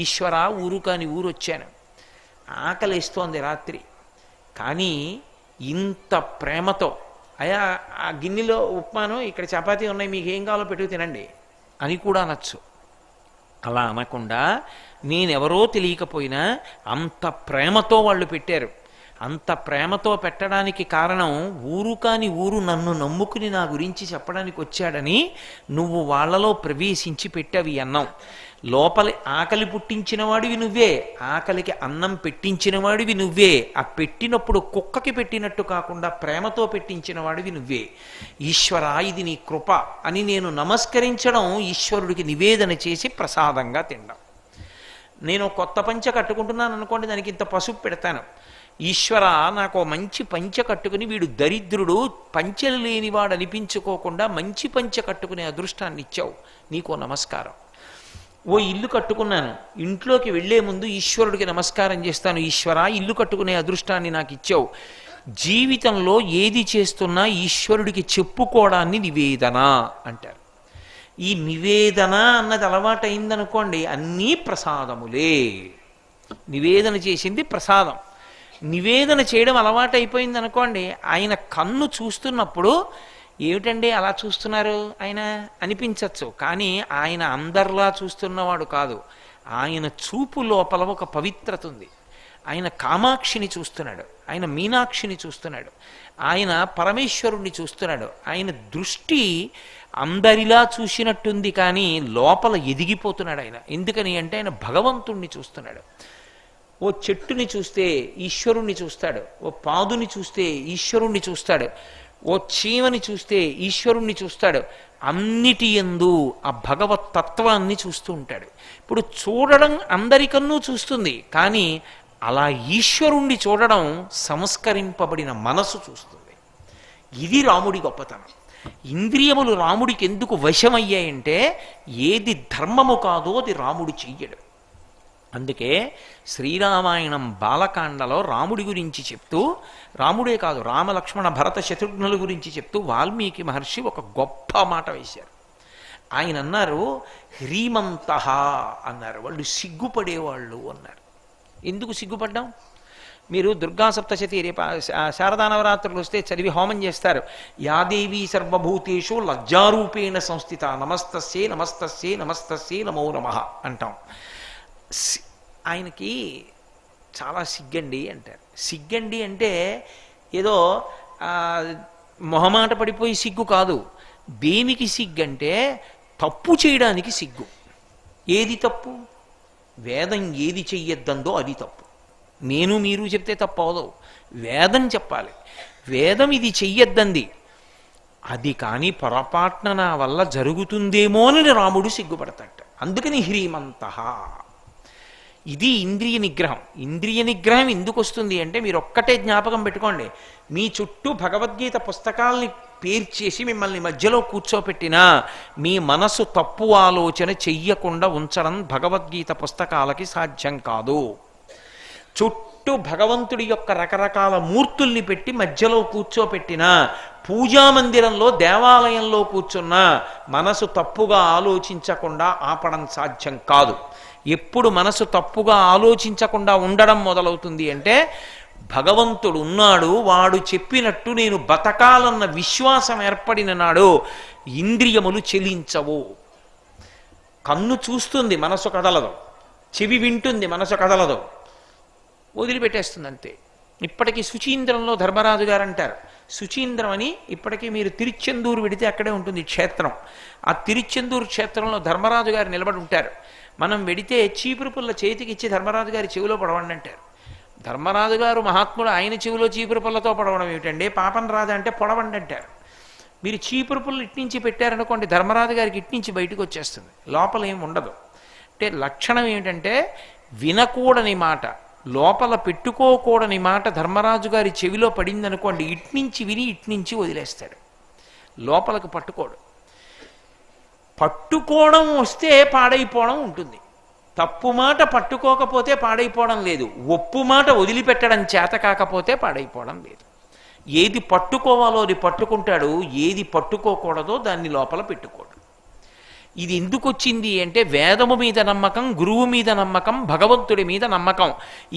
ఈశ్వర ఊరు కాని ఊరు వచ్చాను, ఆకలిస్తోంది రాత్రి, కానీ ఇంత ప్రేమతో అయ్యా ఆ గిన్నెలో ఉప్మాను ఇక్కడ చపాతీ ఉన్నాయి మీకు ఏం కావాలో పెట్టుకు తినండి అని కూడా అనొచ్చు. అలా అనకుండా నేనెవరో తెలియకపోయినా అంత ప్రేమతో వాళ్ళు పెట్టారు. అంత ప్రేమతో పెట్టడానికి కారణం ఊరు కాని ఊరు నన్ను నమ్ముకుని నా గురించి చెప్పడానికి వచ్చాడని నువ్వు వాళ్ళలో ప్రవేశించి పెట్టావి అన్నం. లోపలి ఆకలి పుట్టించిన వాడివి నువ్వే, ఆకలికి అన్నం పెట్టించిన వాడివి నువ్వే, ఆ పెట్టినప్పుడు కుక్కకి పెట్టినట్టు కాకుండా ప్రేమతో పెట్టించిన వాడివి నువ్వే. ఈశ్వర ఇది నీ కృప అని నేను నమస్కరించడం, ఈశ్వరుడికి నివేదన చేసి ప్రసాదంగా తినడం. నేను కొత్త పంచ కట్టుకుంటున్నాను అనుకోండి, దానికి ఇంత పసుపు పెడతాను. ఈశ్వర నాకు మంచి పంచ కట్టుకుని, వీడు దరిద్రుడు పంచెలు లేనివాడు అనిపించుకోకుండా మంచి పంచ కట్టుకునే అదృష్టాన్ని ఇచ్చావు, నీకో నమస్కారం. ఓ ఇల్లు కట్టుకున్నాను, ఇంట్లోకి వెళ్లే ముందు ఈశ్వరుడికి నమస్కారం చేస్తాను, ఈశ్వర ఇల్లు కట్టుకునే అదృష్టాన్ని నాకు ఇచ్చావు. జీవితంలో ఏది చేస్తున్నా ఈశ్వరుడికి చెప్పుకోవడాన్ని నివేదన అంటారు. ఈ నివేదన అన్నది అలవాటైందనుకోండి, అన్నీ ప్రసాదములే. నివేదన చేసింది ప్రసాదం. నివేదన చేయడం అలవాటైపోయింది అనుకోండి, ఆయన కన్ను చూస్తున్నప్పుడు ఏమిటండి అలా చూస్తున్నారు ఆయన అనిపించవచ్చు, కానీ ఆయన అందరిలా చూస్తున్నవాడు కాదు. ఆయన చూపు లోపల ఒక పవిత్రత ఉంది. ఆయన కామాక్షిని చూస్తున్నాడు, ఆయన మీనాక్షిని చూస్తున్నాడు, ఆయన పరమేశ్వరుణ్ణి చూస్తున్నాడు. ఆయన దృష్టి అందరిలా చూసినట్టుంది, కానీ లోపల ఎదిగిపోతున్నాడు ఆయన. ఎందుకని అంటే ఆయన భగవంతుణ్ణి చూస్తున్నాడు. ఓ చెట్టుని చూస్తే ఈశ్వరుణ్ణి చూస్తాడు, ఓ పాదుని చూస్తే ఈశ్వరుణ్ణి చూస్తాడు, ఓ చీమని చూస్తే ఈశ్వరుణ్ణి చూస్తాడు. అన్నిటి యందు ఆ భగవత్ తత్వాన్ని చూస్తూ ఉంటాడు. ఇప్పుడు చూడడం అందరికన్నూ చూస్తుంది, కానీ అలా ఈశ్వరుణ్ణి చూడడం సంస్కరింపబడిన మనసు చూస్తుంది. ఇది రాముడి గొప్పతనం. ఇంద్రియములు రాముడికి ఎందుకు వశమయ్యాయంటే, ఏది ధర్మము కాదో అది రాముడు చెయ్యడు. అందుకే శ్రీరామాయణం బాలకాండలో రాముడి గురించి చెప్తూ, రాముడే కాదు రామలక్ష్మణ భరత శత్రుఘ్నుల గురించి చెప్తూ వాల్మీకి మహర్షి ఒక గొప్ప మాట వేశారు. ఆయన అన్నారు, హ్రీమంతః అన్నారు, వాళ్ళు సిగ్గుపడేవాళ్ళు అన్నారు. ఎందుకు సిగ్గుపడ్డాం? మీరు దుర్గా సప్తశతి రేపు శారదా నవరాత్రులు వస్తే చదివి హోమం చేస్తారు. యాదేవి సర్వభూతేషు లజ్జారూపేణ సంస్థిత నమస్తస్యే నమస్తస్యే నమస్తస్యే నమో నమః అంటాం. ఆయనకి చాలా సిగ్గండి అంటారు. సిగ్గండి అంటే ఏదో మొహమాట పడిపోయి సిగ్గు కాదు. దేనికి సిగ్గంటే తప్పు చేయడానికి సిగ్గు. ఏది తప్పు? వేదం ఏది చెయ్యొద్దందో అది తప్పు. నేను మీరు చెప్తే తప్పు అవదు, వేదం చెప్పాలి. వేదం ఇది చెయ్యొద్దంది, అది కానీ పొరపాటున నా వల్ల జరుగుతుందేమో అని రాముడు సిగ్గుపడతాడు. అందుకని హ్రీమంతః. ఇది ఇంద్రియ నిగ్రహం. ఇంద్రియ నిగ్రహం ఎందుకు వస్తుంది అంటే, మీరు ఒక్కటే జ్ఞాపకం పెట్టుకోండి, మీ చుట్టూ భగవద్గీత పుస్తకాలని పేర్చేసి మిమ్మల్ని మధ్యలో కూర్చోపెట్టినా మీ మనసు తప్పు ఆలోచన చెయ్యకుండా ఉంచడం భగవద్గీత పుస్తకాలకి సాధ్యం కాదు. చుట్టూ భగవంతుడి యొక్క రకరకాల మూర్తుల్ని పెట్టి మధ్యలో కూర్చోపెట్టినా, పూజామందిరంలో దేవాలయంలో కూర్చున్నా మనసు తప్పుగా ఆలోచించకుండా ఆపడం సాధ్యం కాదు. ఎప్పుడు మనసు తప్పుగా ఆలోచించకుండా ఉండడం మొదలవుతుంది అంటే, భగవంతుడు ఉన్నాడు, వాడు చెప్పినట్టు నేను బతకాలన్న విశ్వాసం ఏర్పడిన నాడు ఇంద్రియములు చెలించవు. కన్ను చూస్తుంది, మనసు కదలదు. చెవి వింటుంది, మనసు కదలదు, వదిలిపెట్టేస్తుంది అంతే. ఇప్పటికీ సుచీంద్రంలో ధర్మరాజు గారు అంటారు, సుచీంద్రం అని ఇప్పటికీ మీరు తిరుచెందూరు వెడితే అక్కడే ఉంటుంది క్షేత్రం. ఆ తిరుచెందూరు క్షేత్రంలో ధర్మరాజు గారు నిలబడి ఉంటారు. మనం వెడితే చీపురు పుల్ల చేతికి ఇచ్చి ధర్మరాజు గారి చెవిలో పడవండి అంటారు. ధర్మరాజు గారు మహాత్ముడు, ఆయన చెవిలో చీపురు పుల్లతో పడవడం ఏమిటండి, పాపం రాదా అంటే పొడవండి అంటారు. మీరు చీపురు పుల్ల ఇట్నుంచి పెట్టారనుకోండి, ధర్మరాజు గారికి ఇట్నుంచి బయటకు వచ్చేస్తుంది, లోపల ఏమి ఉండదు. అంటే లక్షణం ఏమిటంటే వినకూడని మాట, లోపల పెట్టుకోకూడని మాట ధర్మరాజు గారి చెవిలో పడిందనుకోండి, ఇట్నుంచి విని ఇట్నుంచి వదిలేస్తాడు, లోపలకు పట్టుకోడు. పట్టుకోవడం వస్తే పాడైపోవడం ఉంటుంది, తప్పు మాట పట్టుకోకపోతే పాడైపోవడం లేదు, ఒప్పు మాట వదిలిపెట్టడం చేత కాకపోతే పాడైపోవడం లేదు. ఏది పట్టుకోవాలో అది పట్టుకుంటాడు, ఏది పట్టుకోకూడదో దాన్ని లోపల పెట్టుకోడు. ఇది ఎందుకు వచ్చింది అంటే వేదము మీద నమ్మకం, గురువు మీద నమ్మకం, భగవంతుడి మీద నమ్మకం.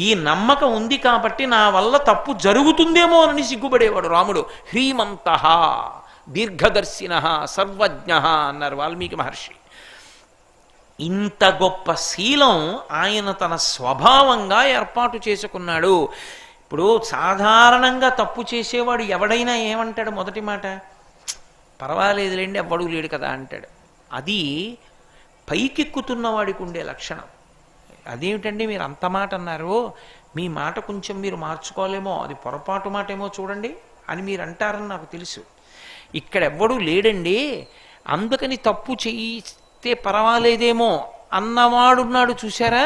ఈ నమ్మకం ఉంది కాబట్టి నా వల్ల తప్పు జరుగుతుందేమో అని సిగ్గుపడేవాడు రాముడు. హ్రీమంత దీర్ఘదర్శిన సర్వజ్ఞ అన్నారు వాల్మీకి మహర్షి. ఇంత గొప్ప శీలం ఆయన తన స్వభావంగా ఏర్పాటు చేసుకున్నాడు. ఇప్పుడు సాధారణంగా తప్పు చేసేవాడు ఎవడైనా ఏమంటాడు, మొదటి మాట పర్వాలేదులేండి ఎవ్వడూ లేడు కదా అంటాడు. అది పైకెక్కుతున్న వాడికి ఉండే లక్షణం. అదేమిటండి మీరు అంత మాట అన్నారు, మీ మాట కొంచెం మీరు మార్చుకోలేమో, అది పొరపాటు మాట ఏమో చూడండి అని మీరు అంటారని నాకు తెలుసు. ఇక్కడ ఎవ్వడూ లేడండి, అందుకని తప్పు చేయిస్తే పర్వాలేదేమో అన్నవాడున్నాడు చూసారా,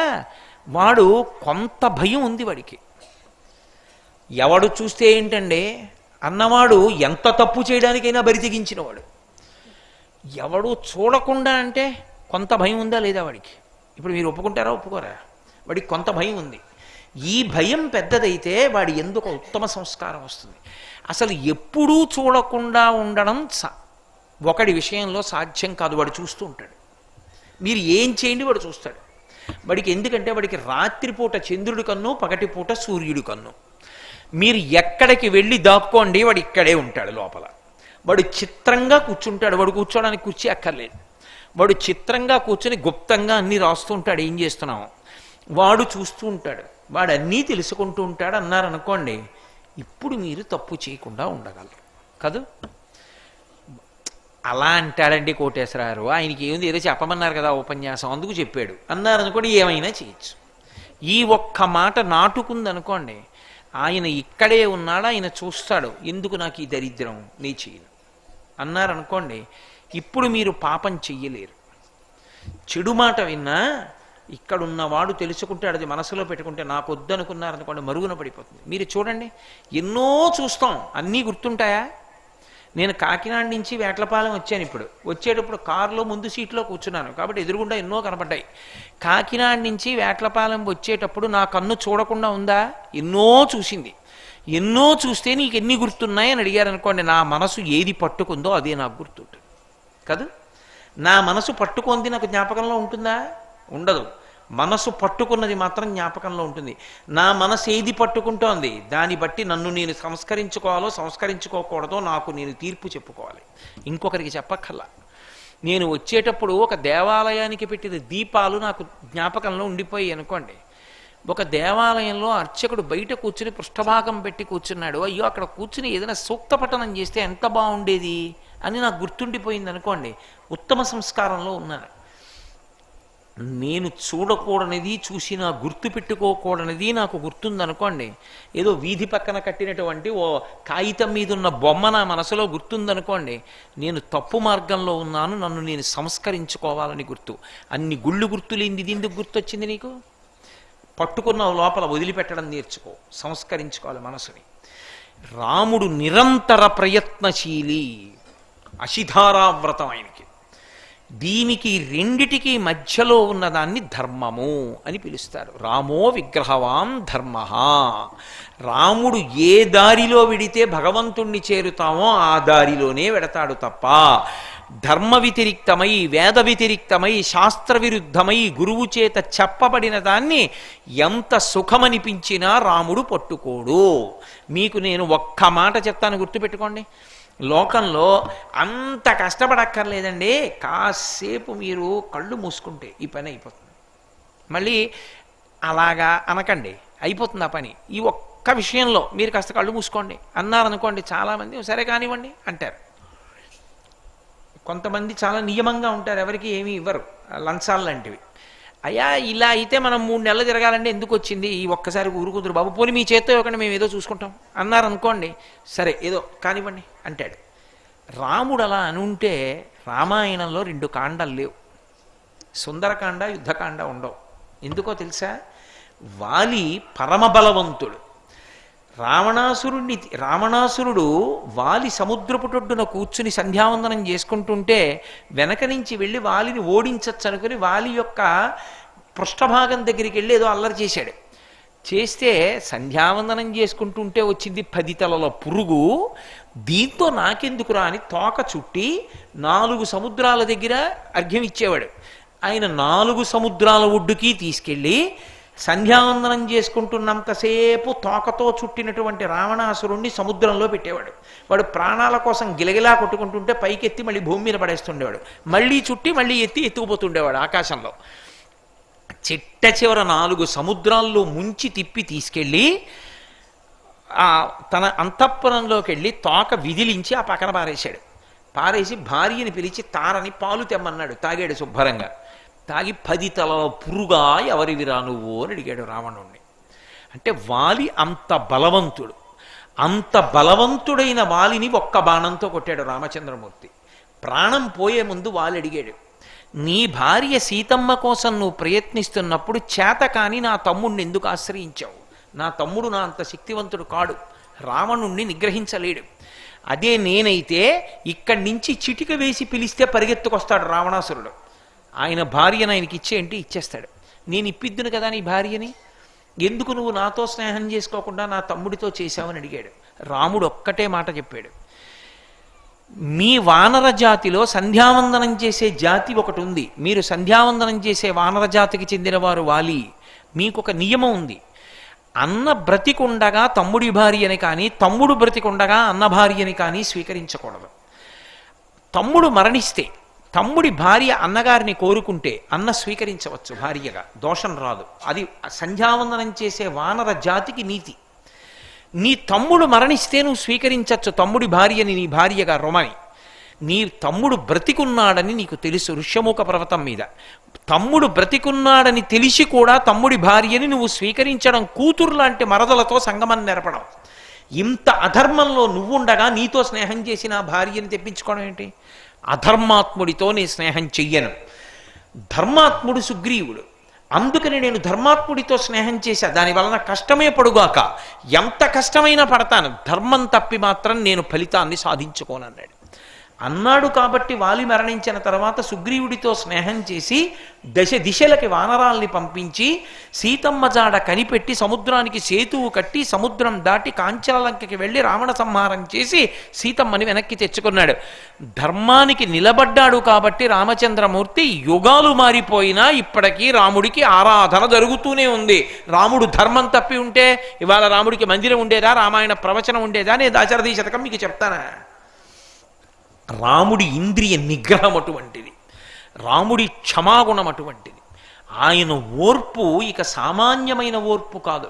వాడు కొంత భయం ఉంది వాడికి. ఎవడు చూస్తే ఏంటండి అన్నవాడు ఎంత తప్పు చేయడానికైనా బరితెగించినవాడు. ఎవడు చూడకుండా అంటే కొంత భయం ఉందా లేదా వాడికి? ఇప్పుడు మీరు ఒప్పుకుంటారా ఒప్పుకోరా? వాడికి కొంత భయం ఉంది. ఈ భయం పెద్దదైతే వాడి ఎందుకు ఉత్తమ సంస్కారం వస్తుంది. అసలు ఎప్పుడూ చూడకుండా ఉండడం ఒకడి విషయంలో సాధ్యం కాదు, వాడు చూస్తూ ఉంటాడు. మీరు ఏం చేయండి వాడు చూస్తాడు. వాడికి ఎందుకంటే వాడికి రాత్రిపూట చంద్రుడి కన్ను, పగటిపూట సూర్యుడి కన్ను. మీరు ఎక్కడికి వెళ్ళి దాక్కోండి వాడు ఇక్కడే ఉంటాడు లోపల. వాడు చిత్రంగా కూర్చుంటాడు, వాడు కూర్చోడానికి కుర్చీ అక్కర్లేదు, వాడు చిత్రంగా కూర్చొని గుప్తంగా అన్నీ రాస్తూ ఉంటాడు, ఏం చేస్తున్నావు వాడు చూస్తూ ఉంటాడు, వాడు అన్నీ తెలుసుకుంటూ ఉంటాడు అన్నారనుకోండి, ఇప్పుడు మీరు తప్పు చేయకుండా ఉండగలరు కదూ. అలా అంటాడండి కోటేశ్వరరావు, ఆయనకి ఏముంది ఏదో చెప్పమన్నారు కదా ఉపన్యాసం అందుకు చెప్పాడు అన్నారనుకోండి, ఏమైనా చేయొచ్చు. ఈ ఒక్క మాట నాటుకుందనుకోండి, ఆయన ఇక్కడే ఉన్నాడు, ఆయన చూస్తాడు, ఎందుకు నాకు ఈ దరిద్రం నీ చేయను అన్నారనుకోండి, ఇప్పుడు మీరు పాపం చెయ్యలేరు. చెడు మాట విన్నా ఇక్కడున్నవాడు తెలుసుకుంటాడు, అది మనసులో పెట్టుకుంటే నాకు వద్దనుకున్నారనుకోండి మరుగున పడిపోతుంది. మీరు చూడండి, ఎన్నో చూస్తాం, అన్నీ గుర్తుంటాయా? నేను కాకినాడ నుంచి వేట్లపాలెం వచ్చాను, ఇప్పుడు వచ్చేటప్పుడు కారులో ముందు సీట్లో కూర్చున్నాను కాబట్టి ఎదురుగుండా ఎన్నో కనపడ్డాయి. కాకినాడ నుంచి వేట్లపాలెం వచ్చేటప్పుడు నా కన్ను చూడకుండా ఉందా? ఎన్నో చూసింది. ఎన్నో చూస్తే నీకు ఎన్ని గుర్తున్నాయి అని అడిగారు అనుకోండి, నా మనసు ఏది పట్టుకుందో అదే నాకు గుర్తుంటుంది కదా. నా మనసు పట్టుకుంది నాకు జ్ఞాపకంలో ఉంటుందా? ఉండదు. మనసు పట్టుకున్నది మాత్రం జ్ఞాపకంలో ఉంటుంది. నా మనసు ఏది పట్టుకుంటోంది దాన్ని బట్టి నన్ను నేను సంస్కరించుకోవాలో సంస్కరించుకోకూడదో నాకు నేను తీర్పు చెప్పుకోవాలి, ఇంకొకరికి చెప్పక్కర్లా. నేను వచ్చేటప్పుడు ఒక దేవాలయానికి పెట్టిన దీపాలు నాకు జ్ఞాపకంలో ఉండిపోయి అనుకోండి, ఒక దేవాలయంలో అర్చకుడు బయట కూర్చుని పృష్ఠభాగం పెట్టి కూర్చున్నాడు, అయ్యో అక్కడ కూర్చుని ఏదైనా సూక్త పఠనం చేస్తే ఎంత బాగుండేది అని నాకు గుర్తుండిపోయింది అనుకోండి, ఉత్తమ సంస్కారంలో ఉన్నాను. నేను చూడకూడనిది చూసిన గుర్తు పెట్టుకోకూడనిది నాకు గుర్తుందనుకోండి, ఏదో వీధి పక్కన కట్టినటువంటి ఓ కాగితం మీద ఉన్న బొమ్మ నా మనసులో గుర్తుందనుకోండి, నేను తప్పు మార్గంలో ఉన్నాను, నన్ను నేను సంస్కరించుకోవాలని గుర్తు. అన్ని గుళ్ళు గుర్తులేంది, ఇది ఎందుకు గుర్తొచ్చింది నీకు? పట్టుకున్న లోపల వదిలిపెట్టడం నేర్చుకో, సంస్కరించుకోవాలి మనసుని. రాముడు నిరంతర ప్రయత్నశీలి, అశిధారావ్రతం ఆయనకి. దీనికి రెండిటికి మధ్యలో ఉన్నదాన్ని ధర్మము అని పిలుస్తారు. రామో విగ్రహవాన్ ధర్మ. రాముడు ఏ దారిలో వెడితే భగవంతుణ్ణి చేరుతామో ఆ దారిలోనే వెడతాడు తప్ప ధర్మ వ్యతిరిక్తమై, వేద వ్యతిరిక్తమై, శాస్త్ర విరుద్ధమై గురువు చేత చెప్పబడిన దాన్ని ఎంత సుఖమనిపించినా రాముడు పట్టుకోడు. మీకు నేను ఒక్క మాట చెప్తాను, గుర్తుపెట్టుకోండి. లోకంలో అంత కష్టపడక్కర్లేదండి, కాసేపు మీరు కళ్ళు మూసుకుంటే ఈ పని అయిపోతుంది. మళ్ళీ అలాగా అనకండి, అయిపోతుంది ఆ పని. ఈ ఒక్క ఒక్క విషయంలో మీరు కాస్త కళ్ళు మూసుకోండి అన్నారనుకోండి, చాలామంది సరే కానివ్వండి అంటారు. కొంతమంది చాలా నియమంగా ఉంటారు, ఎవరికి ఏమీ ఇవ్వరు, లంచాలు లాంటివి. అయ్యా ఇలా అయితే మనం 3 నెలలు తిరగాలంటే ఎందుకు వచ్చింది, ఈ ఒక్కసారి ఊరుకుదురు బాబు, పోనీ మీ చేత్తో ఇవ్వకండి, మేము ఏదో చూసుకుంటాం అన్నారనుకోండి, సరే ఏదో కానివ్వండి అంటాడు. రాముడు అలా అనుంటే రామాయణంలో 2 కాండాలు లేవు, సుందరకాండ యుద్ధకాండ ఉండవు. ఎందుకో తెలుసా? వాలి పరమబలవంతుడు. రావణాసురుడు వాలి సముద్రపుటొడ్డున కూర్చుని సంధ్యావందనం చేసుకుంటుంటే వెనక నుంచి వెళ్ళి వాలిని ఓడించచ్చు అనుకుని వాలి యొక్క పృష్ఠభాగం దగ్గరికి వెళ్ళి ఏదో అల్లరి చేశాడు. చేస్తే సంధ్యావందనం చేసుకుంటుంటే వచ్చింది 10 తలల పురుగు. దీంతో నాకెందుకురా అని తోక చుట్టి 4 సముద్రాల దగ్గర అర్ఘ్యం ఇచ్చేవాడు. ఆయన 4 సముద్రాల ఒడ్డుకి తీసుకెళ్ళి సంధ్యావందనం చేసుకుంటున్నంతసేపు తోకతో చుట్టినటువంటి రావణాసురుణ్ణి సముద్రంలో పెట్టేవాడు. వాడు ప్రాణాల కోసం గిలగిలా కొట్టుకుంటుంటే పైకెత్తి మళ్ళీ భూమి మీద పడేస్తుండేవాడు, మళ్ళీ చుట్టి మళ్ళీ ఎత్తుకుపోతుండేవాడు ఆకాశంలో. చిట్ట చివర 4 సముద్రాల్లో ముంచి తిప్పి తీసుకెళ్ళి తన అంతఃపురంలోకి వెళ్ళి తోక విదిలించి ఆ పక్కన పారేశాడు. పారేసి భార్యని పిలిచి తారని పాలు తెమ్మన్నాడు. తాగాడు శుభ్రంగా. తాగి 10 తలల పురుగా ఎవరివిరా నువ్వు అని అడిగాడు రావణుణ్ణి. అంటే వాలి అంత బలవంతుడు. అంత బలవంతుడైన వాలిని ఒక్క బాణంతో కొట్టాడు రామచంద్రమూర్తి. ప్రాణం పోయే ముందు వాలి అడిగాడు, నీ భార్య సీతమ్మ కోసం నువ్వు ప్రయత్నిస్తున్నప్పుడు చేత కాని నా తమ్ముడిని ఎందుకు ఆశ్రయించావు? నా తమ్ముడు నా అంత శక్తివంతుడు కాడు, రావణుణ్ణి నిగ్రహించలేడు. అదే నేనైతే ఇక్కడి నుంచి చిటిక వేసి పిలిస్తే పరిగెత్తుకొస్తాడు రావణాసురుడు. ఆయన భార్యను ఆయనకి ఇచ్చేయంటే ఇచ్చేస్తాడు. నేను ఇప్పిద్దును కదా నీ భార్యని, ఎందుకు నువ్వు నాతో స్నేహం చేసుకోకుండా నా తమ్ముడితో చేశావని అడిగాడు. రాముడు ఒక్కటే మాట చెప్పాడు, మీ వానర జాతిలో సంధ్యావందనం చేసే జాతి ఒకటి ఉంది. మీరు సంధ్యావందనం చేసే వానర జాతికి చెందినవారు వాలి. మీకొక నియమం ఉంది, అన్న బ్రతికుండగా తమ్ముడి భార్యని కానీ తమ్ముడు బ్రతికుండగా అన్న భార్యని కానీ స్వీకరించకూడదు. తమ్ముడు మరణిస్తే తమ్ముడి భార్య అన్నగారిని కోరుకుంటే అన్న స్వీకరించవచ్చు భార్యగా, దోషం రాదు. అది సంధ్యావందనం చేసే వానర జాతికి నీతి. నీ తమ్ముడు మరణిస్తే నువ్వు స్వీకరించవచ్చు తమ్ముడి భార్యని నీ భార్యగా రొమని. నీ తమ్ముడు బ్రతికున్నాడని నీకు తెలుసు ఋష్యముఖ పర్వతం మీద. తమ్ముడు బ్రతికున్నాడని తెలిసి కూడా తమ్ముడి భార్యని నువ్వు స్వీకరించడం కూతురు లాంటి మరదలతో సంగమం నెరపడం. ఇంత అధర్మంలో నువ్వుండగా నీతో స్నేహం చేసి నా భార్యని తెప్పించుకోవడం ఏంటి? అధర్మాత్ముడితో నేను స్నేహం చెయ్యను. ధర్మాత్ముడు సుగ్రీవుడు, అందుకని నేను ధర్మాత్ముడితో స్నేహం చేశా. దానివలన కష్టమే పడుగాక, ఎంత కష్టమైనా పడతాను, ధర్మం తప్పి మాత్రం నేను ఫలితాన్ని సాధించుకోనన్నాడు. అన్నాడు కాబట్టి వాలి మరణించిన తర్వాత సుగ్రీవుడితో స్నేహం చేసి దిశలకి వానరాల్ని పంపించి సీతమ్మ జాడ కనిపెట్టి సముద్రానికి సేతువు కట్టి సముద్రం దాటి కాంచనలంకకి వెళ్ళి రావణ సంహారం చేసి సీతమ్మని వెనక్కి తెచ్చుకున్నాడు. ధర్మానికి నిలబడ్డాడు కాబట్టి రామచంద్రమూర్తి యుగాలు మారిపోయినా ఇప్పటికీ రాముడికి ఆరాధన జరుగుతూనే ఉంది. రాముడు ధర్మం తప్పి ఉంటే ఇవాళ రాముడికి మందిరం ఉండేదా, రామాయణ ప్రవచనం ఉండేదా? నేను దాశరథి శతకం మీకు చెప్తానా? రాముడి ఇంద్రియ నిగ్రహం అటువంటిది, రాముడి క్షమాగుణం అటువంటిది. ఆయన ఓర్పు ఇక సామాన్యమైన ఓర్పు కాదు.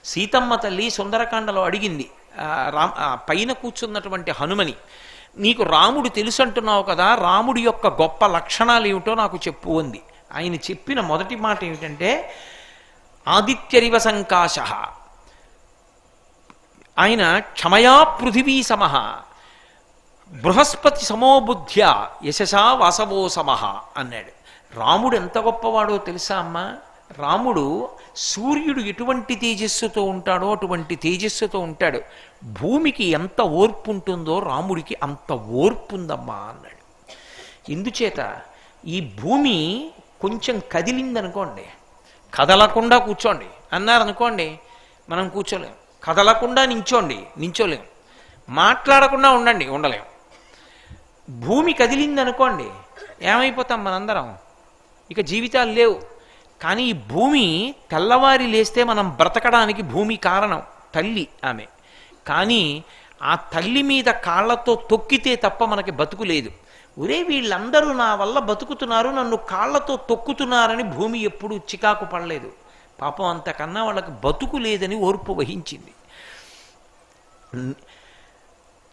సీతమ్మ తల్లి సుందరకాండలో అడిగింది పైన కూర్చున్నటువంటి హనుమని, నీకు రాముడు తెలుసు అంటున్నావు కదా, రాముడి యొక్క గొప్ప లక్షణాలు ఏమిటో నాకు చెప్పు అంది. ఆయన చెప్పిన మొదటి మాట ఏమిటంటే ఆదిత్యరివ సంకాశ, ఆయన క్షమయా పృథివీ సమః, బృహస్పతి సమోబుద్ధ్య యశసా వాసవో సమః అన్నాడు. రాముడు ఎంత గొప్పవాడో తెలుసా అమ్మా? రాముడు సూర్యుడు ఎటువంటి తేజస్సుతో ఉంటాడో అటువంటి తేజస్సుతో ఉంటాడు. భూమికి ఎంత ఓర్పు ఉంటుందో రాముడికి అంత ఓర్పు ఉందమ్మా అన్నాడు. ఎందుచేత ఈ భూమి కొంచెం కదిలిందనుకోండి, కదలకుండా కూర్చోండి అన్నారనుకోండి, మనం కూర్చోలేం. కదలకుండా నించోలేం. మాట్లాడకుండా ఉండలేం. భూమి కదిలిందనుకోండి, ఏమైపోతాం మనందరం? ఇక జీవితాలు లేవు. కానీ ఈ భూమి తెల్లవారి లేస్తే మనం బ్రతకడానికి భూమి కారణం, తల్లి ఆమె. కానీ ఆ తల్లి మీద కాళ్లతో తొక్కితే తప్ప మనకి బతుకు లేదు. ఒరే వీళ్ళందరూ నా వల్ల బతుకుతున్నారు, నన్ను కాళ్లతో తొక్కుతున్నారని భూమి ఎప్పుడూ చికాకు పడలేదు. పాపం అంతకన్నా వాళ్ళకి బతుకు లేదని ఓర్పు వహించింది.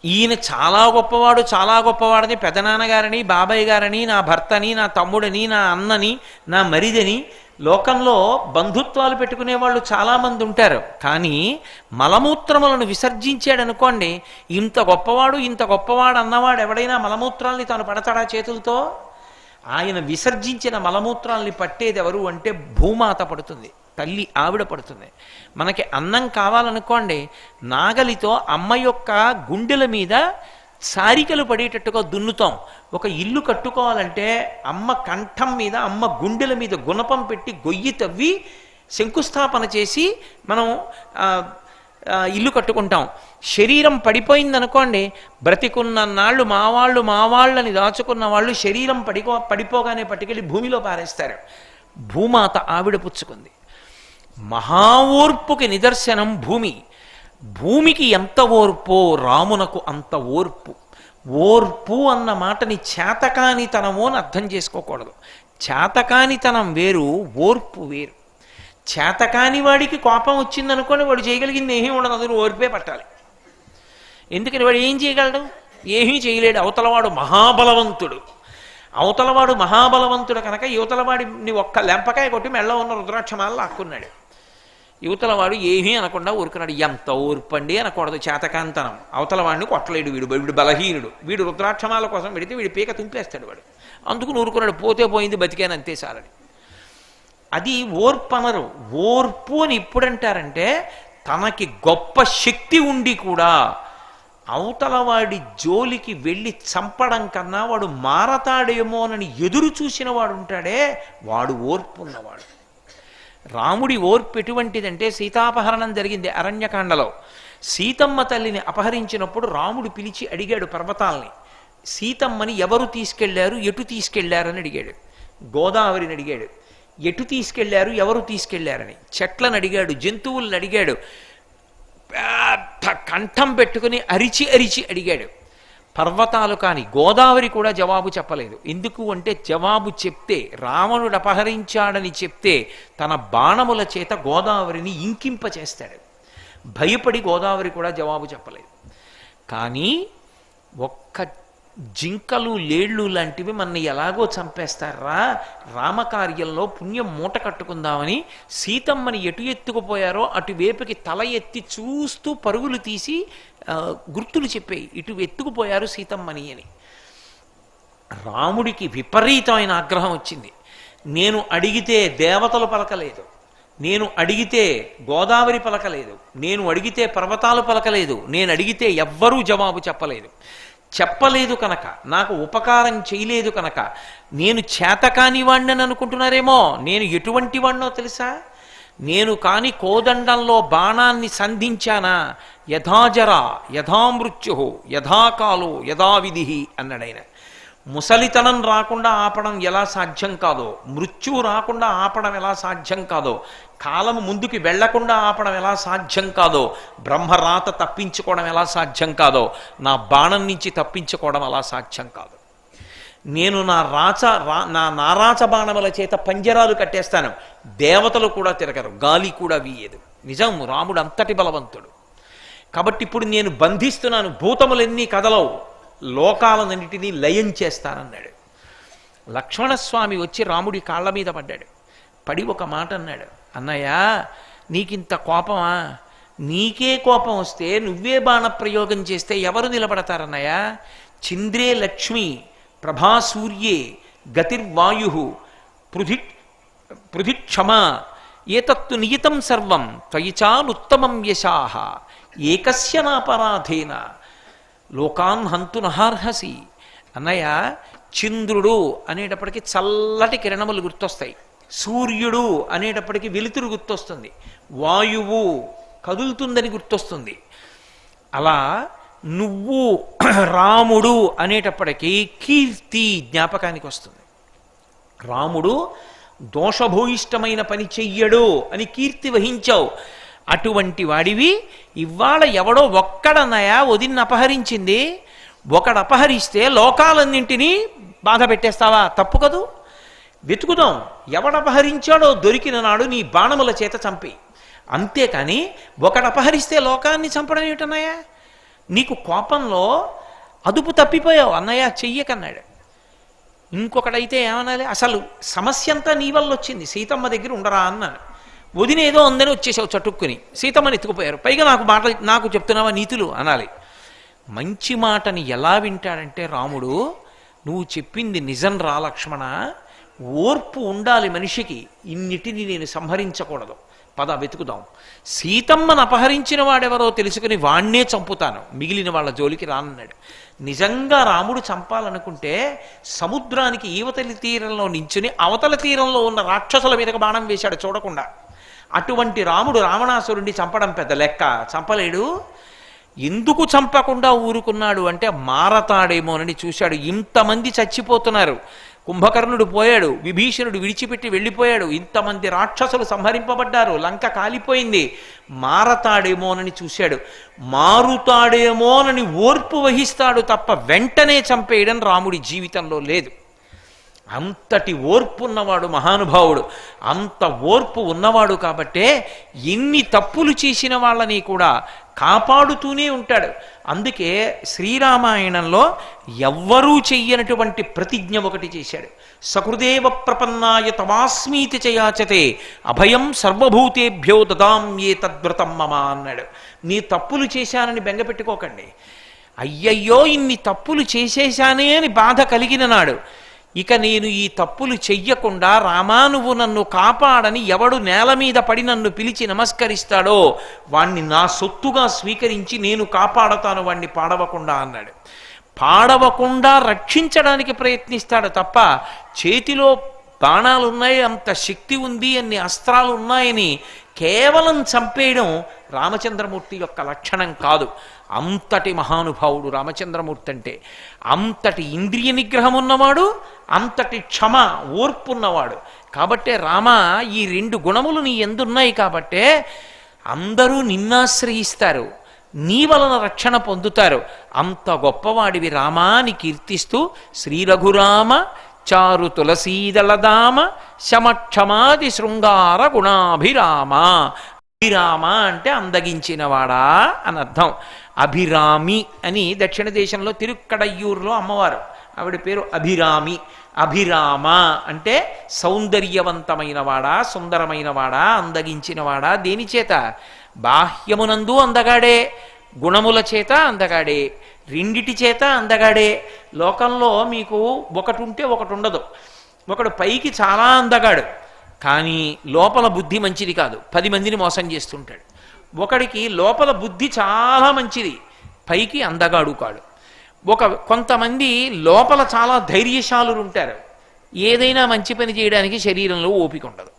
ఈయన చాలా గొప్పవాడు చాలా గొప్పవాడని పెదనాన్నగారని బాబాయ్ గారని నా భర్తని నా తమ్ముడని నా అన్నని నా మరిదని లోకంలో బంధుత్వాలు పెట్టుకునే వాళ్ళు చాలామంది ఉంటారు. కానీ మలమూత్రములను విసర్జించాడనుకోండి, ఇంత గొప్పవాడు అన్నవాడు ఎవడైనా మలమూత్రాల్ని తాను పడతాడా చేతులతో? ఆయన విసర్జించిన మలమూత్రాల్ని పట్టేది ఎవరు అంటే భూమాత పడుతుంది, తల్లి ఆవిడ పడుతుంది. మనకి అన్నం కావాలనుకోండి, నాగలితో అమ్మ యొక్క గుండెల మీద సారికలు పడేటట్టుగా దున్నుతాం. ఒక ఇల్లు కట్టుకోవాలంటే అమ్మ కంఠం మీద అమ్మ గుండెల మీద గుణపం పెట్టి గొయ్యి తవ్వి శంకుస్థాపన చేసి మనం ఇల్లు కట్టుకుంటాం. శరీరం పడిపోయిందనుకోండి, బ్రతికున్న నాళ్ళు మావాళ్ళని దాచుకున్న వాళ్ళు శరీరం పడిపోగానే పట్టుకెళ్ళి భూమిలో పారేస్తారు. భూమాత ఆవిడ పుచ్చుకుంది. మహా ఓర్పుకి నిదర్శనం భూమి. భూమికి ఎంత ఓర్పో రామునకు అంత ఓర్పు. ఓర్పు అన్న మాటని చేతకానితనము అని అర్థం చేసుకోకూడదు. చేతకానితనం వేరు, ఓర్పు వేరు. చేతకాని వాడికి కోపం వచ్చిందనుకోని వాడు చేయగలిగింది ఏమీ ఉండదు, అందులో ఓర్పే పట్టాలి. ఎందుకని వాడు ఏం చేయగలడు? ఏమీ చేయలేడు. అవతలవాడు మహాబలవంతుడు. అవతలవాడు మహాబలవంతుడు కనుక యువతలవాడిని ఒక్క లెంపకాయ కొట్టి మెళ్ళ ఉన్న రుద్రాక్షమాలను లాక్కున్నాడు. యువతలవాడు ఏమీ అనకుండా ఊరుకున్నాడు. ఎంత ఓర్పండి అనకూడదు, చేతకాంతనం. అవతలవాడిని కొట్టలేడు, వీడు బలహీనుడు. వీడు రుద్రాక్షమాల కోసం పెడితే వీడి పీక తుంపేస్తాడు వాడు. అందుకు ఊరుకున్నాడు. పోతే పోయింది, బతికాను అంతే సారని. అది ఓర్పు అనరు. ఓర్పు అని ఎప్పుడంటారంటే తనకి గొప్ప శక్తి ఉండి కూడా అవతలవాడి జోలికి వెళ్ళి చంపడం కన్నా వాడు మారతాడేమోనని ఎదురు చూసిన వాడు ఉంటాడే, వాడు ఓర్పు ఉన్నవాడు. రాముడి ఓర్పు ఎటువంటిదంటే, సీతాపహరణం జరిగింది అరణ్యకాండలో. సీతమ్మ తల్లిని అపహరించినప్పుడు రాముడు పిలిచి అడిగాడు పర్వతాల్ని, సీతమ్మని ఎవరు తీసుకెళ్లారు, ఎటు తీసుకెళ్లారని అడిగాడు. గోదావరిని అడిగాడు, ఎటు తీసుకెళ్లారు, ఎవరు తీసుకెళ్లారని. చెట్లను అడిగాడు, జంతువులను అడిగాడు. పెద్ద కంఠం పెట్టుకుని అరిచి అడిగాడు. పర్వతాలు కాని గోదావరి కూడా జవాబు చెప్పలేదు. ఎందుకు అంటే జవాబు చెప్తే, రావణుడు అపహరించాడని చెప్తే తన బాణముల చేత గోదావరిని ఇంకింపచేస్తాడు. భయపడి గోదావరి కూడా జవాబు చెప్పలేదు. కానీ ఒక్క జింకలు లేళ్ళు లాంటివి మన ఎలాగో చంపేస్తారా, రామకార్యంలో పుణ్యం మూట కట్టుకుందామని సీతమ్మని ఎటు ఎత్తుకుపోయారో అటువైపుకి తల ఎత్తి చూస్తూ పరుగులు తీసి గుర్తులు చెప్పాయి, ఇటు ఎత్తుకుపోయారు సీతమ్మని అని. రాముడికి విపరీతమైన ఆగ్రహం వచ్చింది. నేను అడిగితే దేవతలు పలకలేదు, నేను అడిగితే గోదావరి పలకలేదు, నేను అడిగితే పర్వతాలు పలకలేదు, నేను అడిగితే ఎవ్వరూ జవాబు చెప్పలేదు కనుక, నాకు ఉపకారం చేయలేదు కనుక నేను చేతకాని వాణ్ణని అనుకుంటున్నారేమో. నేను ఎటువంటి వాణ్ణో తెలుసా? నేను కాని కోదండంలో బాణాన్ని సంధించానా, యథాజర యథామృత్యు యథాకాలో యథావిధి అన్నాడైన. ముసలితనం రాకుండా ఆపడం ఎలా సాధ్యం కాదో, మృత్యువు రాకుండా ఆపడం ఎలా సాధ్యం కాదో, కాలము ముందుకి వెళ్లకుండా ఆపడం ఎలా సాధ్యం కాదో, బ్రహ్మరాత తప్పించుకోవడం ఎలా సాధ్యం కాదో, నా బాణం నుంచి తప్పించుకోవడం అలా సాధ్యం కాదు. నేను నా నారాచ బాణముల చేత పంజరాలు కట్టేస్తాను, దేవతలు కూడా తిరగరు, గాలి కూడా వీయదు. నిజం, రాముడు అంతటి బలవంతుడు. కాబట్టి ఇప్పుడు నేను బంధిస్తున్నాను, భూతములెన్నీ కదలవు, లోకాలన్నింటినీ లయం చేస్తానన్నాడు. లక్ష్మణస్వామి వచ్చి రాముడి కాళ్ళ మీద పడ్డాడు. పడి ఒక మాట అన్నాడు, అన్నయ్య నీకింత కోపమా? నీకే కోపం వస్తే నువ్వే బాణప్రయోగం చేస్తే ఎవరు నిలబడతారన్నయ్య? చింద్రే లక్ష్మి ప్రభాసూర్యే గతిర్వాయు పృథిక్షమా ఏతత్తు నియతం సర్వం త్వయిచానుత్తమం యశాః ఏకస్య నాపరాధేన లోకాన్ హంతు నహార్హసి. అన్నయ్య, చంద్రుడు అనేటప్పటికీ చల్లటి కిరణములు గుర్తొస్తాయి, సూర్యుడు అనేటప్పటికీ వెలుతురు గుర్తొస్తుంది, వాయువు కదులుతుందని గుర్తొస్తుంది. అలా నువ్వు రాముడు అనేటప్పటికీ కీర్తి జ్ఞాపకానికి వస్తుంది. రాముడు దోషభూయిష్టమైన పని చెయ్యడు అని కీర్తి వహించావు. అటువంటి వాడివి ఇవాళ ఎవడో ఒక్కడన్నయా వదిన్ని అపహరించింది, ఒకడు అపహరిస్తే లోకాలన్నింటినీ బాధ పెట్టేస్తావా? తప్పు కదూ. వెతుకుదాం, ఎవడు అపహరించాడో దొరికిన నాడు నీ బాణముల చేత చంపి. అంతేకాని ఒకడు అపహరిస్తే లోకాన్ని చంపడం ఏమిటన్నాయా? నీకు కోపంలో అదుపు తప్పిపోయావు అన్నయ్య చెయ్యకన్నాడు. ఇంకొకడైతే ఏమనాలి, అసలు సమస్య అంతా నీ వల్ల వచ్చింది, సీతమ్మ దగ్గర ఉండరా అన్నాను. వదిన ఏదో ఉందని వచ్చేసావు చటుక్కుని, సీతమ్మని ఎత్తుకుపోయారు, పైగా నాకు చెప్తున్నావా నీతులు అనాలి. మంచి మాటని ఎలా వింటాడంటే రాముడు, నువ్వు చెప్పింది నిజం రా లక్ష్మణ, ఓర్పు ఉండాలి మనిషికి, ఇన్నిటిని నేను సంహరించకూడదు, పద వెతుకుదాం, సీతమ్మను అపహరించిన వాడెవరో తెలుసుకుని వాణ్ణే చంపుతాను, మిగిలిన వాళ్ళ జోలికి రానన్నాడు. నిజంగా రాముడు చంపాలనుకుంటే సముద్రానికి ఈవతలి తీరంలో నించుని అవతల తీరంలో ఉన్న రాక్షసుల మీదకి బాణం వేశాడు చూడకుండా. అటువంటి రాముడు రావణాసురుణ్ణి చంపడం పెద్ద లెక్క, చంపలేడు. ఎందుకు చంపకుండా ఊరుకున్నాడు అంటే మారతాడేమోనని చూశాడు. ఇంతమంది చచ్చిపోతున్నారు, కుంభకర్ణుడు పోయాడు, విభీషణుడు విడిచిపెట్టి వెళ్ళిపోయాడు, ఇంతమంది రాక్షసులు సంహరింపబడ్డారు, లంక కాలిపోయింది, మారతాడేమోనని చూశాడు. మారుతాడేమోనని ఓర్పు వహిస్తాడు తప్ప వెంటనే చంపేయడం రాముడి జీవితంలో లేదు. అంతటి ఓర్పు ఉన్నవాడు మహానుభావుడు. అంత ఓర్పు ఉన్నవాడు కాబట్టే ఎన్ని తప్పులు చేసిన వాళ్ళని కూడా కాపాడుతూనే ఉంటాడు. అందుకే శ్రీరామాయణంలో ఎవ్వరూ చెయ్యనటువంటి ప్రతిజ్ఞ ఒకటి చేశాడు. సకృదేవ ప్రపన్నాయ తవాస్మీతి చయాచతే అభయం సర్వభూతేభ్యో దదామ్యే తద్వ్రతం మమ అన్నాడు. నీ తప్పులు చేశానని బెంగపెట్టుకోకండి, అయ్యయ్యో ఇన్ని తప్పులు చేసేశానే అని బాధ కలిగిన నాడు ఇక నేను ఈ తప్పులు చెయ్యకుండా రామా నువ్వు నన్ను కాపాడని ఎవడు నేల మీద పడి నన్ను పిలిచి నమస్కరిస్తాడో వాణ్ణి నా సొత్తుగా స్వీకరించి నేను కాపాడతాను వాణ్ణి పాడవకుండా అన్నాడు. పాడవకుండా రక్షించడానికి ప్రయత్నిస్తాడు తప్ప చేతిలో బాణాలు ఉన్నాయి, అంత శక్తి ఉంది, అన్ని అస్త్రాలు ఉన్నాయని కేవలం చంపేయడం రామచంద్రమూర్తి యొక్క లక్షణం కాదు. అంతటి మహానుభావుడు రామచంద్రమూర్తి అంటే. అంతటి ఇంద్రియ నిగ్రహం ఉన్నవాడు, అంతటి క్షమ ఓర్పు ఉన్నవాడు. కాబట్టే రామ ఈ రెండు గుణములు నీ ఎందున్నాయి కాబట్టే అందరూ నిన్నాశ్రయిస్తారు, నీ వలన రక్షణ పొందుతారు. అంత గొప్పవాడివి రామాని కీర్తిస్తూ శ్రీ రఘురామ చారు తులసీదళదామ శమక్షమాది శృంగార గుణాభిరామ. అభిరామ అంటే అందగించినవాడా అని అర్థం. అభిరామి అని దక్షిణ దేశంలో తిరుక్కడయ్యూరులో అమ్మవారు, ఆవిడ పేరు అభిరామి. అభిరామ అంటే సౌందర్యవంతమైనవాడా, సుందరమైనవాడా, అందగించినవాడా. దేని చేత? బాహ్యమునందు అందగాడే, గుణముల చేత అందగాడే, రెండిటి చేత అందగాడే. లోకంలో మీకు ఒకటి ఉంటే ఒకటి ఉండదు. ఒకడు పైకి చాలా అందగాడు కానీ లోపల బుద్ధి మంచిది కాదు, 10 మందిని మోసం చేస్తుంటాడు. ఒకడికి లోపల బుద్ధి చాలా మంచిది, పైకి అందగాడు కాడు. కొంతమంది లోపల చాలా ధైర్యశాలురు ఉంటారు, ఏదైనా మంచి పని చేయడానికి శరీరంలో ఓపిక ఉండదు.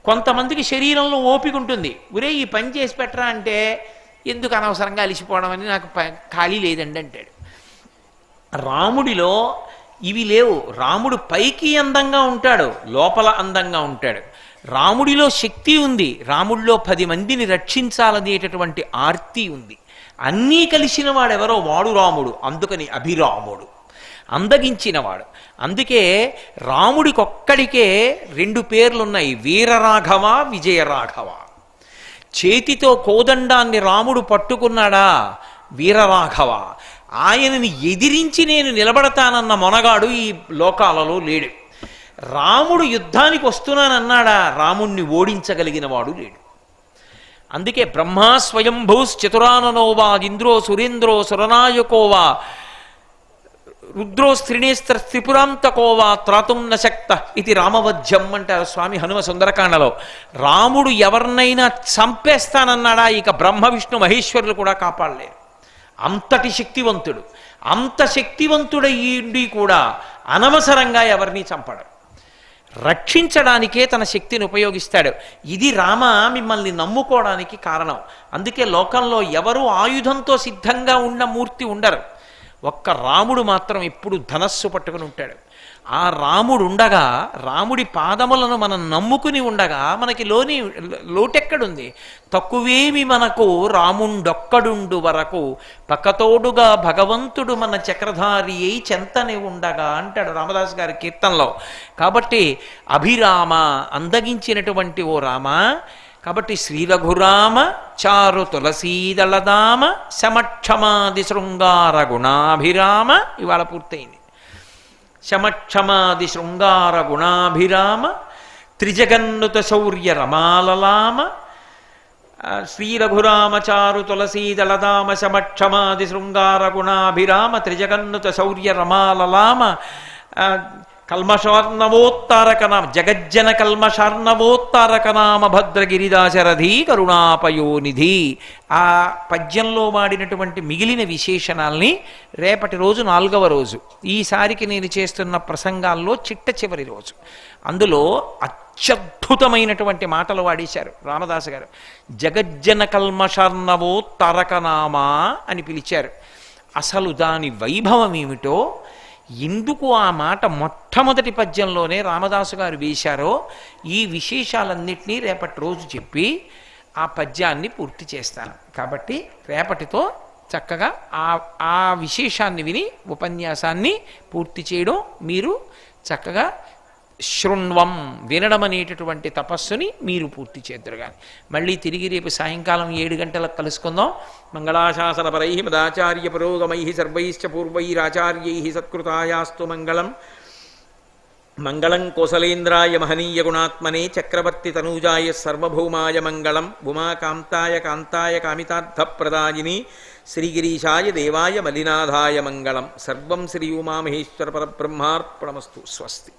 కొంతమందికి శరీరంలో ఓపిక ఉంటుంది, ఒరే ఈ పని చేసి పెట్టరా అంటే ఎందుకు అనవసరంగా అలిసిపోవడం అని నాకు ఖాళీ లేదండి అంటాడు. రాముడిలో ఇవి లేవు. రాముడు పైకి అందంగా ఉంటాడు, లోపల అందంగా ఉంటాడు. రాముడిలో శక్తి ఉంది, రాముడిలో 10 మందిని రక్షించాలనేటటువంటి ఆర్తి ఉంది. అన్నీ కలిసిన వాడెవరో వాడు రాముడు. అందుకని అభిరాముడు, అందగించినవాడు. అందుకే రాముడికొక్కడికే 2 పేర్లున్నాయి, వీరరాఘవ, విజయరాఘవ. చేతితో కోదండాన్ని రాముడు పట్టుకున్నాడా వీరరాఘవ. ఆయనని ఎదిరించి నేను నిలబడతానన్న మొనగాడు ఈ లోకాలలో లేడు. రాముడు యుద్ధానికి వస్తున్నానన్నాడా, రాముణ్ణి ఓడించగలిగిన వాడు లేడు. అందుకే బ్రహ్మా స్వయంభూశ్చతురాననోవా ఇంద్రో సురేంద్రో సురనాయకోవా రుద్రో స్త్రినేస్త్ర త్రిపురాంతకోవా త్రాతుం నశక్త ఇది రామవధ్యం అంటారు స్వామి హనుమ సుందరకాండలో. రాముడు ఎవరినైనా చంపేస్తానన్నాడా ఇక బ్రహ్మ విష్ణు మహేశ్వరులు కూడా కాపాడలేరు. అంతటి శక్తివంతుడు. అంత శక్తివంతుడయ్యిండి కూడా అనవసరంగా ఎవరిని చంపడు, రక్షించడానికే తన శక్తిని ఉపయోగిస్తాడు. ఇది రామ మిమ్మల్ని నమ్ముకోవడానికి కారణం. అందుకే లోకంలో ఎవరు ఆయుధంతో సిద్ధంగా ఉన్న మూర్తి ఉండరు. ఒక్క రాముడు మాత్రం ఎప్పుడు ధనస్సు పట్టుకుని ఉంటాడు. ఆ రాముడు ఉండగా, రాముడి పాదములను మనం నమ్ముకుని ఉండగా మనకి లోటెక్కడుంది? తక్కువేమి మనకు రాముండొక్కడుండు వరకు పక్కతోడుగా భగవంతుడు మన చక్రధారి అయి చెంతనే ఉండగా అంటాడు రామదాస్ గారి కీర్తనలో. కాబట్టి అభిరామ, అందగించినటువంటి ఓ రామ, కాబట్టి శ్రీరఘురామ చారు తులసీదళదామ శమక్షమాది శృంగార గుణాభిరామ ఇవాళ పూర్తయింది. శమక్షమాది శృంగార గుణాభిరామ త్రిజగన్నుత శౌర్య రమాలలామ శ్రీరఘురామచారు తులసీదళదామ శమక్షమాది శృంగార గుణాభిరామ త్రిజగన్నుత శౌర్య రమాలలామ కల్మషార్ణవోత్తారకనామ జగజ్జన కల్మషార్ణవోత్తారకనామ భద్రగిరిదాశరథి కరుణాపయోనిధి. ఆ పద్యంలో వాడినటువంటి మిగిలిన విశేషణాల్ని రేపటి రోజు 4వ రోజు ఈసారికి నేను చేస్తున్న ప్రసంగాల్లో చిట్ట చివరి రోజు అందులో అత్యద్భుతమైనటువంటి మాటలు వాడేశారు రామదాసు గారు. జగజ్జన కల్మషార్ణవోత్తారకనామ అని పిలిచారు. అసలు దాని వైభవం ఏమిటో, ఎందుకు ఆ మాట మొట్టమొదటి పద్యంలోనే రామదాసు గారు వేశారో ఈ విశేషాలన్నింటినీ రేపటి రోజు చెప్పి ఆ పద్యాన్ని పూర్తి చేస్తాను. కాబట్టి రేపటితో చక్కగా ఆ విశేషాన్ని విని ఉపన్యాసాన్ని పూర్తి చేయడం, మీరు చక్కగా శృణ్వం వినడం అనేటటువంటి తపస్సుని మీరు పూర్తి చేద్దరు. కానీ మళ్ళీ తిరిగి రేపు సాయంకాలం 7 గంటలకు కలుసుకుందాం. మంగళాశాసనపరై మదాచార్య పురోగమై సర్వైశ్చ పూర్వైరాచార్యై సత్కృతాయాస్తు మంగళం. మంగళం కోసలేంద్రాయ మహనీయ గుణాత్మనే చక్రవర్తి తనూజాయ సర్వభౌమాయ మంగళం. ఉమాకాంతాయ కాంతాయ కామితార్థప్రదాయిని శ్రీగిరీశాయ దేవాయ మలినాథాయ మంగళం. సర్వం శ్రీ ఉమామహేశ్వర పరబ్రహ్మార్పణమస్తు. స్వస్తి.